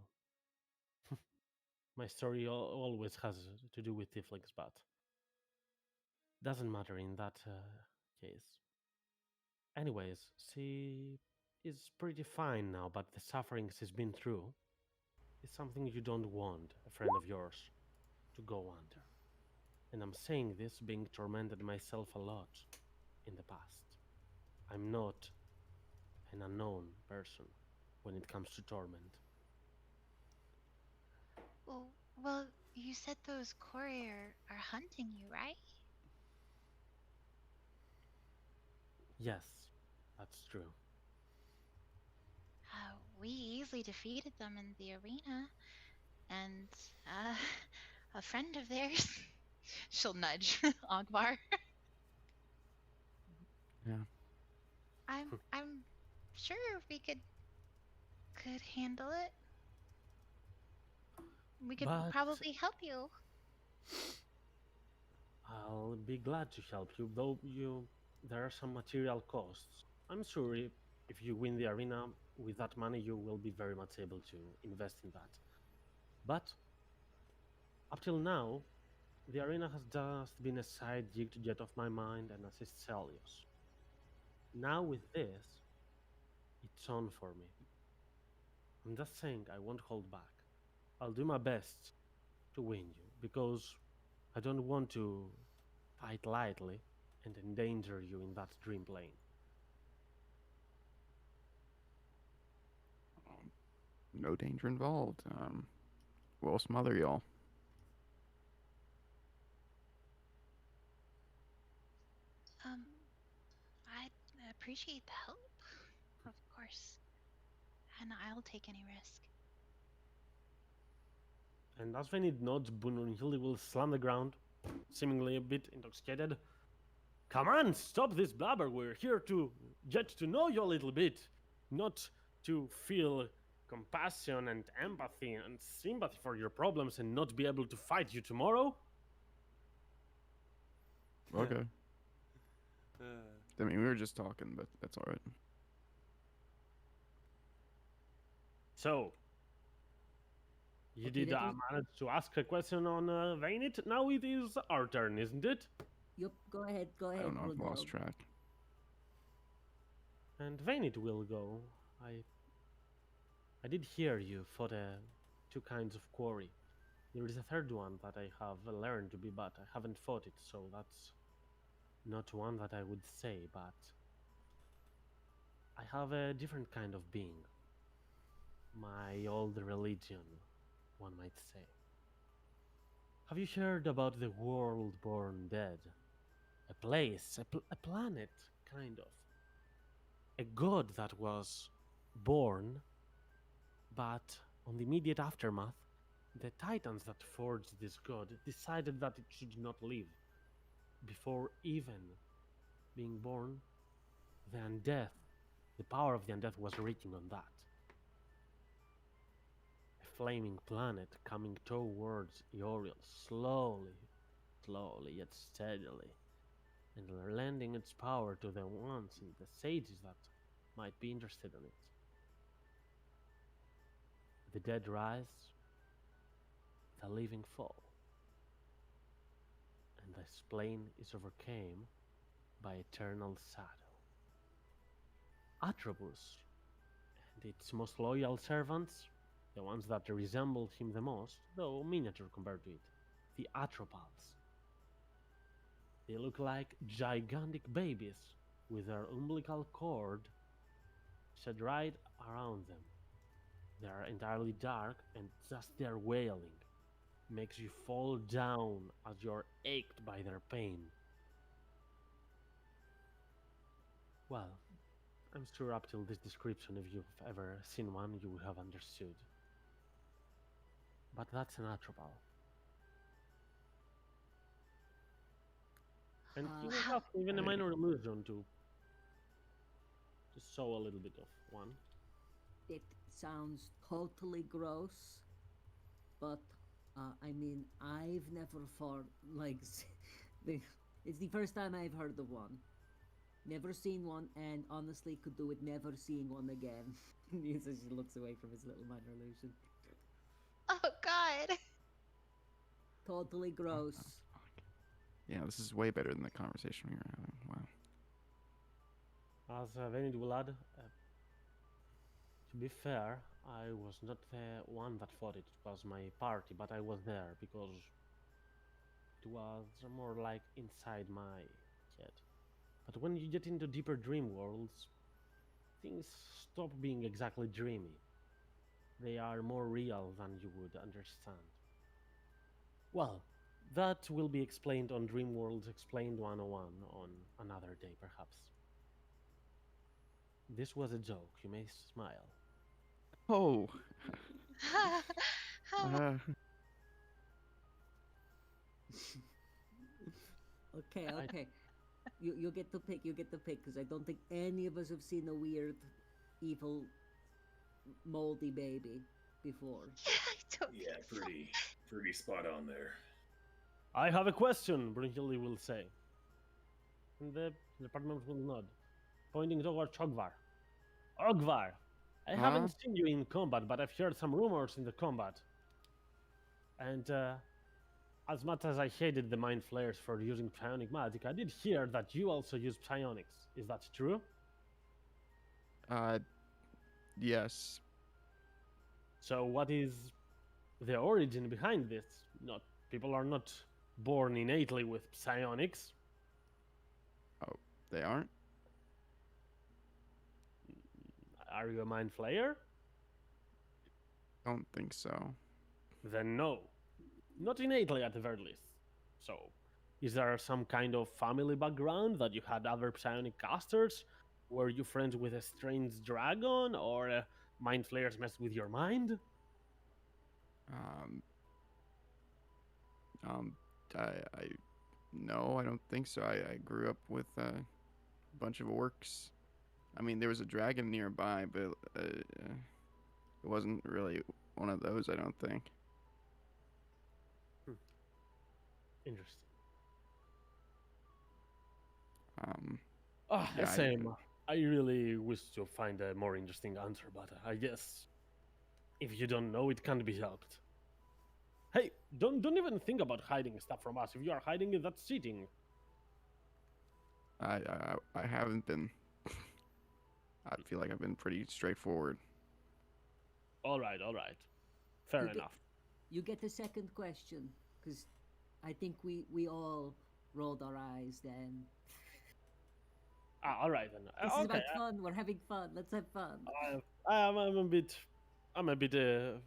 My story always has to do with tieflings, but doesn't matter in that case. Anyways, she is pretty fine now, but the sufferings she's been through is something you don't want a friend of yours to go under. And I'm saying this being tormented myself a lot in the past. I'm not an unknown person when it comes to torment. Well, you said those quarry are hunting you, right? Yes, that's true. We easily defeated them in the arena, and a friend of theirs, she'll nudge Ogvar. Yeah. I'm sure we could handle it. We could But probably help you. I'll be glad to help you, though there are some material costs. I'm sure if you win the arena with that money, you will be very much able to invest in that. But up till now, the arena has just been a side gig to get off my mind and assist Celios. Now with this, it's on for me. I'm just saying I won't hold back. I'll do my best to win you, because I don't want to fight lightly and endanger you in that dream plane. No danger involved. We'll smother y'all. I'd appreciate the help, of course, and I'll take any risk. And as Vanid nods, Brunhilde will slam the ground, seemingly a bit intoxicated. Come on, stop this blabber. We're here to get to know you a little bit, not to feel compassion and empathy and sympathy for your problems and not be able to fight you tomorrow. Okay. Uh, I mean, we were just talking, but that's all right. So, you Okay, did little- manage to ask a question on Vainit. Now it is our turn, isn't it? Yup, go ahead, I don't know. I've Bulldog. lost track. And Vainit will go. I did hear you fought two kinds of quarry. There is a third one that I have learned to be, but I haven't fought it, so that's not one that I would say, but I have a different kind of being. My old religion, one might say. Have you heard about the world-born dead? A place, a planet, kind of. A god that was born, but on the immediate aftermath, the titans that forged this god decided that it should not live. Before even being born, the undeath, the power of the undeath was written on that. A flaming planet coming towards Eoriel, slowly yet steadily, and lending its power to the ones and the sages that might be interested in it. The dead rise, the living fall. and this plane is overcome by eternal shadow. Atrobus and its most loyal servants, the ones that resembled him the most, though miniature compared to it, the Atropals. They look like gigantic babies with their umbilical cord shed right around them. They are entirely dark, and just their wailing makes you fall down as you're ached by their pain. Well, I'm sure up till this description, if you've ever seen one, you would have understood. But that's an Atropal. And you will have even a minor illusion to show a little bit of one. It sounds totally gross, but I mean, I've never fought like it's the first time I've heard of one. Never seen one, and honestly could do with never seeing one again. So she looks away from his little minor illusion. Oh God. Totally gross. Yeah, this is way better than the conversation we were having. Wow. As Venid will add, to be fair, I was not the one that fought it. It was my party, but I was there because it was more like inside my head. But when you get into deeper dream worlds, things stop being exactly dreamy. They are more real than you would understand. Well, that will be explained on Dream Worlds Explained 101 on another day, perhaps. This was a joke, you may smile. Oh. Uh, Okay. You get to pick. You get to pick because I don't think any of us have seen a weird, evil, moldy baby before. I don't Yeah, think so. pretty spot on there. I have a question, Brunhilde will say. And the department will nod, pointing toward Ogvar. Ogvar! I haven't seen you in combat, but I've heard some rumors in the combat. And as much as I hated the Mind Flayers for using psionic magic, I did hear that you also use psionics. Is that true? Yes. So what is the origin behind this? Not people are not born innately with psionics. Oh, they aren't? Are you a Mind Flayer? Don't think so. Then no. Not innately at the very least. So, is there some kind of family background that you had other psionic casters? Were you friends with a strange dragon? Or Mind Flayers messed with your mind? No, I don't think so. I grew up with a bunch of orcs. I mean, there was a dragon nearby, but it wasn't really one of those, I don't think. Interesting. Yeah, Same. I really wish to find a more interesting answer, but I guess if you don't know, it can't be helped. Hey, don't even think about hiding stuff from us. If you are hiding it, that's cheating. I haven't been. I feel like I've been pretty straightforward. All right. Fair You enough. You get the second question because I think we all rolled our eyes then. All right then. This is Okay. about fun. We're having fun. Let's have fun. I'm a bit, the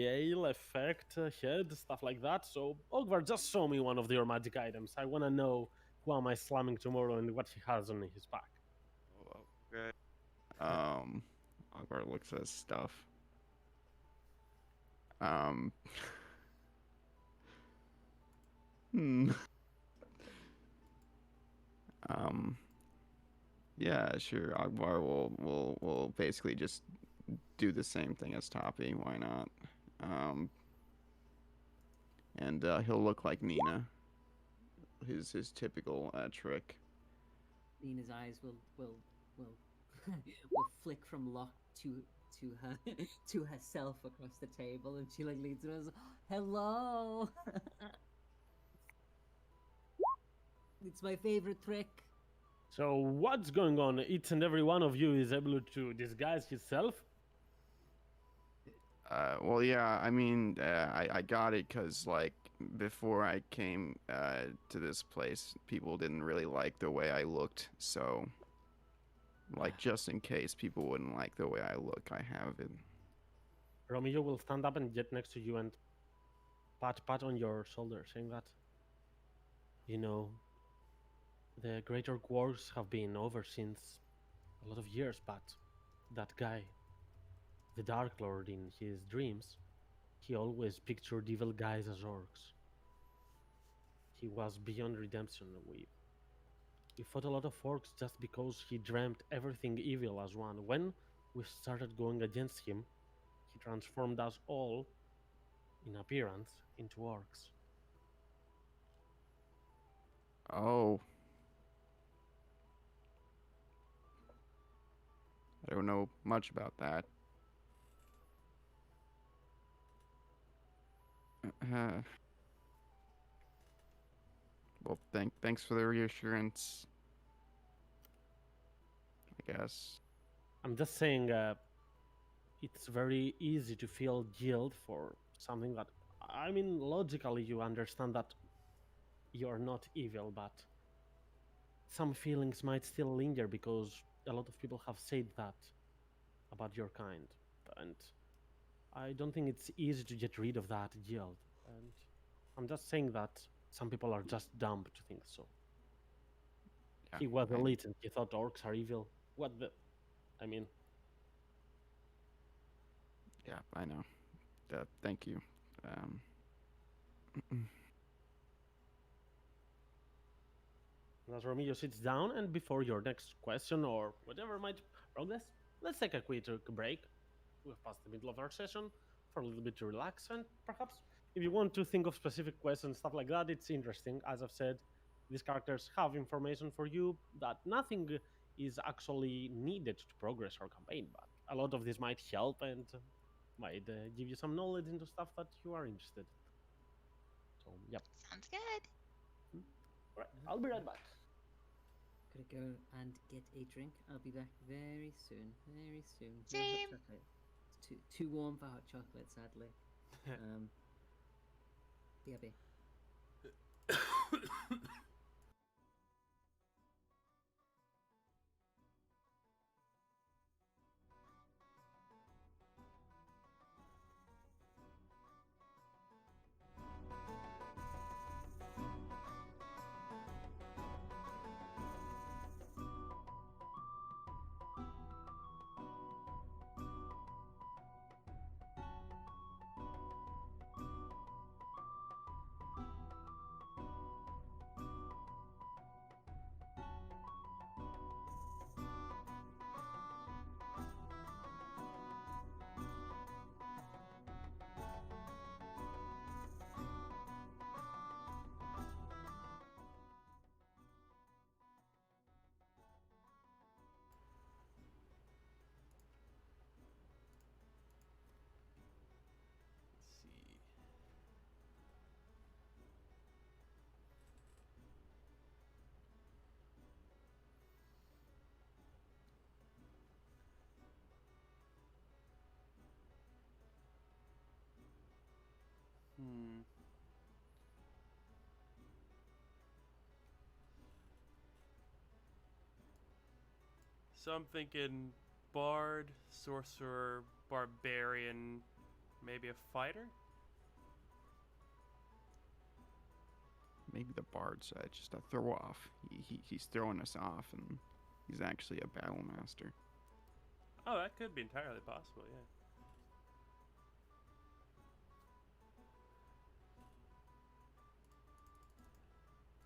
ale effect head, stuff like that. So, Ogvar, just show me one of your magic items. I want to know who am I slamming tomorrow and what he has on his back. Okay. Akbar looks at his stuff. Yeah, sure. Akbar will basically just do the same thing as Toppy. Why not? And he'll look like Nina. His typical trick. Nina's eyes will will flick from Locke to her to herself across the table, and she like leads her as, "Hello." It's my favorite trick. So what's going on? Each and every one of you is able to disguise himself? Well, yeah, I mean, I got it because, like, before I came to this place, people didn't really like the way I looked. So, like, just in case people wouldn't like the way I look, I have it. Romeo will stand up and get next to you and pat on your shoulder, saying that, you know, the Great Orc Wars have been over since a lot of years, but that guy, the Dark Lord in his dreams, he always pictured evil guys as orcs. He was beyond redemption. We fought a lot of orcs just because he dreamt everything evil as one. When we started going against him, he transformed us all, in appearance, into orcs. Oh. I don't know much about that. Well, thanks for the reassurance. I guess. I'm just saying, it's very easy to feel guilt for something that, I mean, logically you understand that you're not evil, but some feelings might still linger because a lot of people have said that about your kind, and I don't think it's easy to get rid of that guilt. And I'm just saying that some people are just dumb to think so. Yeah, He was I- elite and he thought orcs are evil. What the? I mean, Yeah, I know. Thank you. as Romeo sits down, and before your next question or whatever might progress, let's take a quick break. We've passed the middle of our session for a little bit to relax, and perhaps if you want to think of specific questions, stuff like that, it's interesting. As I've said, these characters have information for you that nothing is actually needed to progress our campaign, but a lot of this might help and might give you some knowledge into stuff that you are interested in. So, yep. Sounds good. All right, I'll be right back. Gotta go and get a drink. I'll be back very soon. Very soon. No hot Same. chocolate. It's too warm for hot chocolate, sadly. BRB. Let's see. Hmm. So I'm thinking bard, sorcerer, barbarian, maybe a fighter? Maybe the bard's just a throw off. He's throwing us off, and he's actually a battle master. Oh, that could be entirely possible, yeah.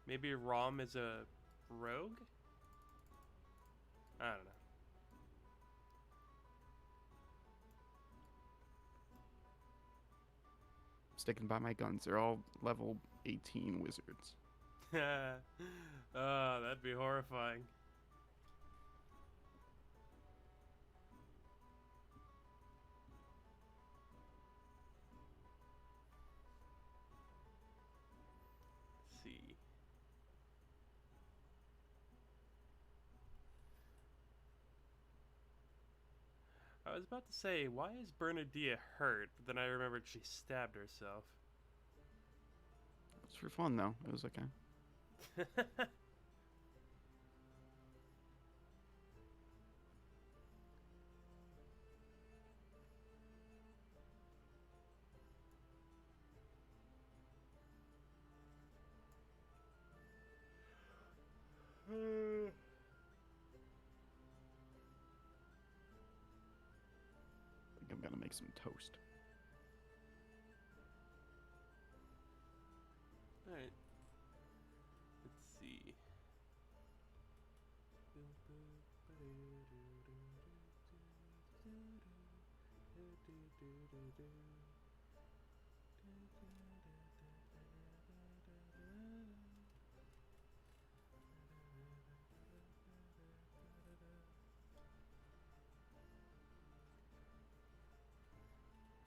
Maybe Rom is a rogue? I don't know. Sticking by my guns. They're all level 18 wizards. Oh, that'd be horrifying. Let's see. was about to say, why is Bernadia hurt? But then I remembered she stabbed herself. It's for fun though. It was okay. I think I'm gonna make some toast. Alright. Let's see.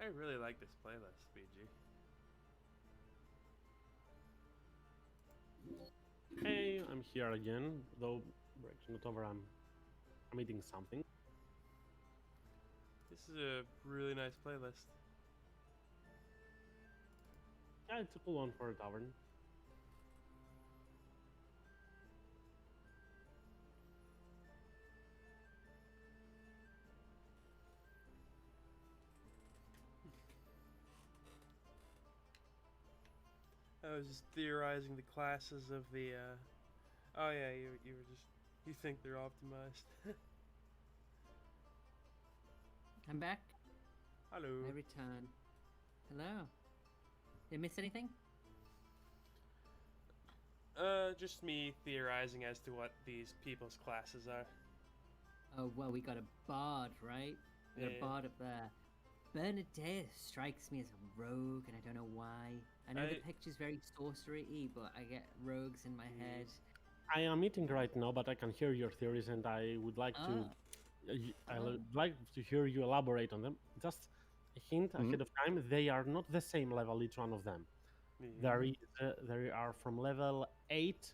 I really like this playlist, BG. Hey, I'm here again. Though break's not over. I'm eating something. This is a really nice playlist. Yeah, it's a cool one for a tavern. I was just theorizing the classes of the. Oh yeah, you were just. You think they're optimized. I'm back. Hello. I return. Hello. Did I miss anything? Just me theorizing as to what these people's classes are. Oh, well, we got a bard, right? We got Yeah. a bard up there. Bernadette strikes me as a rogue, and I don't know why. I know the I- picture's very sorcery-y, but I get rogues in my head. I am eating right now, but I can hear your theories, and I would like to. I Oh. would like to hear you elaborate on them. Just a hint ahead of time: they are not the same level, each one of them. There are from level 8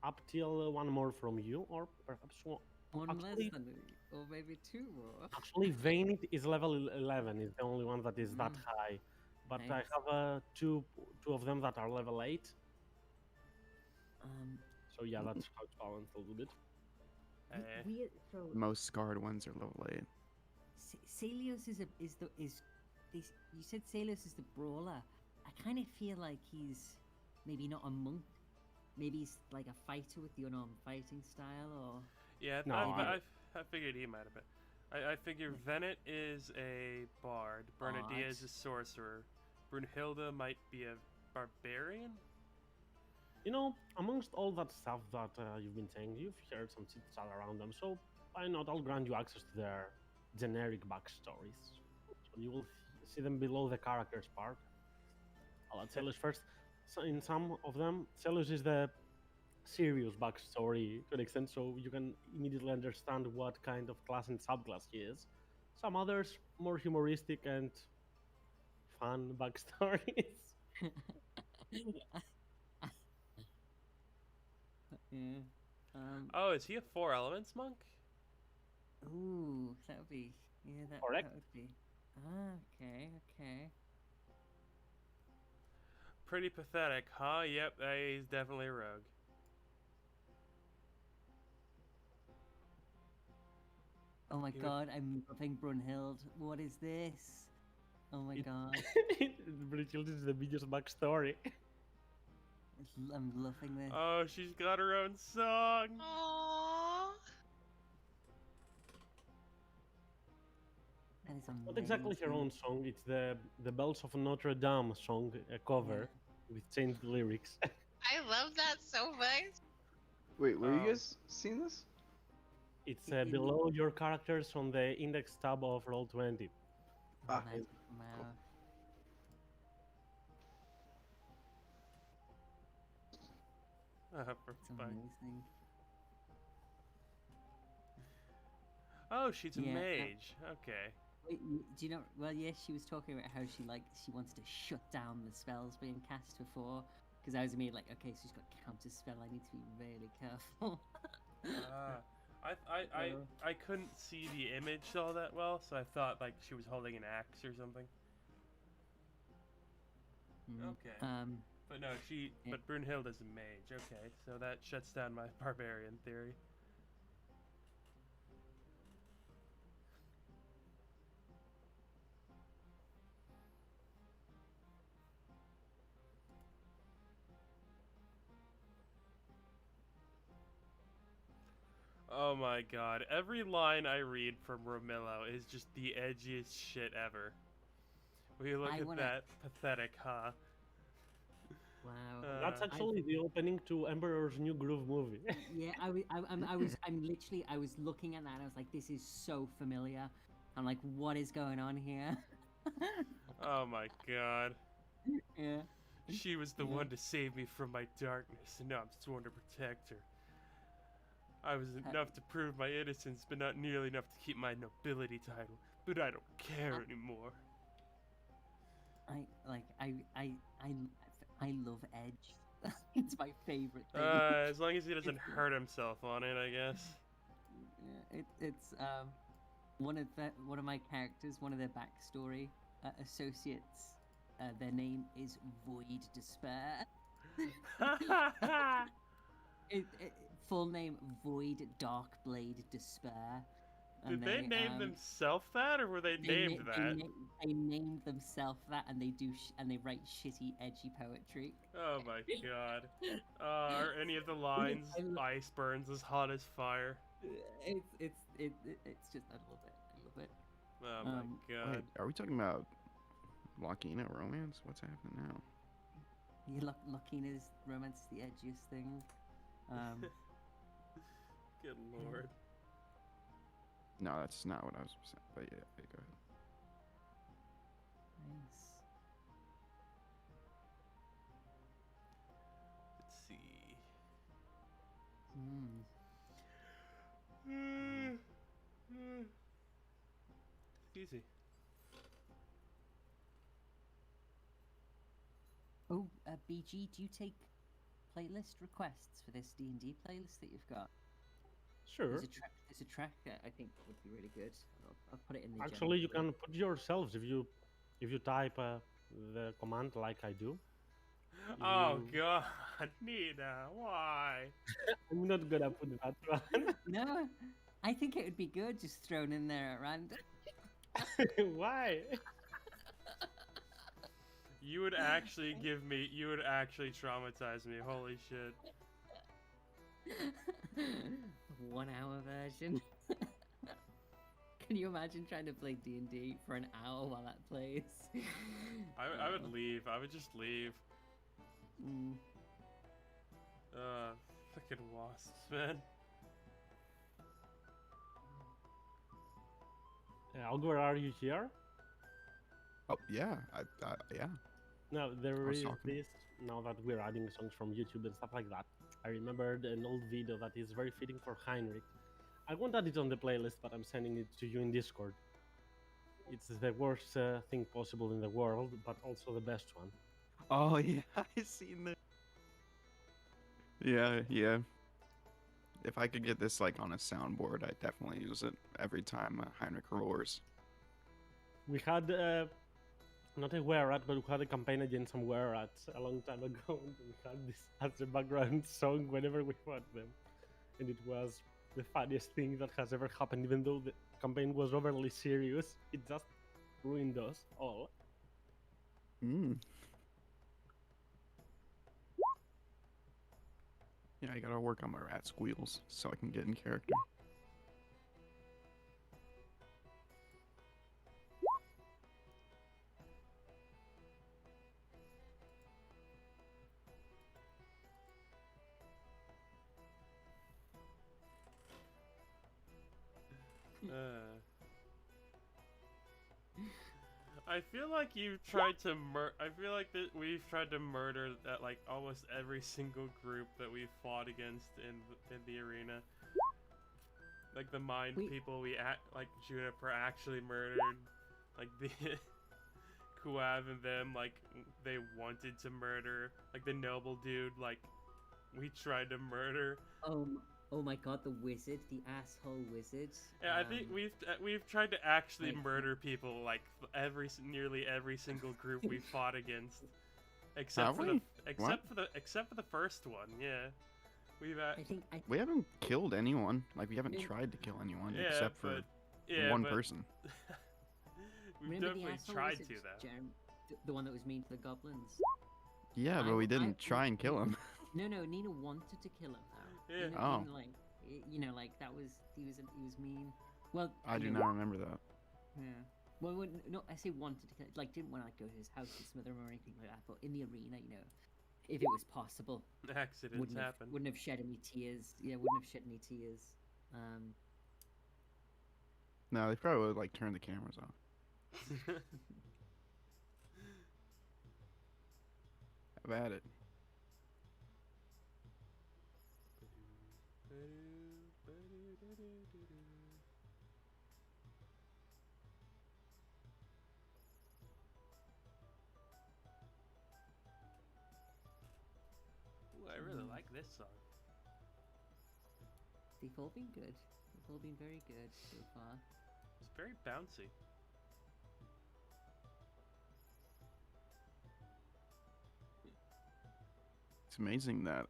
up till one more from you, or perhaps one. One Actually- less than me, or maybe two more. Actually, Vanit is level 11. Is the only one that is that Mm. high. But I Nice. have two of them that are level 8. Um, So yeah, that's how it's balanced a little bit. so Most scarred ones are level 8. Celios is you said Celios is the brawler. I kind of feel like he's maybe not a monk. Maybe he's like a fighter with the unarmed fighting style, or Yeah, No, I figured he might have been. I figure Venet is a bard, Bernadia is a sorcerer, Brunhilde might be a barbarian. You know, amongst all that stuff that you've been saying, you've heard some chit chat around them. So why not? I'll grant you access to their generic backstories. So you will see them below the characters part. I'll add Celos first. So in some of them, Celos is the serious backstory to an extent, so you can immediately understand what kind of class and subclass he is. Some others more humoristic and fun backstories. yeah. Oh, is he a 4 elements monk? Ooh, that would be that Correct. would be. Ah, okay. Pretty pathetic, huh? Yep, he's definitely a rogue. Oh my You would- god, I'm loving Brunhild. What is this? Oh my It- god, Brunhild is the biggest backstory. I'm loving this. Oh, she's got her own song. Aww. That is amazing. Not exactly her own song, it's the Bells of Notre Dame song, a cover with changed lyrics. I love that so much. Wait, where Oh. you guys seen this? It's In- below your characters on the index tab of Roll20. Ah. Nice. Wow. For It's fun. amazing. Oh, she's a Yeah, mage. Okay. Wait, do you know? Well, yes, she was talking about how she wants to shut down the spells being cast before. Because I was immediately like, okay, so she's got counter spell. I need to be really careful. Ah. I couldn't see the image all that well, so I thought like she was holding an axe or something. Mm, Okay. But no, yeah. but Brunhilde is a mage. Okay, so that shuts down my barbarian theory. Oh my god, every line I read from Romillo is just the edgiest shit ever. Will you look I at wanna- that? Pathetic, huh? Wow. That's Uh, actually the opening to Emperor's New Groove movie. Yeah, I was looking at that and I was like, this is so familiar. I'm like, what is going on here? Oh my god. Yeah. She was the Yeah. one to save me from my darkness, and now I'm sworn to protect her. I was enough to prove my innocence, but not nearly enough to keep my nobility title. But I don't care anymore. I love Edge. It's my favorite thing. As long as he doesn't hurt himself on it, I guess. Yeah, it's one of my characters, one of their backstory associates. Their name is Void Despair. Full name Void Darkblade Despair. Did they name themselves that, or were they named that? They named themselves that, and they write shitty, edgy poetry. Oh my god. Are any of the lines ice burns as hot as fire? It's just I love it. Oh my god. Wait, are we talking about Lakina romance? What's happening now? Yeah, Lakina's romance is the edgiest thing. Good lord. No, that's not what I was saying. But yeah, go ahead. Nice. Let's see. Easy. Oh, BG, do you take playlist requests for this D&D playlist that you've got? Sure. There's a track that I think would be really good. I'll put it in the Actually, you general can put yourselves if you type the command like I do. Oh You- god, Nina, why? I'm not gonna put that one. No, I think it would be good just thrown in there at random. Why? You would actually traumatize me. Holy shit. 1 hour version. Can you imagine trying to play D&D for an hour while that plays? I would leave. I would just leave. Mm. Fucking wasps, man. Algor, are you here? Oh yeah, yeah. No, there was is talking. this, now that we're adding songs from YouTube and stuff like that. I remembered an old video that is very fitting for Heinrich. I won't add it on the playlist, but I'm sending it to you in Discord. It's the worst thing possible in the world, but also the best one. Oh yeah, I seen that. Yeah. If I could get this like on a soundboard, I'd definitely use it every time Heinrich roars. We had not a were rat, but we had a campaign against some were rats a long time ago, and we had this as a background song whenever we fought them, and it was the funniest thing that has ever happened. Even though the campaign was overly serious, it just ruined us all. Yeah, I gotta work on my rat squeals so I can get in character. I feel like you've tried to I feel like that we've tried to murder that like almost every single group that we've fought against in the arena. Like the mind people like Juniper actually murdered, like the Kuav and them like they wanted to murder, like the noble dude like we tried to murder. Oh my god, the wizard, the asshole wizard. Yeah, I think we've tried to actually like- murder people like nearly every single group we fought against, except Have for we? except for the first one. Yeah, we've I think I We haven't killed anyone. Like we haven't Yeah. tried to kill anyone Yeah, except for but- yeah, one but person. we've remember the definitely asshole tried wizard, to though. the one that was mean to the goblins. Yeah, but we didn't try and kill him. No, Nina wanted to kill him though. Yeah. Nina, Oh. Nina, like like that was he was mean. Well, I do you know, not remember that. Yeah. Well, no, I say wanted to kill. Like, didn't want to like go to his house and smother him or anything like that. But in the arena, if it was possible, Accidents happen. wouldn't have shed any tears. Yeah, wouldn't have shed any tears. No, they probably would like turn the cameras off. Have at it. Ooh, I really like this song. They've all been good. They've all been very good so far. It's very bouncy. It's amazing that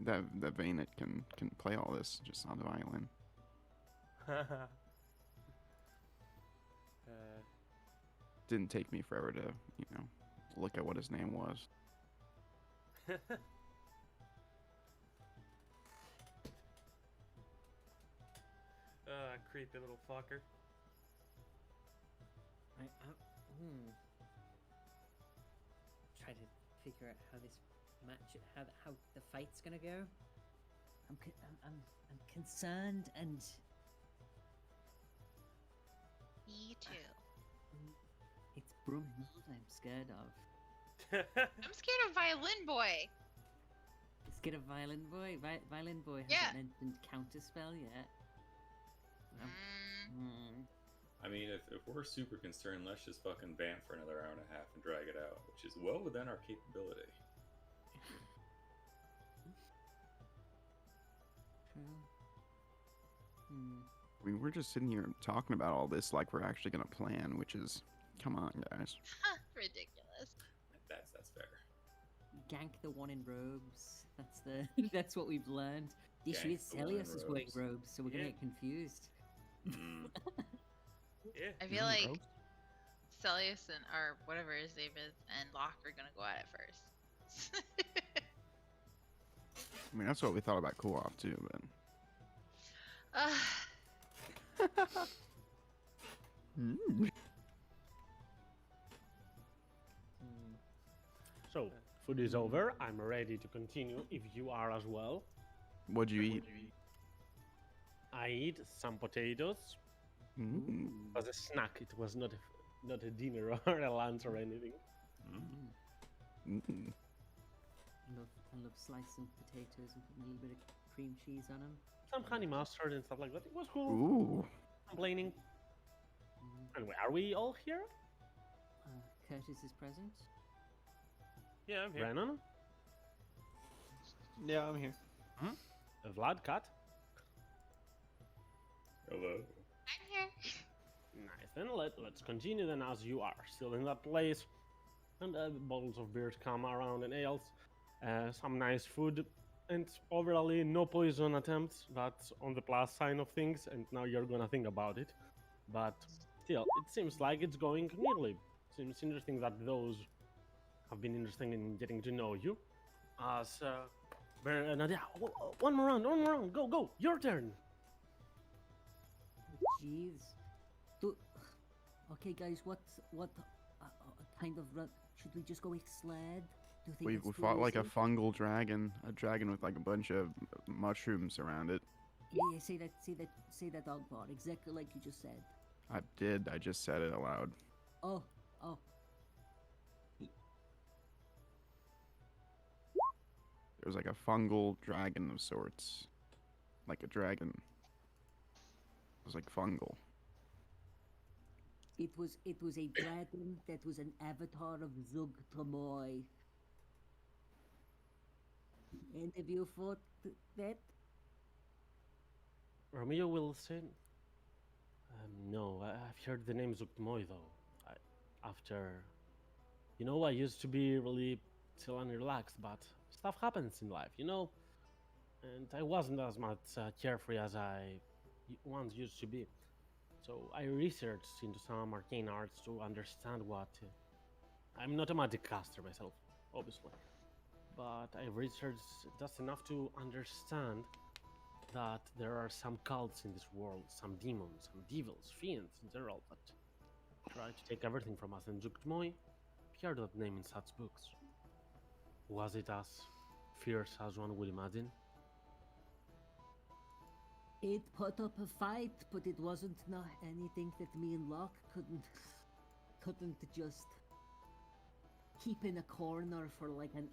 that Vaynit can play all this just on the violin. Didn't take me forever to look at what his name was. Creepy little fucker. Try to figure out how this match, how the fight's gonna go. I'm concerned and Me too. it's Brumhild I'm scared of. I'm scared of Violin Boy. Scared of Violin Boy? Violin Boy hasn't Yeah. mentioned Counterspell yet. No. Hmm. I mean, if we're super concerned, let's just fucking ban for another hour and a half and drag it out, which is well within our capability. True. Hmm. I mean, we're just sitting here talking about all this like we're actually gonna plan, which is, come on, guys. Ridiculous. That's fair. Gank the one in robes. That's what we've learned. The issue Gank is the one in Celius is wearing robes. robes, so we're gonna Yeah. get confused. Mm. Yeah. I feel like Celius and or whatever his name is and Locke are gonna go at it first. I mean, that's what we thought about co-op too, but Hmm. So, food is over. I'm ready to continue if you are as well. what'd you eat? I eat some potatoes Mm. as a snack. It was not a dinner or a lunch or anything. Mm. I love slicing potatoes and putting a little bit of cream cheese on them. Some honey mustard and stuff like that. It was cool. Ooh. Complaining. Mm. Anyway, are we all here? Curtis is present. Yeah, I'm here. Brennan? Yeah, I'm here. Vlad, Kat? Hello. I'm here. Nice. Then let's continue then as you are. Still in that place. And bottles of beers come around and ales. Some nice food. And overall no poison attempts. That's on the plus sign of things. And now you're gonna think about it. But still, it seems like it's going nearly. Seems interesting that those have been interesting in getting to know you. As Nadia, one more round, go, your turn. Jeez. Okay, guys, what kind of run? Should we just go with sled? Do you think We it's too fought like a easy? fungal dragon, a dragon with like a bunch of mushrooms around it. Yeah, say that dog part exactly like you just said. I just said it aloud. Oh. It was like a fungal dragon of sorts. Like a dragon. It was like fungal. It was a dragon that was an avatar of Zug Tamoy. And have you fought that? Romeo will say, no, I've heard the name Zukmoy though. After, I used to be really chill and relaxed, but stuff happens in life, and I wasn't as much carefree as I once used to be. So I researched into some arcane arts to understand what. I'm not a magic caster myself, obviously, but I researched just enough to understand that there are some cults in this world, some demons, some devils, fiends in general, that try to take everything from us. And Zugtmoy appeared that name in such books. Was it as fierce as one would imagine? It put up a fight, but it wasn't not anything that me and Locke couldn't just keep in a corner for like an.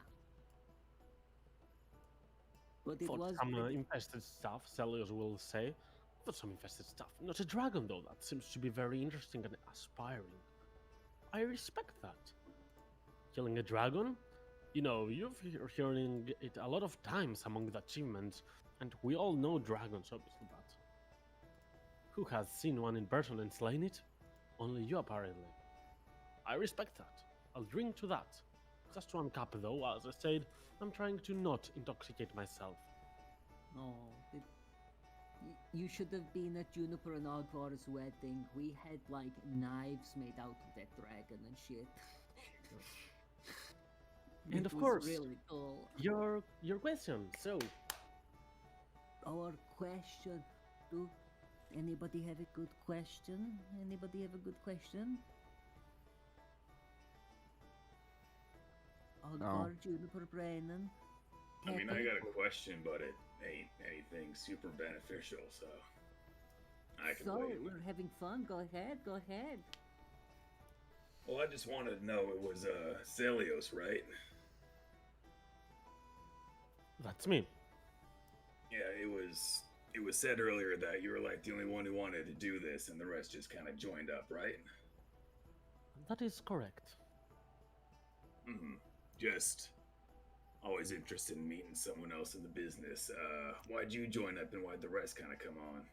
But it Fought was some infested stuff, Celios will say. Fought some infested stuff. Not a dragon though, that seems to be very interesting and aspiring. I respect that. Killing a dragon? You're hearing it a lot of times among the achievements, and we all know dragons, obviously, but who has seen one in person and slain it? Only you, apparently. I respect that. I'll drink to that. Just one cup, though. As I said, I'm trying to not intoxicate myself. Oh, you should have been at Juniper and Ogvar's wedding. We had like knives made out of that dragon and shit. And It of was course, really cool. your question. So, Our question. Do anybody have a good question? Anybody have a good question? Ogvar, Juniper, Brennan. I mean, I Pepper? got a question, but it ain't anything super beneficial, so I can So wait. we're having fun. Go ahead. Go ahead. Well, I just wanted to know it was Celios, right? that's me. Yeah, it was said earlier that you were like the only one who wanted to do this, and the rest just kind of joined up, right? That is correct. Just always interested in meeting someone else in the business. Why'd you join up, and why'd the rest kind of come on?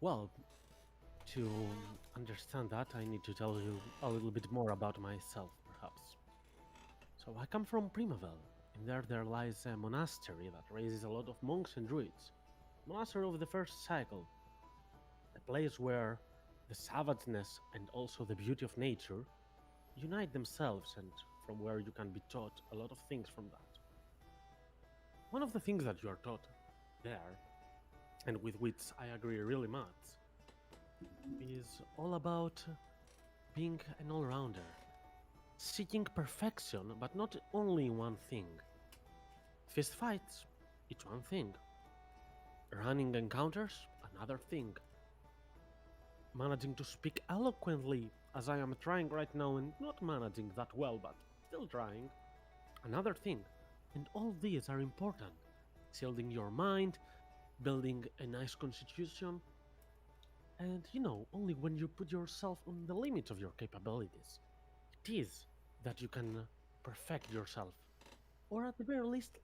Well, to understand that, I need to tell you a little bit more about myself, perhaps. So, I come from Primavel, and there lies a monastery that raises a lot of monks and druids. Monastery of the First Cycle, a place where the savageness and also the beauty of nature unite themselves, and from where you can be taught a lot of things from that. One of the things that you are taught there, and with which I agree really much, is all about being an all-rounder, seeking perfection, but not only one thing. Fist fights, it's one thing. Running encounters, another thing. Managing to speak eloquently, as I am trying right now and not managing that well, but still trying, another thing. And all these are important. Shielding your mind, building a nice constitution, and only when you put yourself on the limit of your capabilities, it is that you can perfect yourself, or at the very least,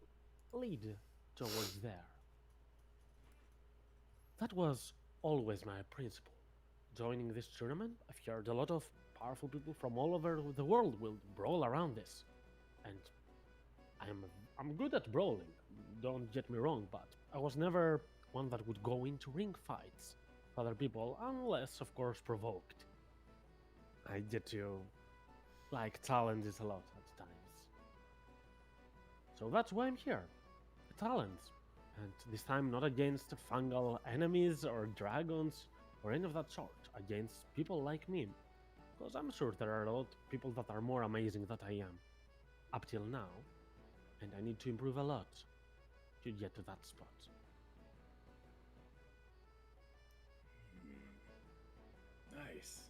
lead towards there. That was always my principle. Joining this tournament, I've heard a lot of powerful people from all over the world will brawl around this, and I'm good at brawling. Don't get me wrong, but I was never one that would go into ring fights with other people, unless, of course, provoked. I get to like challenges a lot at times. So that's why I'm here. A challenge. And this time not against fungal enemies or dragons or any of that sort. Against people like me. Because I'm sure there are a lot of people that are more amazing than I am. Up till now. And I need to improve a lot to get to that spot. Nice.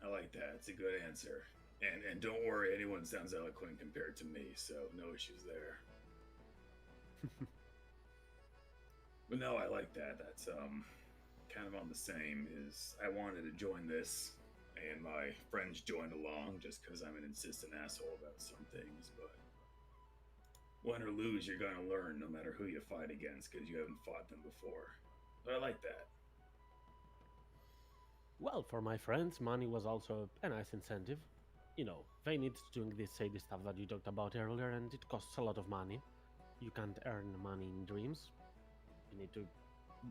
I like that. It's a good answer. And don't worry, anyone sounds eloquent compared to me, so no issues there. But no, I like that. That's kind of on the same. Is I wanted to join this, and my friends joined along just because I'm an insistent asshole about some things. But win or lose, you're gonna learn no matter who you fight against because you haven't fought them before. But I like that. Well, for my friends, money was also a nice incentive. You know, they need doing this shady stuff that you talked about earlier, and it costs a lot of money. You can't earn money in dreams. You need to,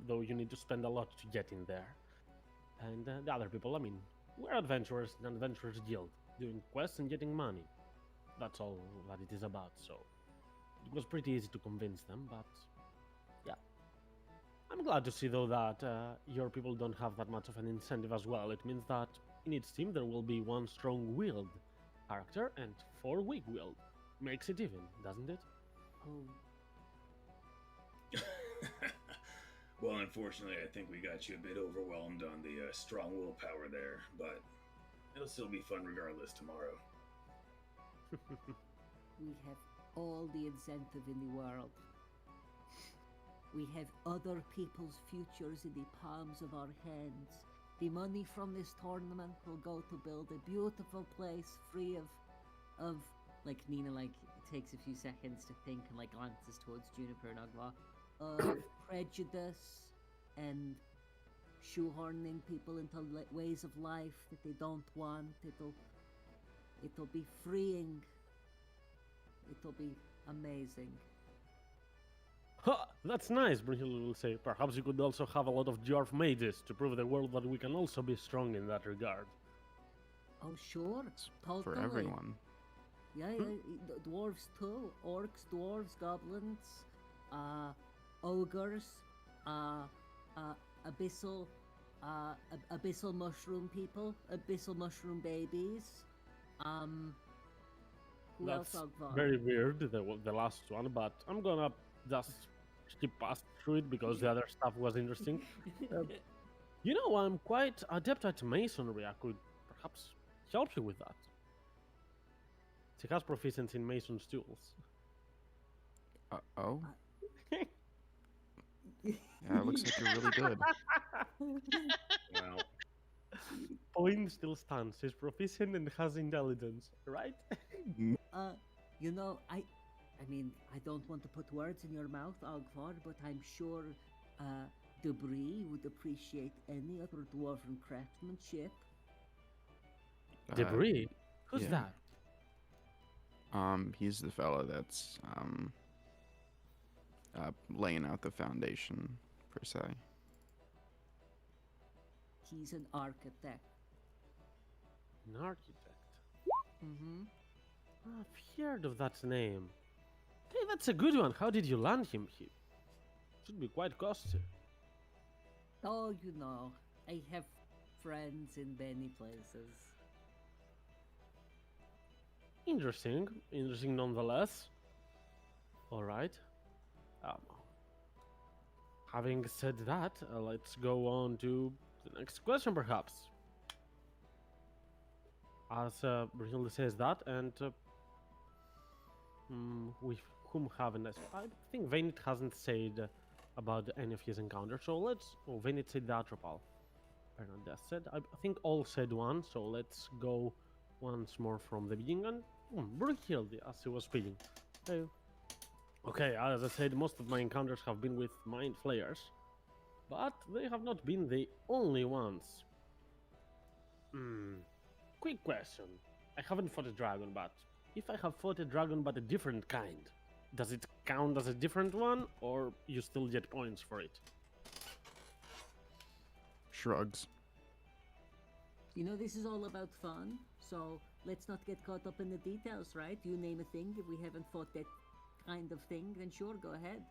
though you need to spend a lot to get in there. And the other people, I mean, we're adventurers, an adventurers guild, doing quests and getting money. That's all that it is about, so it was pretty easy to convince them, but yeah. I'm glad to see, though, that your people don't have that much of an incentive as well. It means that in each team there will be one strong-willed character and 4 weak-willed. Makes it even, doesn't it? Oh, Well, unfortunately, I think we got you a bit overwhelmed on the strong willpower there, but it'll still be fun regardless tomorrow. we have all the incentive in the world. We have other people's futures in the palms of our hands. The money from this tournament will go to build a beautiful place free of like Nina takes a few seconds to think and glances towards Juniper and Agva, of prejudice and shoehorning people into ways of life that they don't want. It'll be freeing. It'll be amazing. Ha! That's nice, Brunhilde will say. Perhaps you could also have a lot of dwarf mages to prove the world that we can also be strong in that regard. Oh, sure. Totally. For everyone. Yeah, dwarves too. Orcs, dwarves, goblins, ogres, abyssal mushroom people, abyssal mushroom babies. Who That's else? Ogvar? very weird, the last one, but I'm gonna just skip past through it because the other stuff was interesting. You know, I'm quite adept at masonry. I could perhaps help you with that. She has proficiency in mason's tools. Oh? Yeah, it looks like you're really good. Well, Point still stands. She's proficient and has intelligence, right? You know, I mean, I don't want to put words in your mouth, Ogvar, but I'm sure Debris would appreciate any other dwarven craftsmanship. Debris? Who's yeah. that? He's the fella that's laying out the foundation, per se. He's an architect. An architect. Mm-hmm. I've heard of that name. Hey, that's a good one. How did you land him here? Should be quite costly. Oh, you know, I have friends in many places. Interesting. Interesting nonetheless. Alright. Having said that, let's go on to the next question, perhaps. As Brunhilde says that, and with whom haven't I think Vaynit hasn't said about any of his encounters, so let's... Oh, Vaynit said the Atropal. Bernadette said, I think all said one, so let's go once more from the beginning, and Brunhilde, as he was speaking. Okay, as I said, most of my encounters have been with Mind Flayers, but they have not been the only ones. Quick question. I haven't fought a dragon, but if I have fought a dragon but a different kind, does it count as a different one, or you still get points for it? Shrugs. You know, this is all about fun, so let's not get caught up in the details, right? You name a thing, if we haven't fought that kind of thing, then sure, go ahead.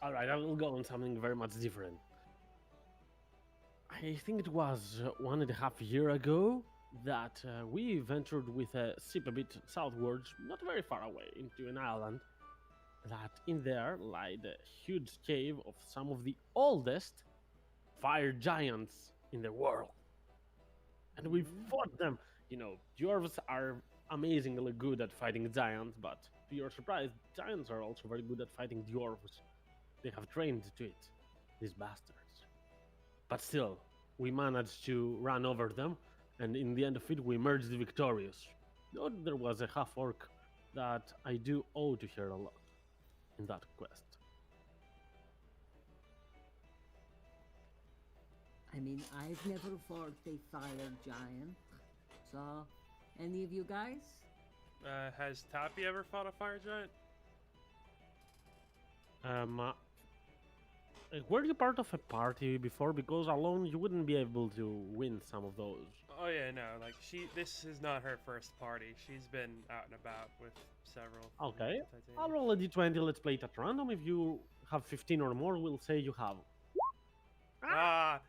Alright, I will go on something very much different. I think it was 1.5 years ago that we ventured with a ship a bit southwards, not very far away, into an island. That in there lied a huge cave of some of the oldest fire giants in the world. And we fought them. You know, dwarves are amazingly good at fighting giants, but to your surprise, giants are also very good at fighting dwarves. They have trained to it, these bastards. But still, we managed to run over them, and in the end of it, we emerged victorious. Though there was a half orc that I do owe to her a lot in that quest. I mean, I've never fought a fire giant. So, any of you guys? Has Tappy ever fought a fire giant? Were you part of a party before? Because alone you wouldn't be able to win some of those. Oh yeah, no. Like this is not her first party. She's been out and about with several. from Okay, Titania. I'll roll a d20. Let's play it at random. If you have 15 or more, we'll say you have. Ah.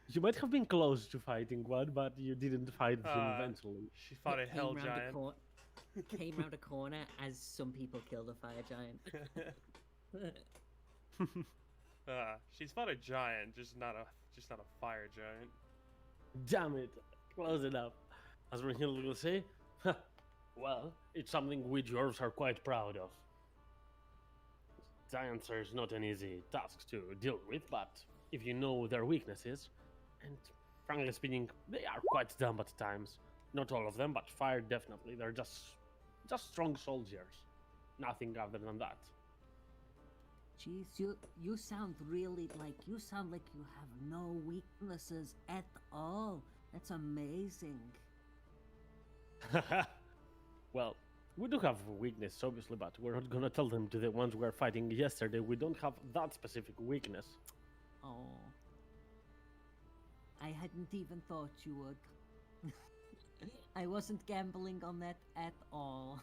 You might have been close to fighting one, but you didn't fight him eventually. She fought a Came hell round giant. Came round a corner as some people killed a fire giant. She's fought a giant, just not a fire giant. Damn it, close enough. As Brunhild will say, well, it's something we dwarves are quite proud of. Giants are not an easy task to deal with, but if you know their weaknesses, and frankly speaking, they are quite dumb at times. Not all of them, but fire definitely. They're just strong soldiers. Nothing other than that. Jeez, you sound really like you have no weaknesses at all. That's amazing. Well, we do have weakness, obviously, but we're not gonna tell them to the ones we were fighting yesterday. We don't have that specific weakness. Oh. I hadn't even thought you would. I wasn't gambling on that at all.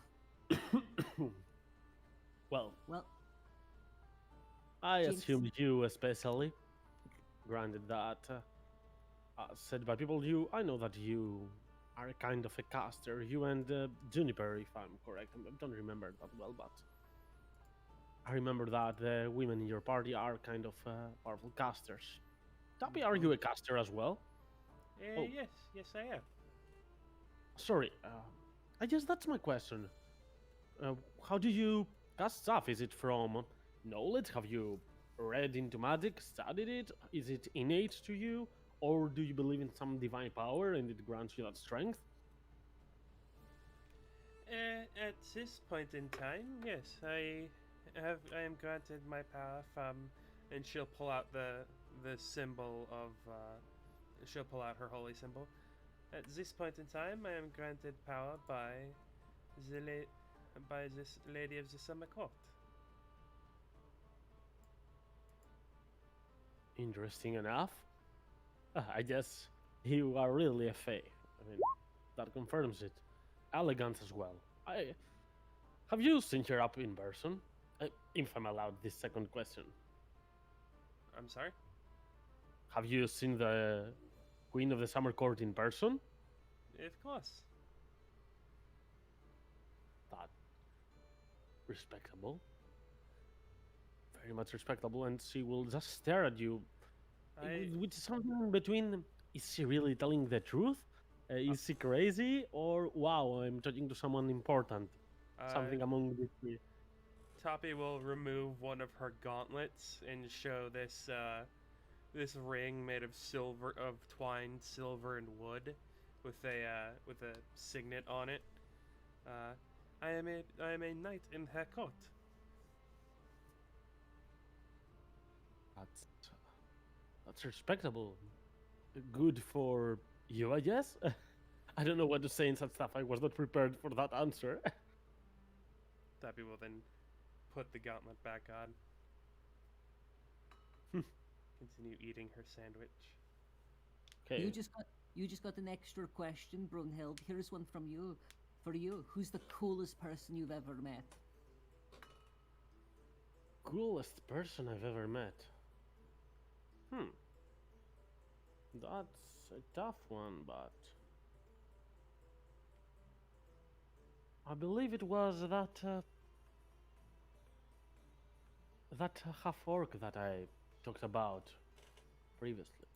Well, Well, I Jinx. assume you especially. Granted that, said by people, I know that you are a kind of a caster. You and Juniper, if I'm correct. I don't remember that well, but I remember that the women in your party are kind of powerful casters. Tappy, are you a caster as well? Oh. Yes, I am. Sorry, I guess that's my question. How do you cast stuff? Is it from knowledge? Have you read into magic, studied it? Is it innate to you? Or do you believe in some divine power and it grants you that strength? At this point in time, yes, I am granted my power from, and she'll pull out the symbol of, she'll pull out her holy symbol. At this point in time, I am granted power by this lady of the summer court. Interesting enough. I guess you are really a fae. I mean, that confirms it. Elegant as well. Have you seen her up in person? If I'm allowed this second question. I'm sorry? Have you seen the Queen of the Summer Court in person? Of course. That respectable. Very much respectable, and she will just stare at you with something between, is she really telling the truth? Is she crazy? Or, wow, I'm talking to someone important. Something among the three. Tappy will remove one of her gauntlets and show this this ring made of twined silver and wood, with a signet on it. I am a knight in her court. That's respectable. Good for you, I guess. I don't know what to say in such stuff. I was not prepared for that answer. Tappy will then put the gauntlet back on. Continue eating her sandwich. Okay. You just got an extra question, Brunhild. Here's one from you. For you, who's the coolest person you've ever met? Coolest person I've ever met. That's a tough one, but I believe it was that half orc that I talked about previously.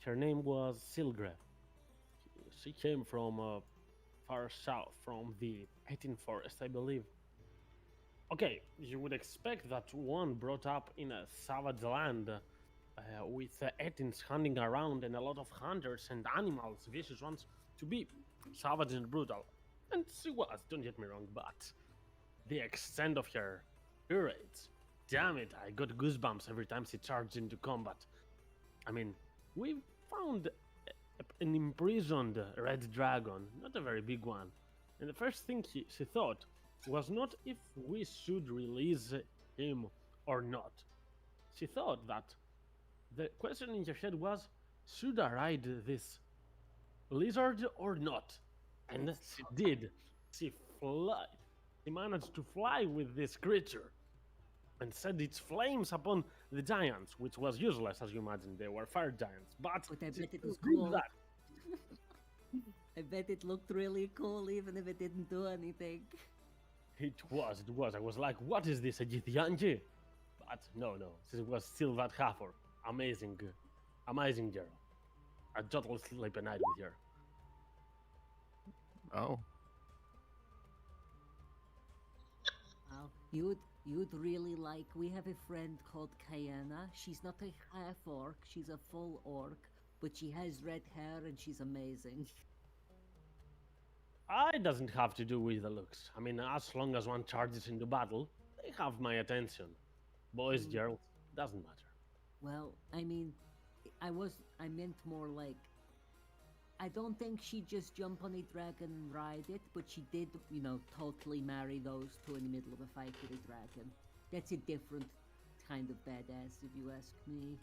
Her name was Silgre. She came from far south, from the 18th forest, I believe. Okay, you would expect that one brought up in a savage land with Etins hunting around and a lot of hunters and animals, vicious ones, to be savage and brutal. And she was, don't get me wrong, but the extent of her spirits, damn it, I got goosebumps every time she charged into combat. I mean, we found an imprisoned red dragon, not a very big one. And the first thing she thought was not if we should release him or not. She thought that the question in her head was, should I ride this lizard or not? And she did. She fly. She managed to fly with this creature and set its flames upon the giants, which was useless, as you imagine. They were fire giants, but But I she bet it was did cool. that. I bet it looked really cool, even if it didn't do anything. It was. I was like, what is this, a Githyanji? But no, this was still that Hathor. Amazing girl. I totally sleep at night with her. Oh, Wow. You'd really like. We have a friend called Kayana. She's not a half orc. She's a full orc, but she has red hair and she's amazing. It doesn't have to do with the looks. I mean, as long as one charges into battle, they have my attention. Boys, girls, doesn't matter. Well, I mean, I meant more like. I don't think she'd just jump on a dragon and ride it, but she did, totally marry those two in the middle of a fight with a dragon. That's a different kind of badass, if you ask me.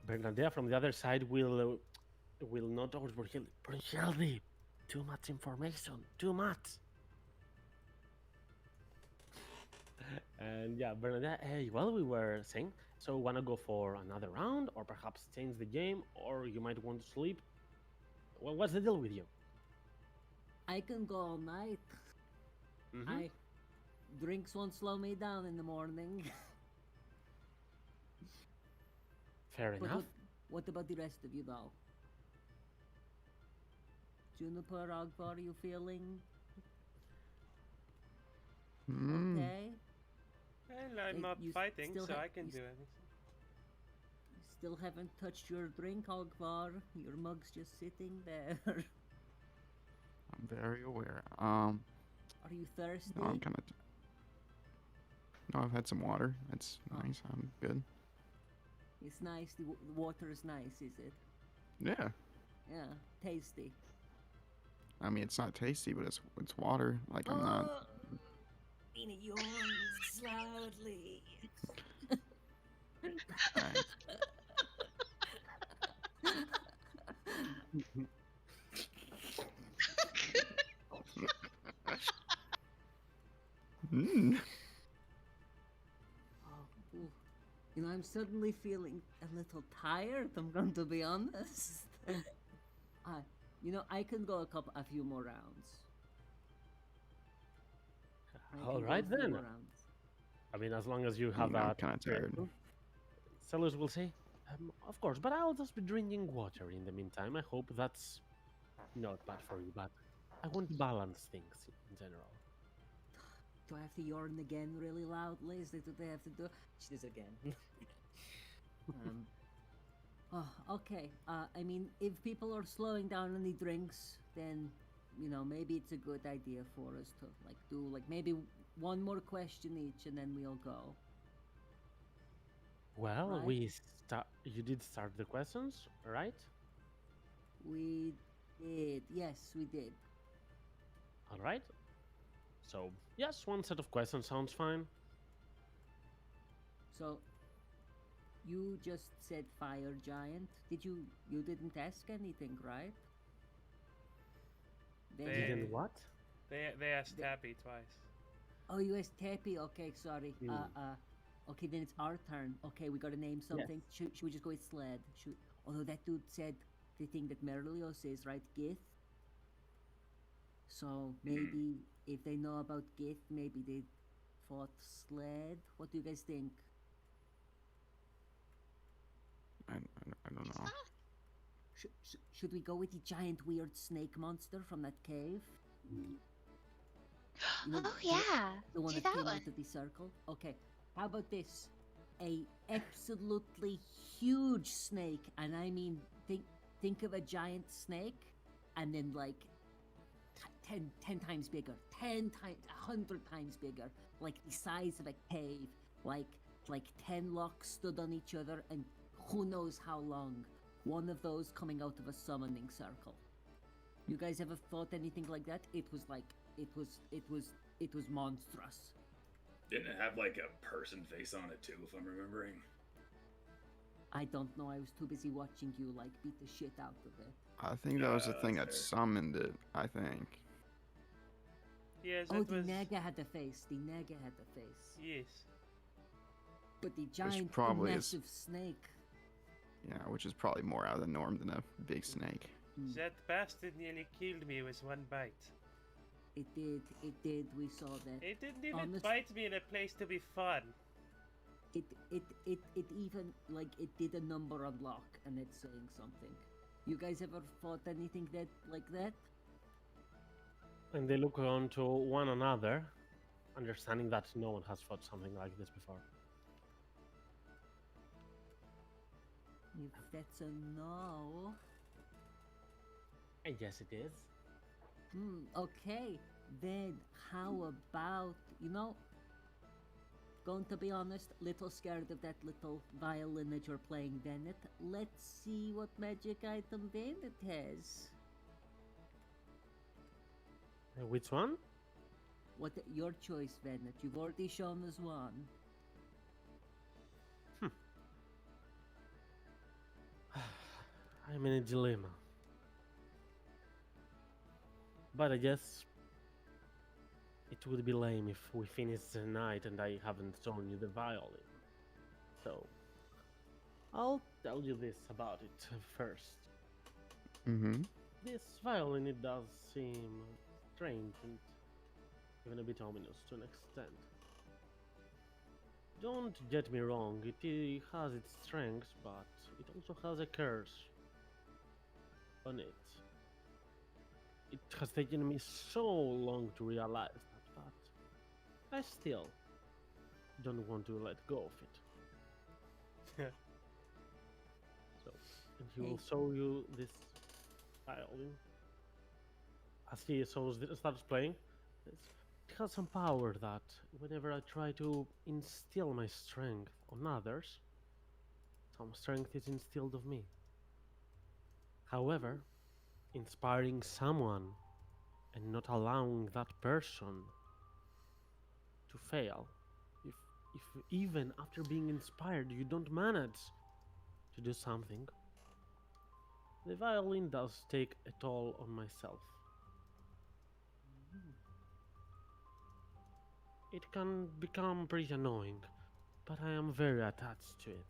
Bernadette from the other side will not overkill. Brunhilde, too much information, too much. And yeah, Bernadette, hey, well, we were saying, so wanna go for another round, or perhaps change the game, or you might want to sleep? Well, what's the deal with you? I can go all night. Mhm. Drinks won't slow me down in the morning. Fair But enough. what about the rest of you, though? Juniper, Ogbar, are you feeling Hmm. okay? Well, I'm Hey, not you fighting, still so ha- I can you do s- anything. You still haven't touched your drink, Ogbar. Your mug's just sitting there. I'm very aware. Are you thirsty? No, I'm kind of. No, I've had some water. That's nice. I'm good. It's nice. The water is nice, is it? Yeah. Yeah, tasty. I mean, it's not tasty, but it's water. Like I'm not. Mina yawns loudly. Right. Mm. Oh, ooh. I'm suddenly feeling a little tired. I'm going to be honest. I can go a few more rounds. I All can go right a few then. more rounds. I mean, as long as you have I'm that. kind of tired. Sellers will say, of course, but I'll just be drinking water in the meantime. I hope that's not bad for you, but I want to balance things in general. Do I have to yarn again really loudly? Is that what they have to do? She does again. Okay. I mean, if people are slowing down on the drinks, then maybe it's a good idea for us to do maybe one more question each, and then we'll go. Well, Right. You did start the questions, right? We did. Yes, we did. All right. So yes, one set of questions sounds fine. So, you just said fire giant. You didn't ask anything, right? They- Didn't what? They asked Tappy twice. Oh, you asked Tappy. Okay, sorry. Mm. Okay, then it's our turn. Okay, we gotta name something. Should we just go with sled? Although that dude said the thing that Merlio says, right? Gith. So maybe if they know about Gith, maybe they fought sled. What do you guys think? I don't know. Should we go with the giant weird snake monster from that cave? You know, Oh yeah, the one do that that came one. out of the circle. Okay, how about this? A absolutely huge snake, and I mean, think of a giant snake, and then like 10 times bigger, 10 times, 100 times bigger, like the size of a cave, like 10 locks stood on each other, and who knows how long. One of those coming out of a summoning circle. You guys ever fought anything like that? It was monstrous. Didn't it have like a person face on it too, if I'm remembering? I don't know. I was too busy watching you like beat the shit out of it. I think that was the Yeah, thing that's that fair. summoned it. I think. Yes, Oh, it the was. Naga had the face. The Naga had the face. Yes. But the giant, the probably is- massive snake. Yeah, which is probably more out of the norm than a big snake. That bastard nearly killed me with one bite. It did. It did. We saw that. It didn't even Honest- bite me in a place to be fun. It even like it did a number unlock, and it's saying something. You guys ever fought anything that like that? And they look on to one another, understanding that no one has fought something like this before. If that's a no. I guess it is. Okay. Then how about, going to be honest, little scared of that little violin that you're playing, Bennett. Let's see what magic item Bennett has. Which one? Your choice, Bennett. You've already shown us one. I'm in a dilemma. But I guess it would be lame if we finish the night and I haven't shown you the violin. So, I'll tell you this about it first. Mm-hmm. This violin, it does seem strange and even a bit ominous to an extent. Don't get me wrong, it has its strengths, but it also has a curse on it. It has taken me so long to realize that, but I still don't want to let go of it. So, and he will show you this violin. As he starts playing, it has some power that whenever I try to instill my strength on others, some strength is instilled of me. However, inspiring someone and not allowing that person to fail, if even after being inspired you don't manage to do something, the violin does take a toll on myself. It can become pretty annoying, but I am very attached to it.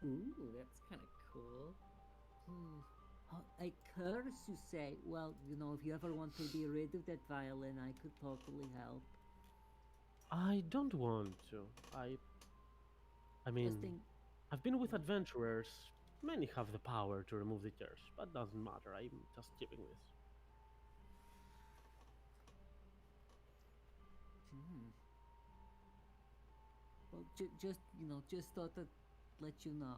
Ooh, that's kind of cool. A curse, you say? Well, if you ever want to be rid of that violin, I could totally help. I don't want to. I mean, Just think, I've been with adventurers. Many have the power to remove the curse, but doesn't matter. I'm just keeping this. well, just thought to let you know.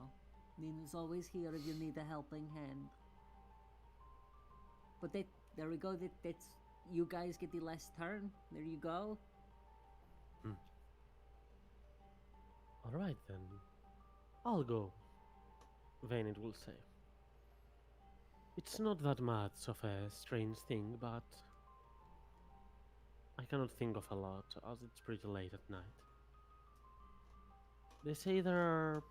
Nina's always here if you need a helping hand. But there we go. That's you guys get the last turn. There you go. Alright then. I'll go. Vaynit will say. It's not that much of a strange thing, but I cannot think of a lot, as it's pretty late at night. They say there are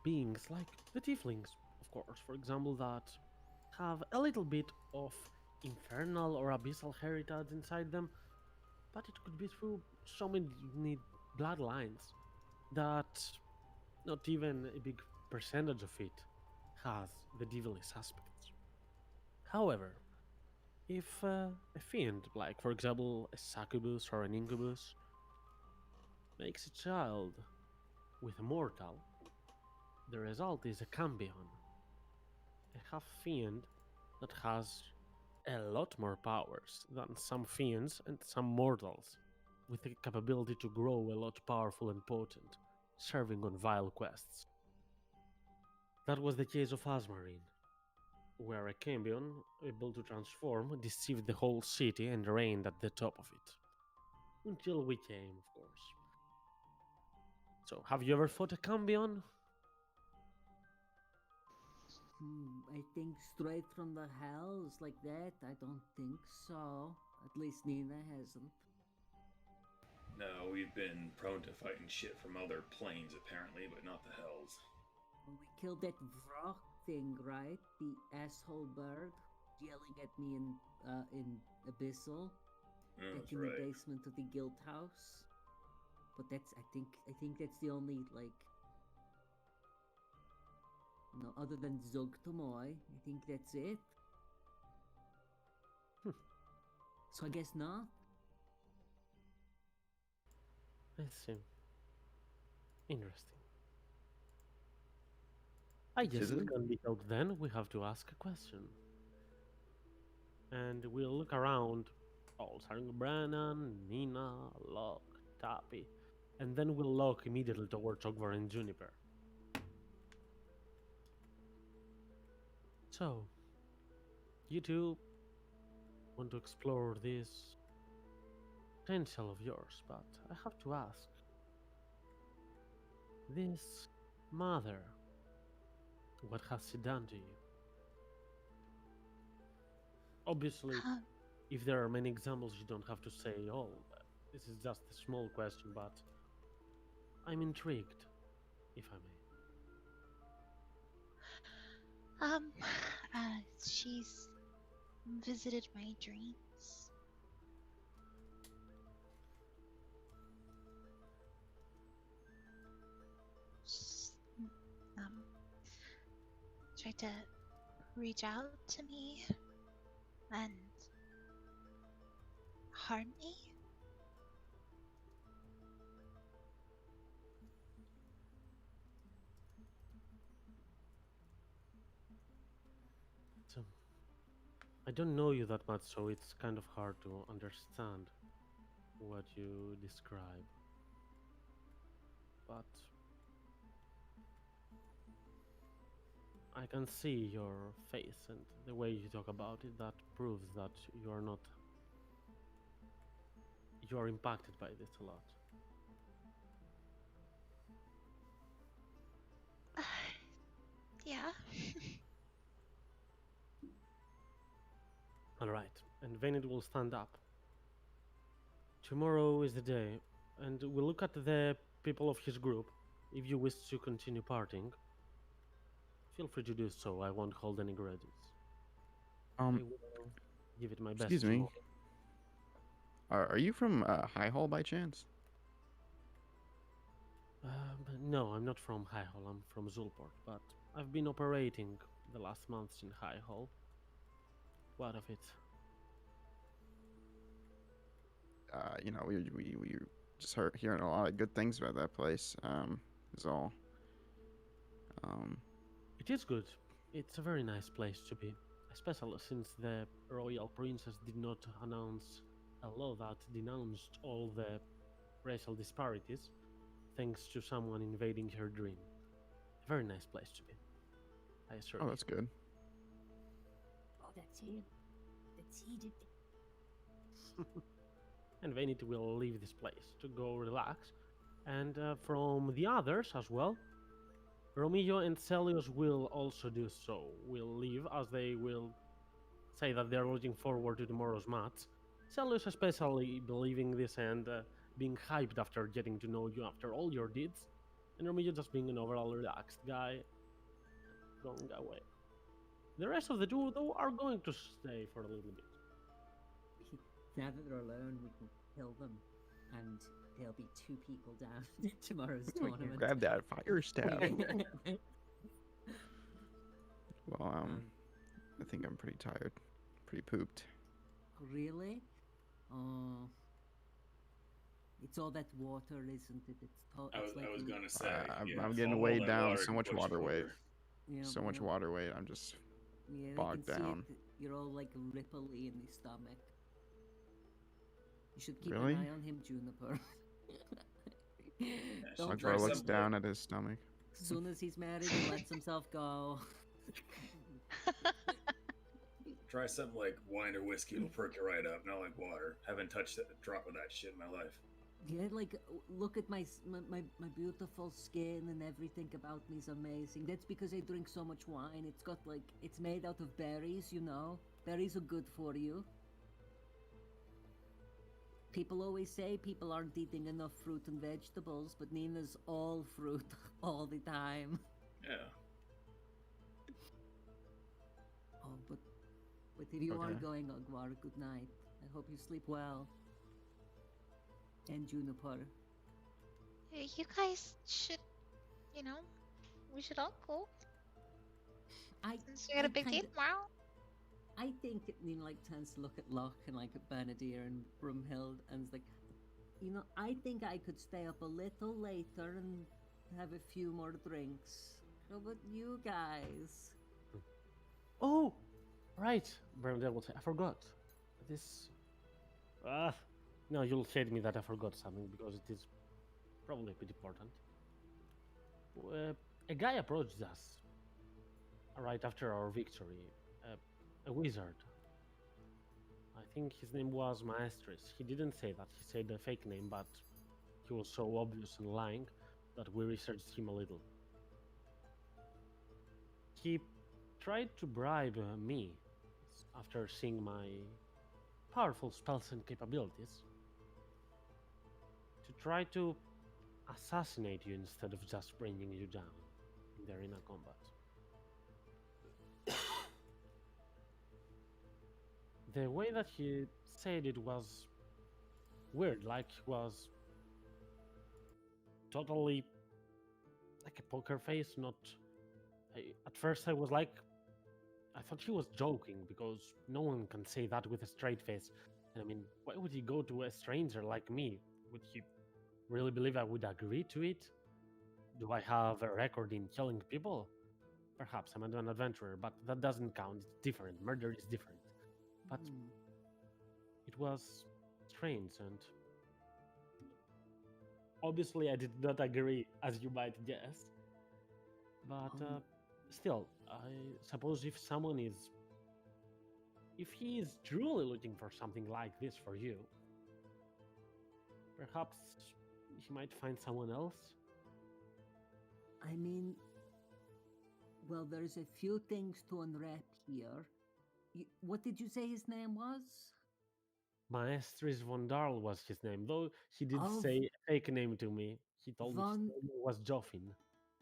beings like the tieflings, of course, for example, that have a little bit of infernal or abyssal heritage inside them, but it could be through so many bloodlines that not even a big percentage of it has the devilish aspects. However, if a fiend, like for example a succubus or an incubus, makes a child with a mortal, the result is a cambion, a half fiend that has a lot more powers than some fiends and some mortals, with the capability to grow a lot powerful and potent, serving on vile quests. That was the case of Asmarine, where a Cambion, able to transform, deceived the whole city and reigned at the top of it. Until we came, of course. So, have you ever fought a Cambion? I think straight from the hells like that. I don't think so. At least Nina hasn't. No, we've been prone to fighting shit from other planes apparently, but not the hells. We killed that Vrock thing, right? The asshole bird yelling at me in Abyssal. Oh, That's that's in right. the basement of the guild house. But that's I think that's the only other than Zugtamoy, I think that's it. So I guess not. I see. Interesting. I guess Is it it? can be helped then. We have to ask a question. And we'll look around. All starting Brennan, Nina, Locke, Tappy. And then we'll look immediately towards Ogvar and Juniper. So, you two want to explore this potential of yours, but I have to ask. This mother, what has she done to you? Obviously, Um, if there are many examples, you don't have to say all. This is just a small question, but I'm intrigued, if I may. She's visited my dreams. She's, tried to reach out to me and harm me. So, I don't know you that much, so it's kind of hard to understand what you describe. But I can see your face and the way you talk about it. That proves that you are not. You are impacted by this a lot. Yeah. Alright, and Venit will stand up. Tomorrow is the day, and we'll look at the people of his group. If you wish to continue partying, feel free to do so. I won't hold any grudges. I will give it my best. Excuse me. tomorrow. Are you from High Hall by chance? No, I'm not from High Hall. I'm from Zulport, but I've been operating the last months in High Hall. What of it? We just hearing a lot of good things about that place. Is all. It is good. It's a very nice place to be, especially since the royal princess did not announce a law that denounced all the racial disparities, thanks to someone invading her dream. A very nice place to be. I assure Oh, you. that's good. Oh, that's him. That's he did. And Vanity will leave this place to go relax. And from the others as well, Romeo and Celios will also do so. Will leave as they will say that they're looking forward to tomorrow's match. Celios especially believing this and being hyped after getting to know you after all your deeds. And Romeo just being an overall relaxed guy, going away. The rest of the two, though, are going to stay for a little bit. Now that they're alone, we can kill them, and there'll be 2 people down in tomorrow's We can tournament. grab that fire staff. Well, I think I'm pretty tired, pretty pooped. Really? Oh. It's all that water, isn't it? It's I was gonna say. I'm yeah, getting follow weighed that down. water So and much push water weight. forward. Yeah, So much yeah. water weight. I'm just Yeah, bogged you can see down. You're all like ripply in the stomach. You should keep Really? an eye on him, Juniper. Don't Try Ogvar looks something down at his stomach. As soon as he's married, he lets himself go. Try something like wine or whiskey. It'll perk you right up. Not like water. Haven't touched a drop of that shit in my life. Yeah, like look at my beautiful skin and everything about me is amazing. That's because I drink so much wine. It's got like it's made out of berries, you know. Berries are good for you. People always say people aren't eating enough fruit and vegetables, but Nina's all fruit all the time. Yeah. Oh, but if you are Okay. going, Ogvar, good night. I hope you sleep well. And Juniper. You guys should, we should all go. Since we got a big date tomorrow. I think Nina like tends to look at Locke and like at Benedier and Brumhild and is like, I think I could stay up a little later and have a few more drinks. How about you guys? Oh, right. Brandel will say, I forgot. This. No, you'll say to me that I forgot something because it is probably a bit important. A guy approached us right after our victory. A wizard. I think his name was Maestris. He didn't say that. He said a fake name, but he was so obvious and lying that we researched him a little. He tried to bribe me after seeing my powerful spells and capabilities to try to assassinate you instead of just bringing you down in the arena combat. The way that he said it was weird, like he was totally like a poker face, not... at first I was like, I thought he was joking because no one can say that with a straight face. And I mean, why would he go to a stranger like me? Would he really believe I would agree to it? Do I have a record in killing people? Perhaps I'm an adventurer, but that doesn't count. It's different. Murder is different. But it was strange, and obviously I did not agree, as you might guess. But still, I suppose if he is truly looking for something like this for you, perhaps he might find someone else. I mean, well, there's a few things to unwrap here. What did you say his name was? Maestris von Darl was his name, though he did Oh, say a fake name to me. He told me his Von- name was Joffin.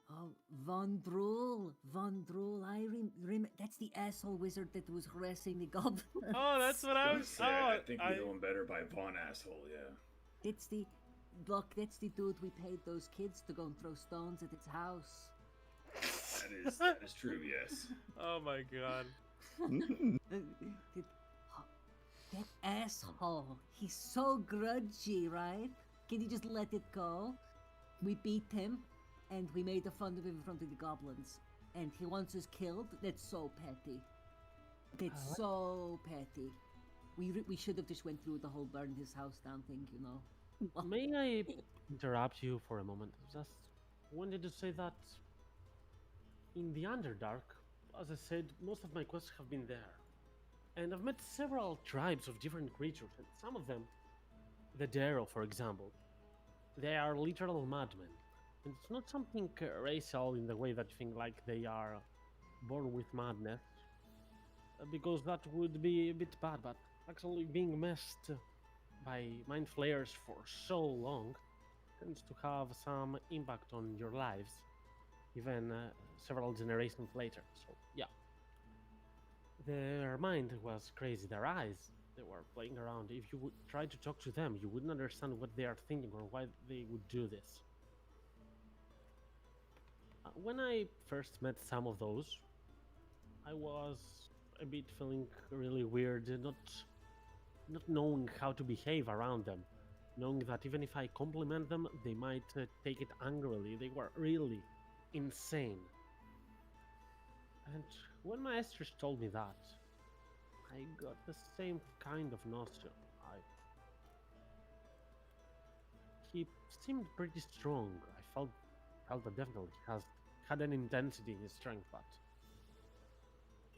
Oh, Von Drool. I remember. That's the asshole wizard that was harassing the goblins. Oh, that's what I was. Say, I think we know him better by Von Asshole, yeah. That's the... Look, that's the dude we paid those kids to go and throw stones at his house. That is true, yes. Oh my god. That asshole. He's so grudgy, right? Can you just let it go? We beat him, and we made fun of him in front of the goblins. And he wants us killed? That's so petty. That's so petty. We should have just went through the whole burn his house down thing, you know. May I interrupt you for a moment? Just wanted to say that in the Underdark, as I said, most of my quests have been there. And I've met several tribes of different creatures, and some of them, the Darrow, for example, they are literal madmen. And it's not something racial in the way that you think like they are born with madness, because that would be a bit bad, but actually being messed by mind flayers for so long tends to have some impact on your lives, even several generations later. So yeah, their mind was crazy. Their eyes, they were playing around. If you would try to talk to them, you wouldn't understand what they are thinking or why they would do this. When I first met some of those, I was a bit feeling really weird, not knowing how to behave around them, knowing that even if I compliment them, they might take it angrily. They were really insane. And when Maestris told me that, I got the same kind of notion. He seemed pretty strong. I felt that definitely had an intensity in his strength, but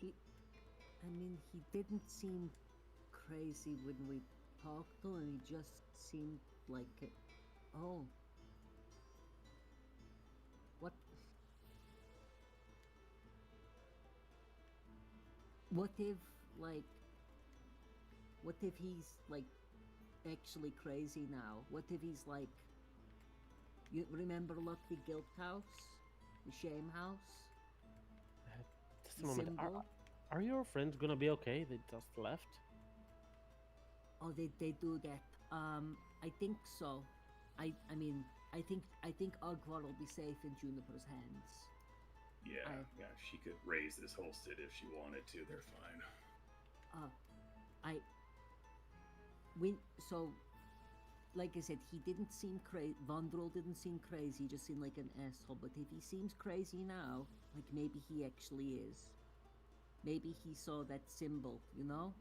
He, I mean, he didn't seem crazy when we talked to him. He just seemed like, oh, what? What if, like, what if he's like actually crazy now? What if he's like, you remember Lucky Guilt House, the Shame House, just a the moment. symbol? Are your friends gonna be okay? They just left. Oh, they do that. I think so. I mean, I think Ogvar will be safe in Juniper's hands. Yeah, yeah. She could raise this whole sit if she wanted to. They're fine. So, like I said, he didn't seem crazy. Vondrel didn't seem crazy. He just seemed like an asshole. But if he seems crazy now, like maybe he actually is. Maybe he saw that symbol, you know?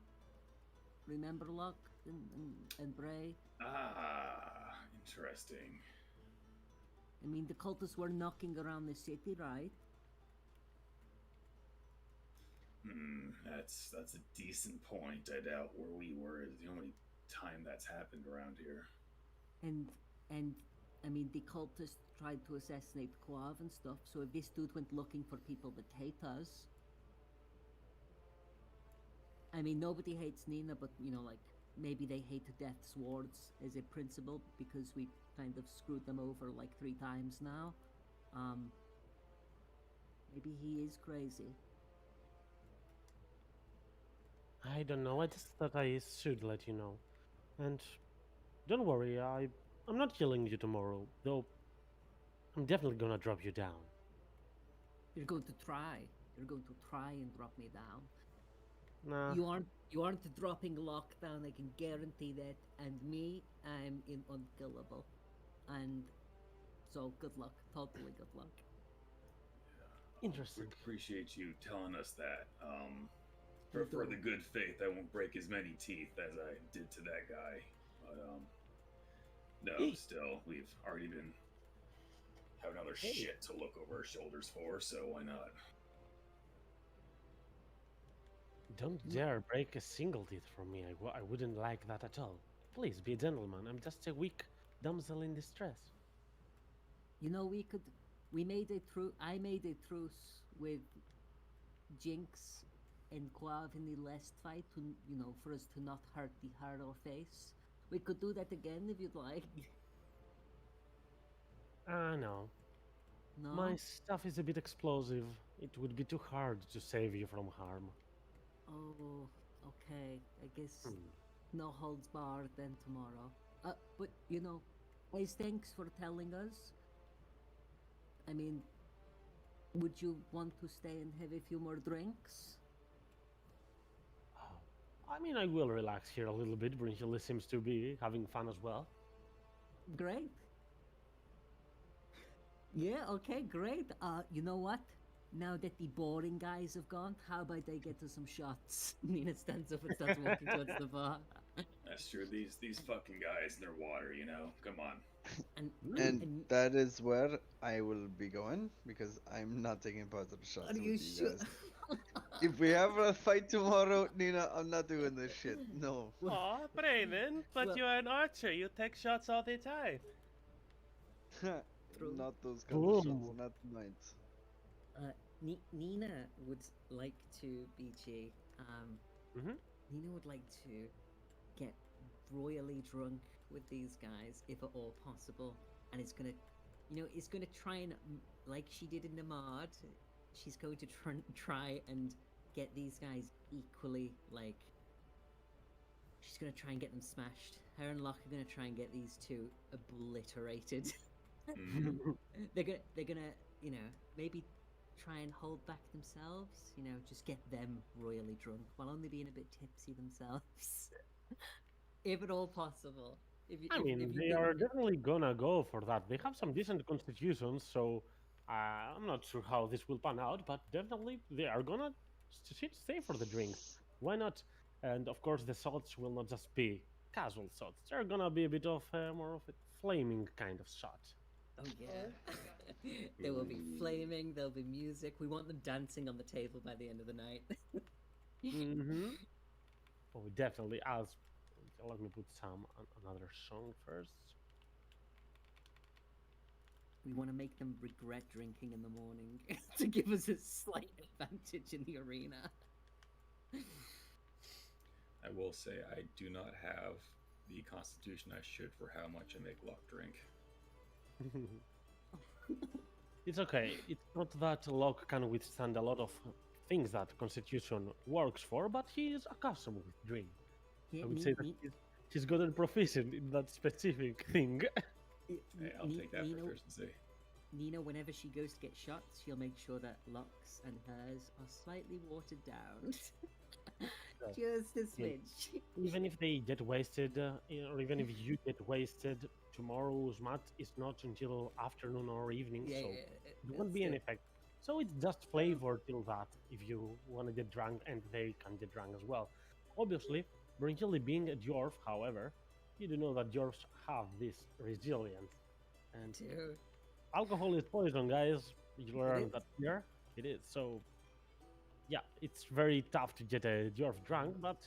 Remember Luck and Bray? Ah, interesting. I mean, the cultists were knocking around the city, right? That's a decent point. I doubt where we were is the only time that's happened around here. And I mean, the cultists tried to assassinate Quav and stuff. So if this dude went looking for people that hate us, I mean, nobody hates Nina, but you know, like maybe they hate Death Swords as a principle because we kind of screwed them over like 3 times now. Maybe he is crazy. I don't know. I just thought I should let you know. And don't worry, I'm not killing you tomorrow, though. I'm definitely gonna drop you down. You're going to try. You're going to try and drop me down. Nah. You aren't dropping lockdown. I can guarantee that. And me, I'm in unkillable. And so good luck. Totally good luck. Interesting. Appreciate you telling us that. For the good faith, I won't break as many teeth as I did to that guy. But no, still, we've already been having other shit to look over our shoulders for, so why not? Don't dare break a single teeth from me. I wouldn't like that at all. Please be a gentleman. I'm just a weak damsel in distress. You know, I made a truce with Jinx and Quav in the last fight to, you know, for us to not hurt the heart or face. We could do that again if you'd like. No. No? My stuff is a bit explosive. It would be too hard to save you from harm. Oh, okay. I guess no holds barred then tomorrow. But, you know, as thanks for telling us. I mean, would you want to stay and have a few more drinks? I mean, I will relax here a little bit. Brynhilde seems to be having fun as well. Great. Yeah, okay, great. You know what? Now that the boring guys have gone, how about they get us some shots? Nina stands up and starts walking towards the bar. That's true. These fucking guys and their water, you know. Come on. And that is where I will be going because I'm not taking part of the shots Are with you you sure? guys. If we have a fight tomorrow, Nina, I'm not doing this shit. No. Aw, Brayden, but well- you're an archer. You take shots all the time. True. Not those kind of shots. Boom. Not tonight. Nina would like to, BG, Nina would like to get royally drunk with these guys, if at all possible. And it's gonna, you know, it's gonna try and, like she did in the mod, she's going to try and get these guys equally, like, she's gonna try and get them smashed. Her and Locke are gonna try and get these two obliterated. They're gonna, you know, maybe try and hold back themselves, you know, just get them royally drunk while only being a bit tipsy themselves. If at all possible. I mean, they are definitely gonna go for that. They have some decent constitutions, so I'm not sure how this will pan out, but definitely they are gonna stay for the drinks. Why not And of course, the shots will not just be casual shots. They're gonna be a bit of more of a flaming kind of shot. Oh yeah. There will be flaming, there'll be music. We want them dancing on the table by the end of the night. Mm-hmm. Oh, definitely. As let me put another song first. We want to make them regret drinking in the morning to give us a slight advantage in the arena. I will say I do not have the constitution I should for how much I make Locke drink. It's okay. It's not that Locke can withstand a lot of things that Constitution works for, but he is accustomed with drink. Yeah, I would say that he's good and proficient in that specific thing. Hey, I'll take that for proficiency. Nina, whenever she goes to get shots, she'll make sure that Locke's and hers are slightly watered down. Just a smidge. Even if they get wasted, or even if you get wasted, tomorrow's match is not until afternoon or evening, so there won't be an effect. So it's just flavor till that if you want to get drunk and they can get drunk as well. Obviously, Brunhilde being a dwarf, however, you do know that dwarves have this resilience. And alcohol is poison, guys. You learn that here. It is. So, yeah, it's very tough to get a dwarf drunk, but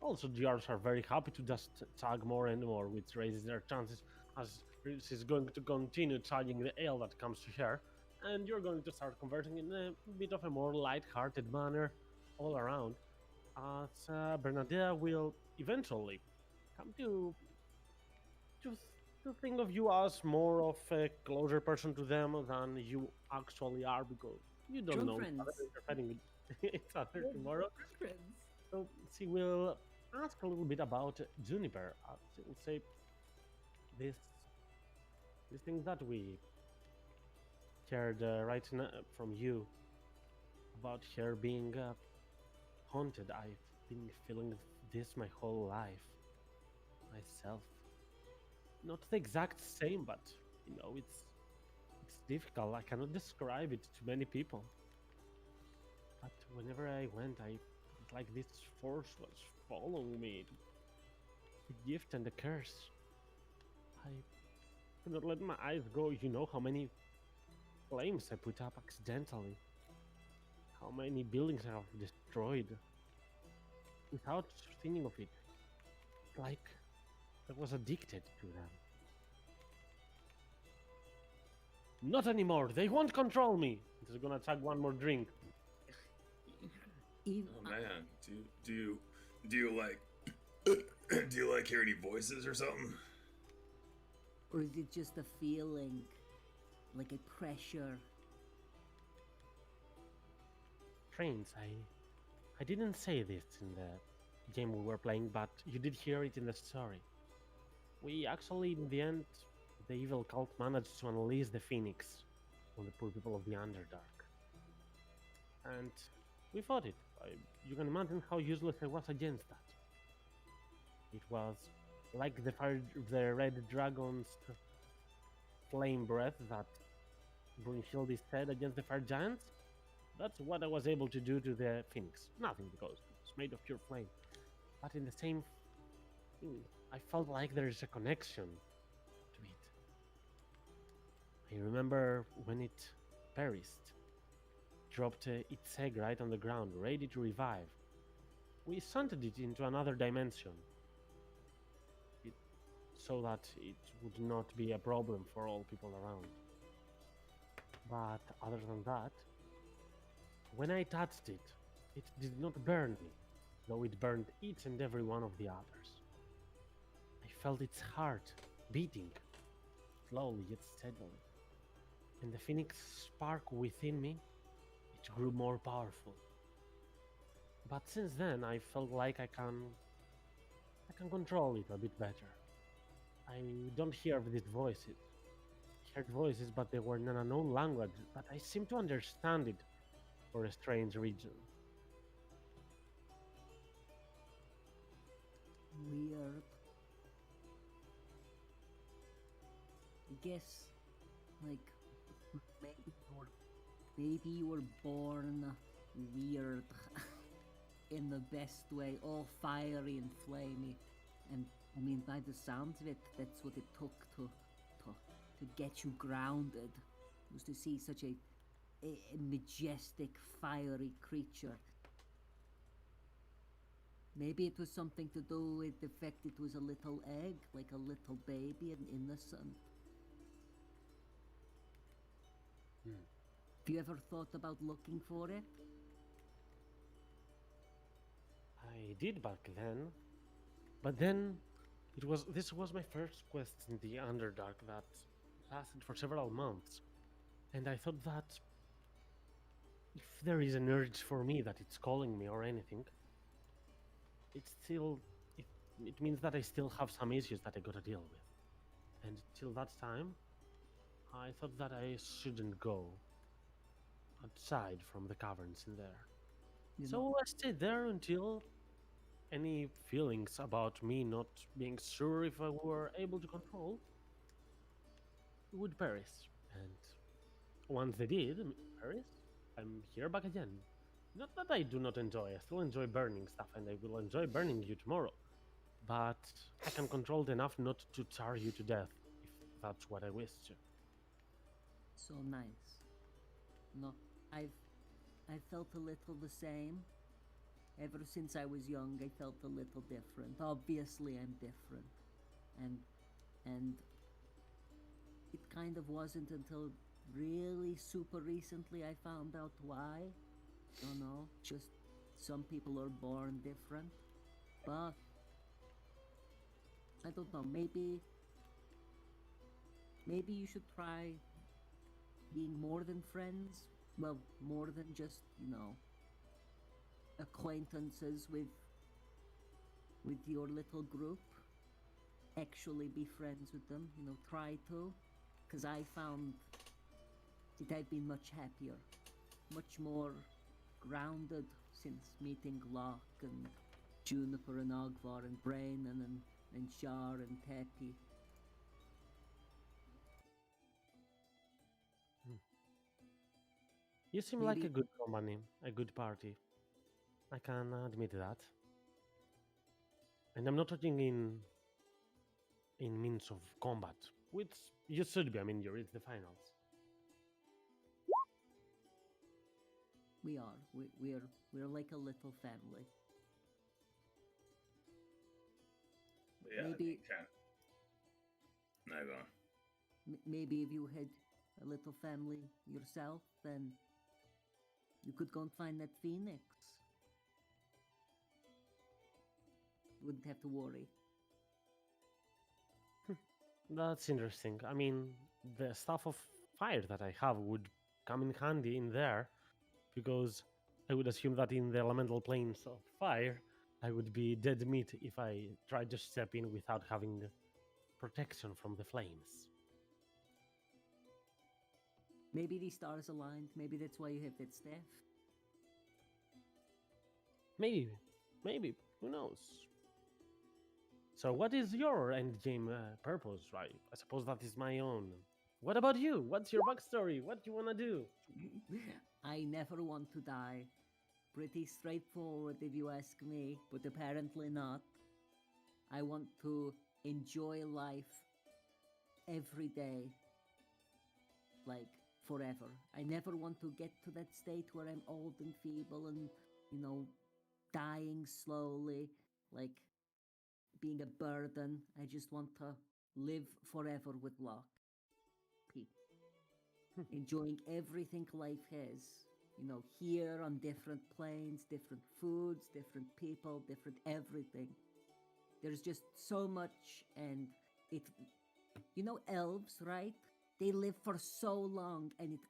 also dwarves are very happy to just chug more and more, which raises their chances as she's going to continue chugging the ale that comes to her. And you're going to start converting in a bit of a more light-hearted manner all around. As Bernadette will eventually come to think of you as more of a closer person to them than you actually are, because you don't know friends. they're fighting with each other tomorrow. So she will ask a little bit about Juniper. She will say these things that we heard right now from you about her being haunted. I've been feeling this my whole life myself. Not the exact same, but you know, it's difficult. I cannot describe it to many people. But whenever I went, it's like this force was following me. The gift and the curse. I could not let my eyes go. You know how many flames I put up accidentally. How many buildings I have destroyed. Without thinking of it. Like I was addicted to them. Not anymore. They won't control me. He's gonna chug one more drink. Oh man, do you like do you like hear any voices or something? Or is it just a feeling, like a pressure? Trains, I didn't say this in the game we were playing, but you did hear it in the story. We actually, in the end, the evil cult managed to unleash the Phoenix on the poor people of the Underdark. And we fought it. You can imagine how useless I was against that. It was like the red dragon's flame breath that Brunhilde said against the fire giants. That's what I was able to do to the Phoenix. Nothing, because it's made of pure flame. But in the same thing, I felt like there is a connection to it. I remember when it perished, dropped its egg right on the ground, ready to revive. We stunted it into another dimension, so that it would not be a problem for all people around. But other than that, when I touched it, it did not burn me, though it burned each and every one of the others. I felt its heart beating, slowly yet steadily. And the phoenix spark within me, it grew more powerful. But since then, I felt like I can control it a bit better. I don't hear these voices. I heard voices, but they were in an unknown language, but I seem to understand it for a strange region. Weird. I guess, like, maybe you were born weird. in the best way, all fiery and flamey. And I mean, by the sounds of it, that's what it took to get you grounded, was to see such a majestic, fiery creature. Maybe it was something to do with the fact it was a little egg, like a little baby and innocent. Have you ever thought about looking for it? I did back then, but then this was my first quest in the Underdark that lasted for several months, and I thought that if there is an urge for me that it's calling me or anything, it means that I still have some issues that I gotta deal with, and till that time, I thought that I shouldn't go outside from the caverns in there. You know, So I stayed there until any feelings about me not being sure if I were able to control would perish. And once they did perish, I'm here back again. Not that I do not enjoy, I still enjoy burning stuff and I will enjoy burning you tomorrow. But I can control it enough not to char you to death, if that's what I wish to. so nice. No, I felt a little the same. Ever since I was young, I felt a little different. Obviously, I'm different, and it kind of wasn't until really super recently I found out why. Don't know. Just some people are born different, but I don't know. Maybe you should try being more than friends. Well, more than just, acquaintances with your little group. Actually be friends with them, try to. Because I found that I've been much happier, much more grounded since meeting Locke and Juniper and Ogvar and Brain and Shar and Tepi. You seem like Maybe- a good company, a good party. I can admit that. And I'm not talking in means of combat, which you should be. I mean, you reached the finals. We are. We're like a little family. Yeah, Maybe- kind of. No, go on. Maybe if you had a little family yourself, then you could go and find that phoenix. You wouldn't have to worry. That's interesting. I mean, the stuff of fire that I have would come in handy in there, because I would assume that in the elemental planes of fire, I would be dead meat if I tried to step in without having protection from the flames. Maybe the stars aligned. Maybe that's why you have that staff. Maybe, who knows? So, what is your endgame purpose, right? I suppose that is my own. What about you? What's your backstory? What do you wanna do? I never want to die. Pretty straightforward if you ask me, but apparently not. I want to enjoy life every day, like forever. I never want to get to that state where I'm old and feeble and, dying slowly, like being a burden. I just want to live forever with Locke. Enjoying everything life has. Here on different planes, different foods, different people, different everything. There's just so much, and elves, right? They live for so long, and it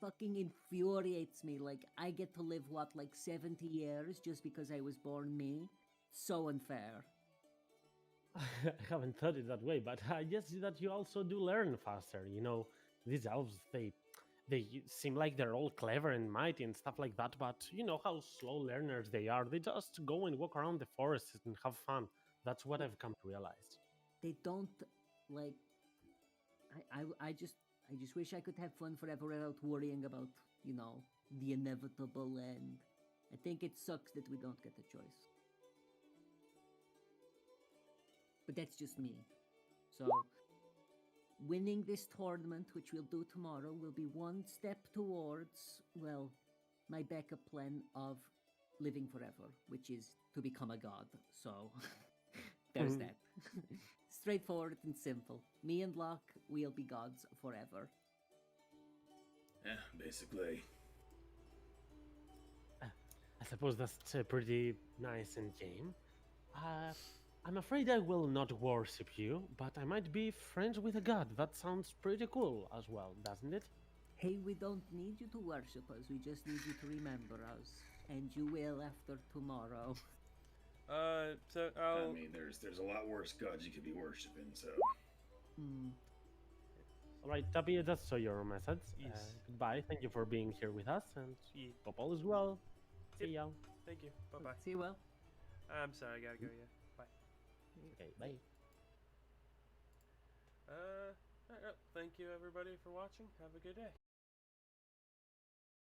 fucking infuriates me. Like, I get to live, 70 years just because I was born me? So unfair. I haven't thought it that way, but I guess that you also do learn faster. These elves, they seem like they're all clever and mighty and stuff like that, but you know how slow learners they are. They just go and walk around the forest and have fun. That's what I've come to realize. They don't, like... I just wish I could have fun forever without worrying about, the inevitable end. I think it sucks that we don't get the choice. But that's just me. So, winning this tournament, which we'll do tomorrow, will be one step towards, well, my backup plan of living forever, which is to become a god. So, there's Mhm. that. Straightforward and simple. Me and Locke, we'll be gods forever. Yeah, basically. I suppose that's pretty nice in game. I'm afraid I will not worship you, but I might be friends with a god. That sounds pretty cool as well, doesn't it? Hey, we don't need you to worship us, we just need you to remember us. And you will after tomorrow. So I I'll. mean, there's a lot worse gods you could be worshiping. So Hmm. All right, Tabi, that's your message. Yes. Goodbye. Thank you for being here with us, and Yeah, hope all is well. See ya. thank you. Bye bye. See you well. I'm sorry, I gotta go. Yeah. Bye. Okay, bye. Thank you everybody for watching. Have a good day.